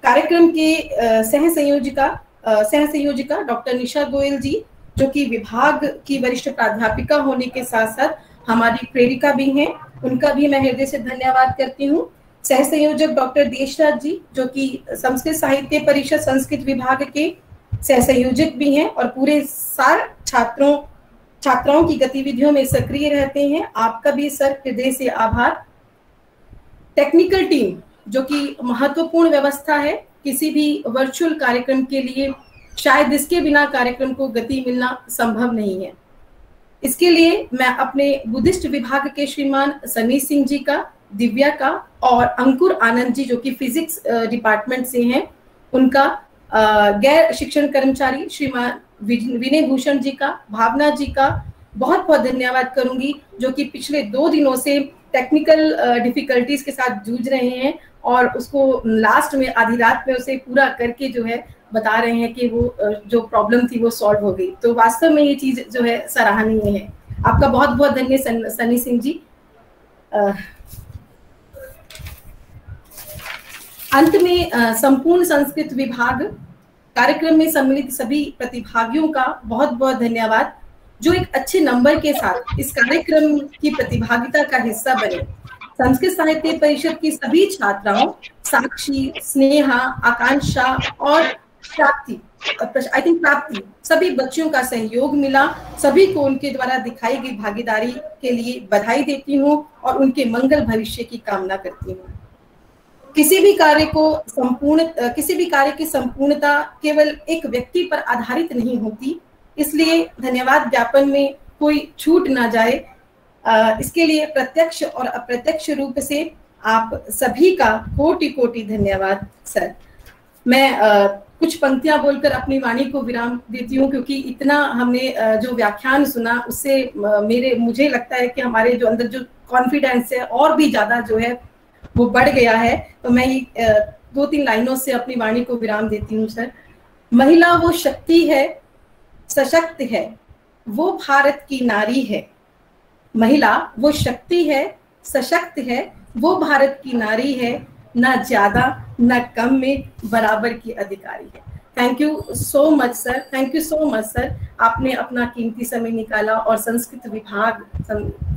कार्यक्रम के सहसंयोजिका डॉक्टर निशा गोयल जी, जो कि विभाग की वरिष्ठ प्राध्यापिका होने के साथ साथ हमारी प्रेरिका भी हैं, उनका भी मैं हृदय से धन्यवाद करती हूँ। सह संयोजक डॉक्टर देशराज जी, जो कि संस्कृत साहित्य परिषद संस्कृत विभाग के सह संयोजक भी हैं और पूरे साल छात्राओं की गतिविधियों में सक्रिय रहते हैं, आपका भी सर हृदय से आभार। टेक्निकल टीम, जो कि महत्वपूर्ण व्यवस्था है किसी भी वर्चुअल कार्यक्रम के लिए, शायद इसके बिना कार्यक्रम को गति मिलना संभव नहीं है। इसके लिए मैं अपने बुद्धिस्ट विभाग के श्रीमान सनी सिंह जी का, दिव्या का और अंकुर आनंद जी, जो कि फिजिक्स डिपार्टमेंट से हैं, उनका, गैर शिक्षण कर्मचारी श्रीमान विनय भूषण जी का, भावना जी का बहुत बहुत धन्यवाद करूंगी, जो कि पिछले 2 दिनों से टेक्निकल डिफिकल्टीज के साथ जूझ रहे हैं और उसको लास्ट में आधी रात में उसे पूरा करके जो है बता रहे हैं कि वो जो प्रॉब्लम थी वो सॉल्व हो गई। तो वास्तव में ये चीज जो है सराहनीय है। आपका बहुत बहुत धन्यवाद सनी सिंह जी। अंत में संपूर्ण संस्कृत विभाग कार्यक्रम में सम्मिलित सभी प्रतिभागियों का बहुत बहुत धन्यवाद, जो एक अच्छे नंबर के साथ इस कार्यक्रम की प्रतिभागिता का हिस्सा बने। संस्कृत साहित्य परिषद की सभी छात्राओं साक्षी, स्नेहा, आकांक्षा और प्राप्ति, आई थिंक प्राप्ति, सभी बच्चों का सहयोग मिला। सभी को उनके द्वारा दिखाई गई भागीदारी के लिए बधाई देती हूँ और उनके मंगल भविष्य की कामना करती हूँ। किसी भी कार्य की संपूर्णता केवल एक व्यक्ति पर आधारित नहीं होती, इसलिए धन्यवाद ज्ञापन में कोई छूट ना जाए, इसके लिए प्रत्यक्ष और अप्रत्यक्ष रूप से आप सभी का कोटि कोटि धन्यवाद सर। मैं कुछ पंक्तियां बोलकर अपनी वाणी को विराम देती हूँ, क्योंकि इतना हमने जो व्याख्यान सुना उससे मुझे लगता है कि हमारे जो अंदर जो कॉन्फिडेंस है और भी ज्यादा जो है वो बढ़ गया है। तो मैं 2-3 लाइनों से अपनी वाणी को विराम देती हूँ सर। महिला वो शक्ति है, सशक्त है, वो भारत की नारी है। महिला वो शक्ति है, सशक्त है, वो भारत की नारी है, ना ज्यादा ना कम में बराबर की अधिकारी है। Thank you so much sir, thank you so much sir. आपने अपना कीमती समय निकाला और संस्कृत विभाग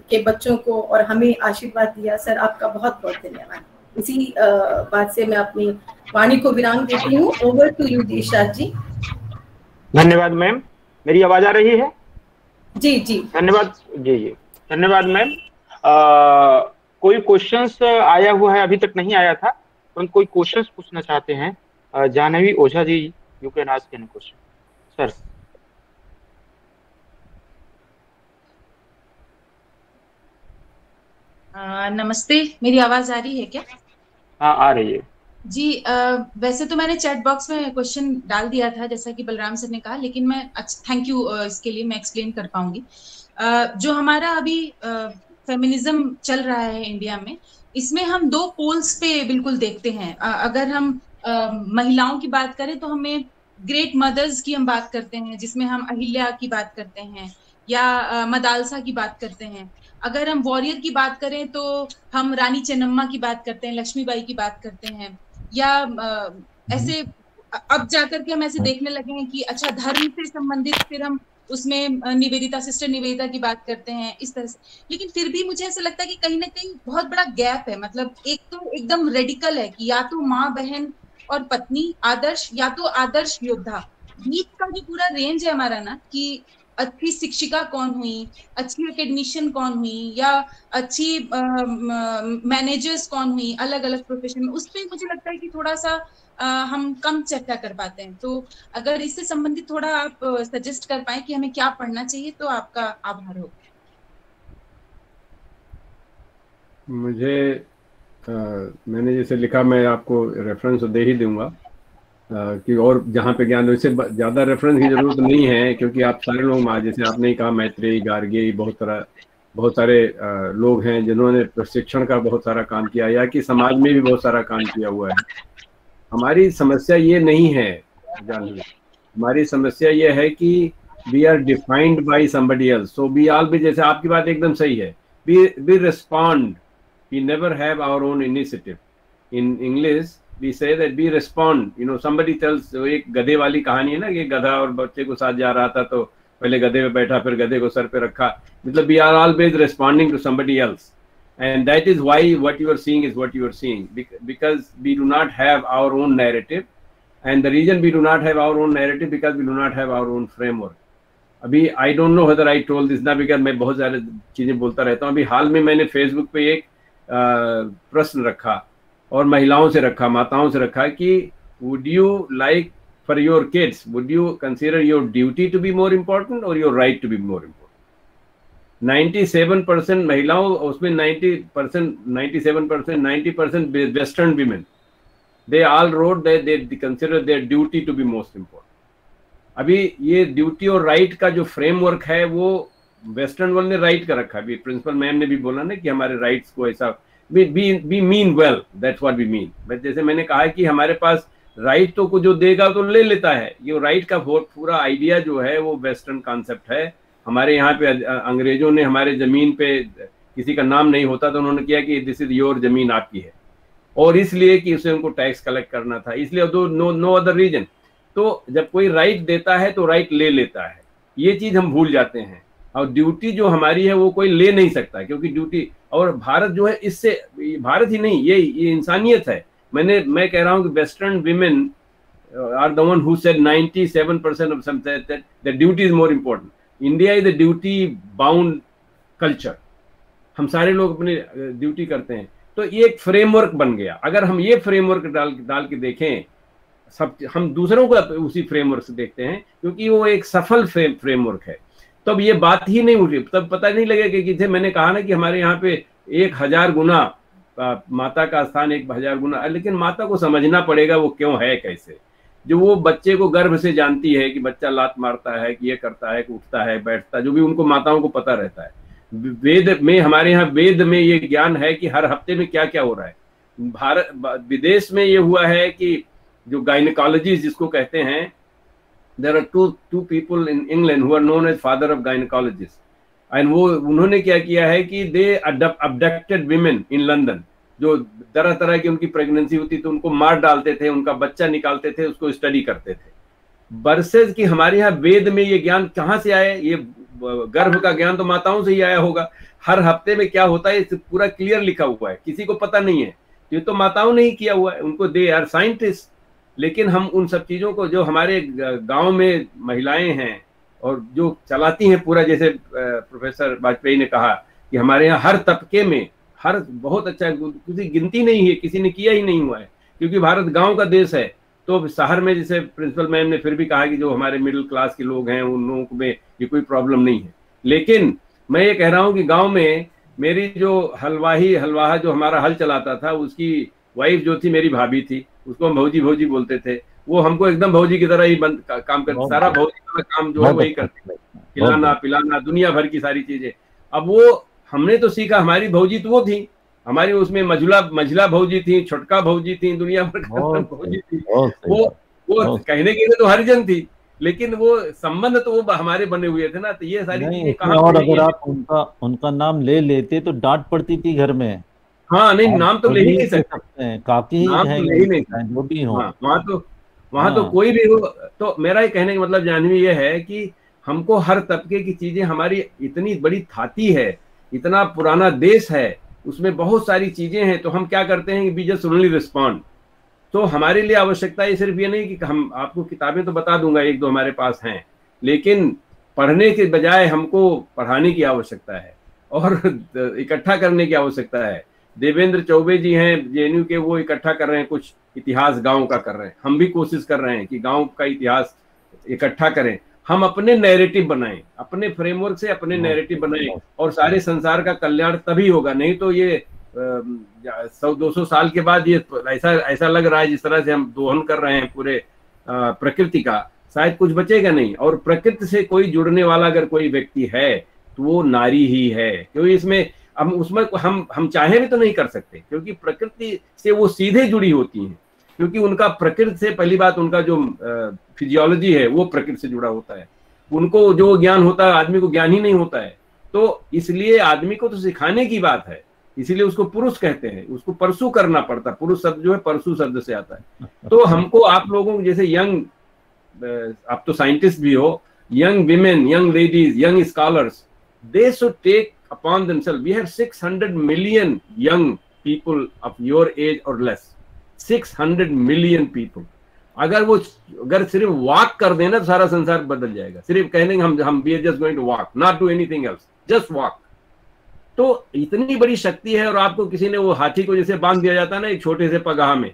के बच्चों को और हमें आशीर्वाद दिया सर, आपका बहुत बहुत धन्यवाद। इसी बात से मैं अपनी वाणी को विराम देती हूँ। ओवर टू यू दिशा जी। धन्यवाद मैम। मेरी आवाज आ रही है? जी जी धन्यवाद। जी जी धन्यवाद मैम। कोई क्वेश्चंस आया हुआ है? अभी तक नहीं आया था, परंतु कोई क्वेश्चंस पूछना चाहते हैं Janhvi Ojha ji, you can ask any question sir. नमस्ते, मेरी आवाज आ रही है क्या? हाँ आ रही है जी। वैसे तो मैंने चैट बॉक्स में क्वेश्चन डाल दिया था जैसा कि बलराम सर ने कहा, लेकिन मैं थैंक यू इसके लिए मैं एक्सप्लेन कर पाऊंगी। जो हमारा अभी फेमिनिज्म चल रहा है इंडिया में, इसमें हम 2 पोल्स पे बिल्कुल देखते हैं। अगर हम महिलाओं की बात करें तो हमें ग्रेट मदर्स की हम बात करते हैं, जिसमें हम अहिल्या की बात करते हैं या मदालसा की बात करते हैं। अगर हम वॉरियर की बात करें तो हम रानी चेन्नम्मा की बात करते हैं, लक्ष्मीबाई की बात करते हैं, या ऐसे अब जाकर के हम ऐसे देखने लगे हैं कि अच्छा धर्म से संबंधित फिर हम उसमें निवेदिता, सिस्टर निवेदिता की बात करते हैं इस तरह से। लेकिन फिर भी मुझे ऐसा लगता है कि कहीं ना कहीं बहुत बड़ा गैप है। मतलब एक तो एकदम रेडिकल है कि या तो माँ, बहन और पत्नी आदर्श, या तो आदर्श योद्धा। बीच का जो पूरा रेंज है हमारा ना, कि अच्छी शिक्षिका कौन हुई, अच्छी एकेडमिशियन कौन हुई, या अच्छी मैनेजर्स कौन हुई अलग अलग प्रोफेशन में, उस पर मुझे लगता है कि थोड़ा सा हम कम चर्चा कर पाते हैं। तो अगर इससे संबंधित थोड़ा आप सजेस्ट कर पाए कि हमें क्या पढ़ना चाहिए, तो आपका आभार होगा। मुझे मैंने जैसे लिखा, मैं आपको रेफरेंस दे ही दूंगा कि और जहाँ पे ज्ञान, इससे ज़्यादा रेफरेंस की जरूरत नहीं है, क्योंकि आप सारे लोग, जैसे आपने कहा मैत्रेयी, गार्गी, बहुत सारे लोग हैं जिन्होंने प्रशिक्षण का बहुत सारा काम किया, या कि समाज में भी बहुत सारा काम किया हुआ है। हमारी समस्या ये नहीं है जानवी, हमारी समस्या ये है कि we are defined by somebody else. So we all भी, जैसे आपकी बात एकदम सही है, we respond, we never have our own initiative. In English we say that we respond, you know, somebody tells. एक गधे वाली कहानी है ना, कि गधा और बच्चे को साथ जा रहा था, तो पहले गधे पे बैठा, फिर गधे को सर पे रखा। मतलब we are always responding to somebody else, and that is why what you are seeing is what you are seeing, because we do not have our own narrative, and the reason we do not have our own narrative because we do not have our own framework. अभी I don't know whether I told this ना, because मैं बहुत सारे चीजें बोलता रहता हूँ। अभी हाल में मैंने फेसबुक पे एक प्रश्न रखा और महिलाओं से रखा, माताओं से रखा कि would you like for your kids, would you consider your duty to be more important or your right to be more important? 97% महिलाओं, उसमें 90% western women, they all rode they consider their duty to be most important. अभी ये duty और right का जो framework है वो western world ने राइट का रखा। अभी प्रिंसिपल मैम ने भी बोला ना कि हमारे राइट्स को ऐसा we mean well, that's what we mean. But जैसे मैंने कहा कि हमारे पास राइट तो को जो देगा तो ले लेता है, ये राइट का पूरा आइडिया जो है वो वेस्टर्न कॉन्सेप्ट है। हमारे यहाँ पे अंग्रेजों ने हमारे जमीन पे किसी का नाम नहीं होता तो उन्होंने किया कि दिस इज योर जमीन, आपकी है, और इसलिए कि उसे उनको टैक्स कलेक्ट करना था, इसलिए नो अदर रीजन। तो जब कोई राइट देता है तो राइट ले लेता है, ये चीज हम भूल जाते हैं। और ड्यूटी जो हमारी है वो कोई ले नहीं सकता, क्योंकि ड्यूटी, और भारत जो है इससे, भारत ही नहीं, ये इंसानियत है। मैं कह रहा हूँ कि western women are the one who said 97% of some said that the duty is more important. India is a duty bound culture. हम सारे लोग अपनी ड्यूटी करते हैं, तो ये एक फ्रेमवर्क बन गया। अगर हम ये फ्रेमवर्क डाल के देखें, सब हम दूसरों को उसी फ्रेमवर्क से देखते हैं, क्योंकि वो एक सफल फ्रेमवर्क है, तब ये बात ही नहीं उठी, तब पता नहीं लगेगा कि मैंने कहा ना कि हमारे यहाँ पे 1000 गुना माता का स्थान 1000 गुना, लेकिन माता को समझना पड़ेगा वो क्यों है, कैसे। जो वो बच्चे को गर्भ से जानती है कि बच्चा लात मारता है, कि ये करता है, कि उठता है, बैठता है, जो भी उनको माताओं को पता रहता है। वेद में, हमारे यहाँ वेद में ये ज्ञान है कि हर हफ्ते में क्या क्या हो रहा है। विदेश में ये हुआ है कि जो गायनेकोलॉजिस्ट जिसको कहते हैं, there are two people in England who are known as father of gynaecologist, and वो उन्होंने क्या किया है कि they abducted women in London, जो तरह तरह की उनकी प्रेगनेंसी होती तो उनको मार डालते थे, उनका बच्चा निकालते थे, उसको स्टडी करते थे। वर्सेस कि हमारे यहाँ वेद में ये ज्ञान कहाँ से आया, ये गर्भ का ज्ञान तो माताओं से ही आया होगा। हर हफ्ते में क्या होता है पूरा क्लियर लिखा हुआ है, किसी को पता नहीं है, ये तो माताओं ने ही किया हुआ है, उनको दे आर साइंटिस्ट। लेकिन हम उन सब चीजों को जो हमारे गांव में महिलाएं हैं और जो चलाती हैं पूरा, जैसे प्रोफेसर वाजपेयी ने कहा कि हमारे यहाँ हर तबके में, हर बहुत अच्छा, किसी गिनती नहीं है, किसी ने किया ही नहीं हुआ है, क्योंकि भारत गांव का देश है। तो शहर में, जैसे प्रिंसिपल मैम ने फिर भी कहा कि जो हमारे मिडिल क्लास के लोग हैं उन लोगों में ये कोई प्रॉब्लम नहीं है, लेकिन मैं ये कह रहा हूँ कि गांव में मेरी जो हलवाहा जो हमारा हल चलाता था, उसकी वाइफ जो थी मेरी भाभी थी, उसको हम भौजी भौजी बोलते थे। वो हमको एकदम भौजी की तरह ही काम करते, सारा भौजी का काम जो है वही करते, खिलाना पिलाना, दुनिया भर की सारी चीजें। अब वो हमने तो सीखा, हमारी भौजी तो वो थी, हमारी उसमें मझला भौजी थी, छोटका भौजी थी, दुनिया भर का भौजी थी। वो कहने के लिए तो हरिजन थी, लेकिन वो संबंध तो वो हमारे बने हुए थे ना। तो ये सारी चीजें कहाँ, और अगर आप उनका नाम ले लेते तो डांट पड़ती थी घर में। हाँ नहीं, नाम तो ले ही नहीं सकते हैं, काकी नाम तो ले ही नहीं, जो भी हो, वहाँ तो कोई भी हो। तो मेरा कहने का मतलब जानवी ये है कि हमको हर तबके की चीजें, हमारी इतनी बड़ी थाती है, इतना पुराना देश है, उसमें बहुत सारी चीजें हैं, तो हम क्या करते हैं कि वी जस्ट ओनली रिस्पॉन्ड। तो हमारे लिए आवश्यकता ये सिर्फ ये नहीं कि हम आपको किताबें तो बता दूंगा, 1-2 हमारे पास हैं, लेकिन पढ़ने के बजाय हमको पढ़ाने की आवश्यकता है और इकट्ठा करने की आवश्यकता है। देवेंद्र चौबे जी हैं JNU के, वो इकट्ठा कर रहे हैं, कुछ इतिहास गांव का कर रहे हैं। हम भी कोशिश कर रहे हैं कि गांव का इतिहास इकट्ठा करें, हम अपने नैरेटिव बनाएं, अपने फ्रेमवर्क से अपने नैरेटिव बनाएं, और सारे संसार का कल्याण तभी होगा। नहीं तो ये 100-200 साल के बाद ये ऐसा लग रहा है जिस तरह से हम दोहन कर रहे हैं पूरे प्रकृति का, शायद कुछ बचेगा नहीं। और प्रकृति से कोई जुड़ने वाला अगर कोई व्यक्ति है तो वो नारी ही है, क्योंकि इसमें हम चाहे भी तो नहीं कर सकते, क्योंकि प्रकृति से वो सीधे जुड़ी होती हैं, क्योंकि उनका प्रकृति से, पहली बात उनका जो फिजियोलॉजी है वो प्रकृति से जुड़ा होता है। उनको जो ज्ञान होता है, आदमी को ज्ञान ही नहीं होता है। तो इसलिए आदमी को तो सिखाने की बात है, इसीलिए उसको पुरुष कहते हैं, उसको परसू करना पड़ता है। पुरुष शब्द जो है परसू शब्द से आता है। तो हमको आप लोगों को, जैसे यंग, आप तो साइंटिस्ट भी हो, young women, young ladies, young scholars, they should take upon themselves. We have 600 million young people of your age or less. 600 million people. अगर सिर्फ वॉक कर देना तो सारा संसार बदल जाएगा। सिर्फ कहने हम we are just going to walk, not do anything else, just walk. तो इतनी बड़ी शक्ति है। और आपको किसी ने वो हाथी को जैसे बांध दिया जाता है ना एक छोटे से पगाह में,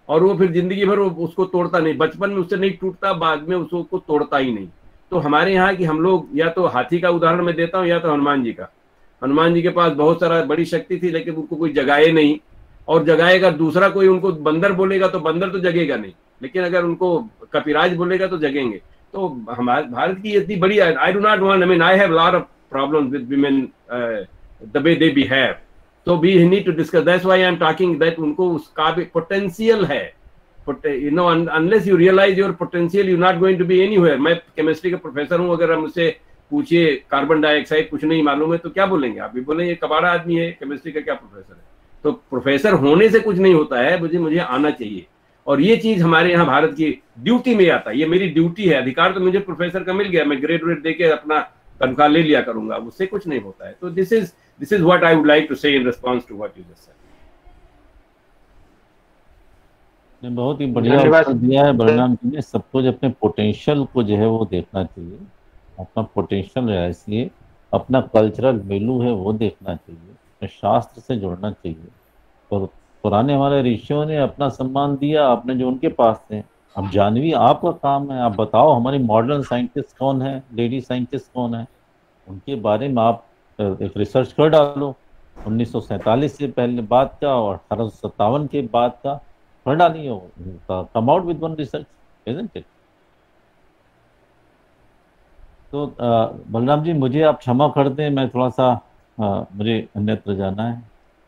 और वो फिर जिंदगी भर उसको तोड़ता नहीं, बचपन में उससे नहीं टूटता, बाद में उसको तोड़ता ही नहीं। तो हमारे यहाँ की हम लोग, या तो हाथी का उदाहरण मैं देता हूँ, या तो हनुमान जी का। हनुमान जी के पास बहुत सारा बड़ी शक्ति थी, लेकिन उनको कोई जगाए नहीं, और जगाएगा दूसरा कोई, उनको बंदर बोलेगा तो बंदर तो जगेगा नहीं, लेकिन अगर उनको कपिराज बोलेगा तो जगेंगे। तो हमारे भारत की इतनी बड़ी, I do not want, I mean I have lot of problems with women the way they behave, तो we need to discuss, that's why I am talking that उनको उसका भी पोटेंशियल है, you know, unless you realize your potential you not going to be anywhere. मैं chemistry का professor हूँ, अगर हम मुझसे पूछिए कार्बन डाइऑक्साइड कुछ नहीं मालूम है तो क्या बोलेंगे आप? भी बोलेंगे कबाड़ा आदमी है, केमिस्ट्री का क्या प्रोफेसर है। तो प्रोफेसर होने से कुछ नहीं होता है, मुझे आना चाहिए। और ये चीज हमारे यहाँ भारत की ड्यूटी में आता है, ये मेरी ड्यूटी है। अधिकार तो मुझे प्रोफेसर का मिल गया, मैं ग्रेड वेड देके अपना तनख्वाह ले लिया करूंगा, उससे कुछ नहीं होता है। तो this is what I would like to say in response to what you just said. ने बहुत ही बढ़िया उत्तर दिया है बलराम जी ने। सबको जो अपने पोटेंशियल को जो है वो देखना चाहिए, अपना पोटेंशियल है, इसलिए अपना कल्चरल वैल्यू है वो देखना चाहिए, अपने शास्त्र से जुड़ना चाहिए। और पुराने हमारे ऋषियों ने अपना सम्मान दिया आपने जो उनके पास थे। अब जानवी आपका काम है, आप बताओ हमारी मॉडर्न साइंटिस्ट कौन है, लेडी साइंटिस्ट कौन है, उनके बारे में आप एक रिसर्च कर डालो। 1947 से पहले बाद का और 1857 के बाद का पढ़ डालिए, come out with one research, isn't it? तो बलराम जी मुझे आप क्षमा कर दें, मैं थोड़ा सा मुझे अन्यत्र जाना है।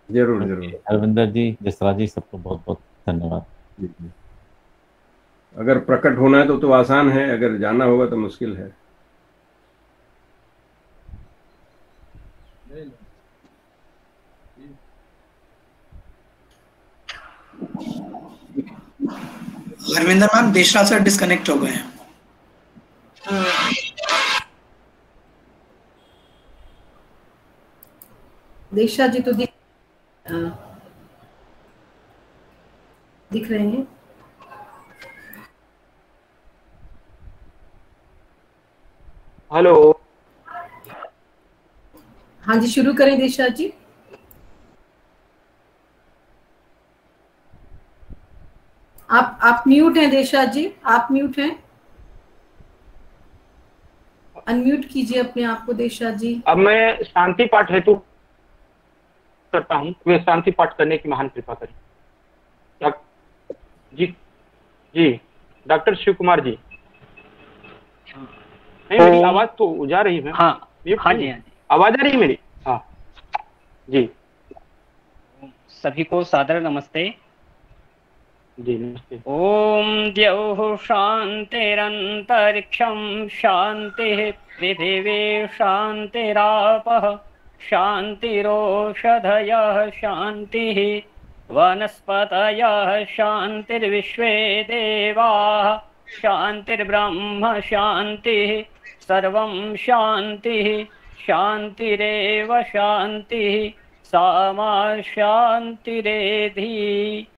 जरूर जरूर। हरविंदर जी, जसराज जी, सबको बहुत बहुत धन्यवाद। अगर प्रकट होना है तो आसान है, अगर जाना होगा तो मुश्किल है। Harvinder ma'am, Deshraj sir disconnect हो गए हैं। देशराज जी तो दिख रहे हैं। हेलो, हाँ जी, शुरू करें देशराज जी। आप म्यूट हैं देशराज जी, आप म्यूट हैं, अनम्यूट कीजिए अपने आप को देशराज जी। अब मैं शांति पाठ हेतु करता हूँ, वे शांति पाठ करने की महान कृपा करें। जी जी, डॉक्टर शिव कुमार जी। नहीं, मेरी आवाज तो जा रही है? हाँ हाँ जी, हाँ जी, आवाज आ रही है मेरी? हाँ जी। सभी को सादर नमस्ते। जी नमस्ते। ओम द्यौः शान्तिरन्तरिक्षं शान्तिः, पृथिवी शान्तिरापः शान्तिरोषधयः शान्तिः, वनस्पतयः शान्तिर्विश्वे देवाः शान्तिर्ब्रह्म शान्तिः, सर्वं शान्तिः शान्तिरेव शान्तिः, सा मा शान्तिरेधि।